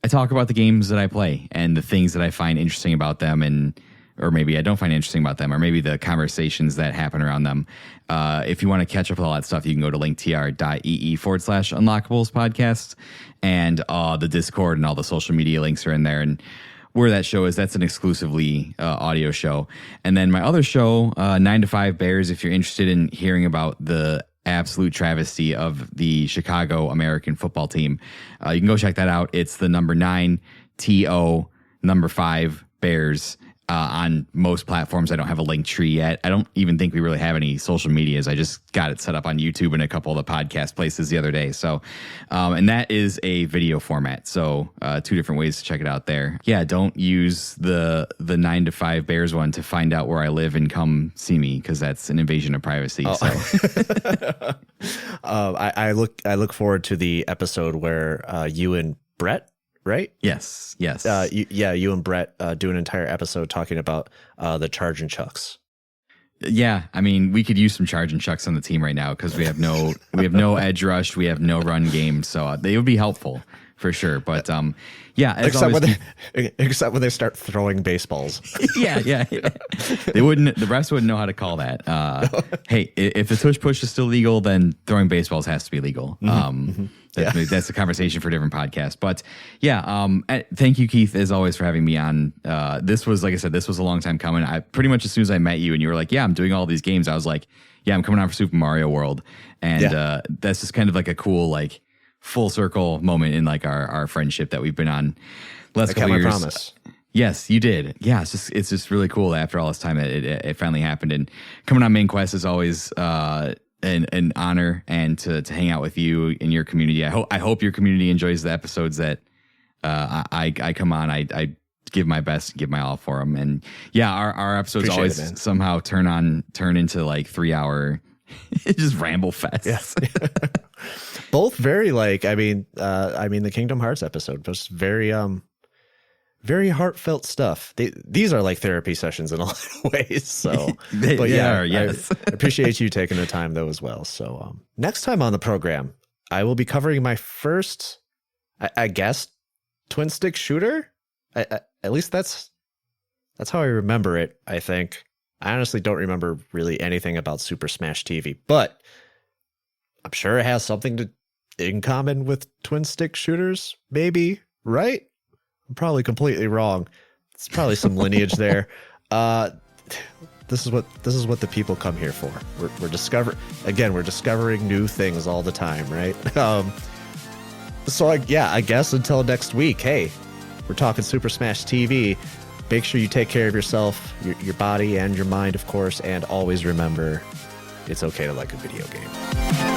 talk about the games that I play and the things that I find interesting about them, or maybe I don't find interesting about them, or maybe the conversations that happen around them. If you want to catch up with all that stuff, you can go to linktr.ee/Unlockables podcast, and the Discord and all the social media links are in there. And where that show is. That's an exclusively audio show. And then my other show, 9 to 5 Bears, if you're interested in hearing about the absolute travesty of the Chicago American football team, you can go check that out. It's the number 9 TO number 5 Bears. On most platforms. I don't have a link tree yet. I don't even think we really have any social medias. I just got it set up on YouTube and a couple of the podcast places the other day. So, and that is a video format. So 2 different ways to check it out there. Yeah, don't use the 9 to 5 Bears one to find out where I live and come see me, because that's an invasion of privacy. Oh. So I look forward to the episode where you and Brett, right? Yes. You and Brett do an entire episode talking about the charge and chucks. Yeah, I mean, we could use some charge and chucks on the team right now because we have no edge rush, we have no run game, so they would be helpful for sure. But yeah, except when they start throwing baseballs. yeah. They wouldn't. The refs wouldn't know how to call that. Hey, if the tush push is still legal, then throwing baseballs has to be legal. That's a conversation for a different podcast. But yeah, thank you, Keith, as always, for having me on. This was, like I said, this was a long time coming. I pretty much, as soon as I met you and you were like, yeah, I'm doing all these games, I was like, yeah, I'm coming on for Super Mario World. And that's just kind of like a cool, like, full circle moment in like our friendship that we've been on last couple years. Promise. Yes, you did. Yeah, it's just really cool after all this time it finally happened. And coming on Main Quest is always an honor, and to hang out with you and your community. I hope your community enjoys the episodes that I come on. I give my best and give my all for them. And yeah, our episodes Appreciate always somehow turn into like 3-hour just ramble fest. Yes. Both very like, I mean the Kingdom Hearts episode was very very heartfelt stuff. These are like therapy sessions in a lot of ways. So, but yeah, yes. I appreciate you taking the time though as well. So, next time on the program, I will be covering my first, I guess, twin stick shooter. At least that's how I remember it. I think I honestly don't remember really anything about Super Smash TV, but I'm sure it has something in common with twin stick shooters. Maybe, right? I'm probably completely wrong. It's probably some lineage there. This is what the people come here for. We're discovering new things all the time, right? So I guess until next week, hey, we're talking Super Smash TV. Make sure you take care of yourself, your body, and your mind, of course, and always remember, it's okay to like a video game.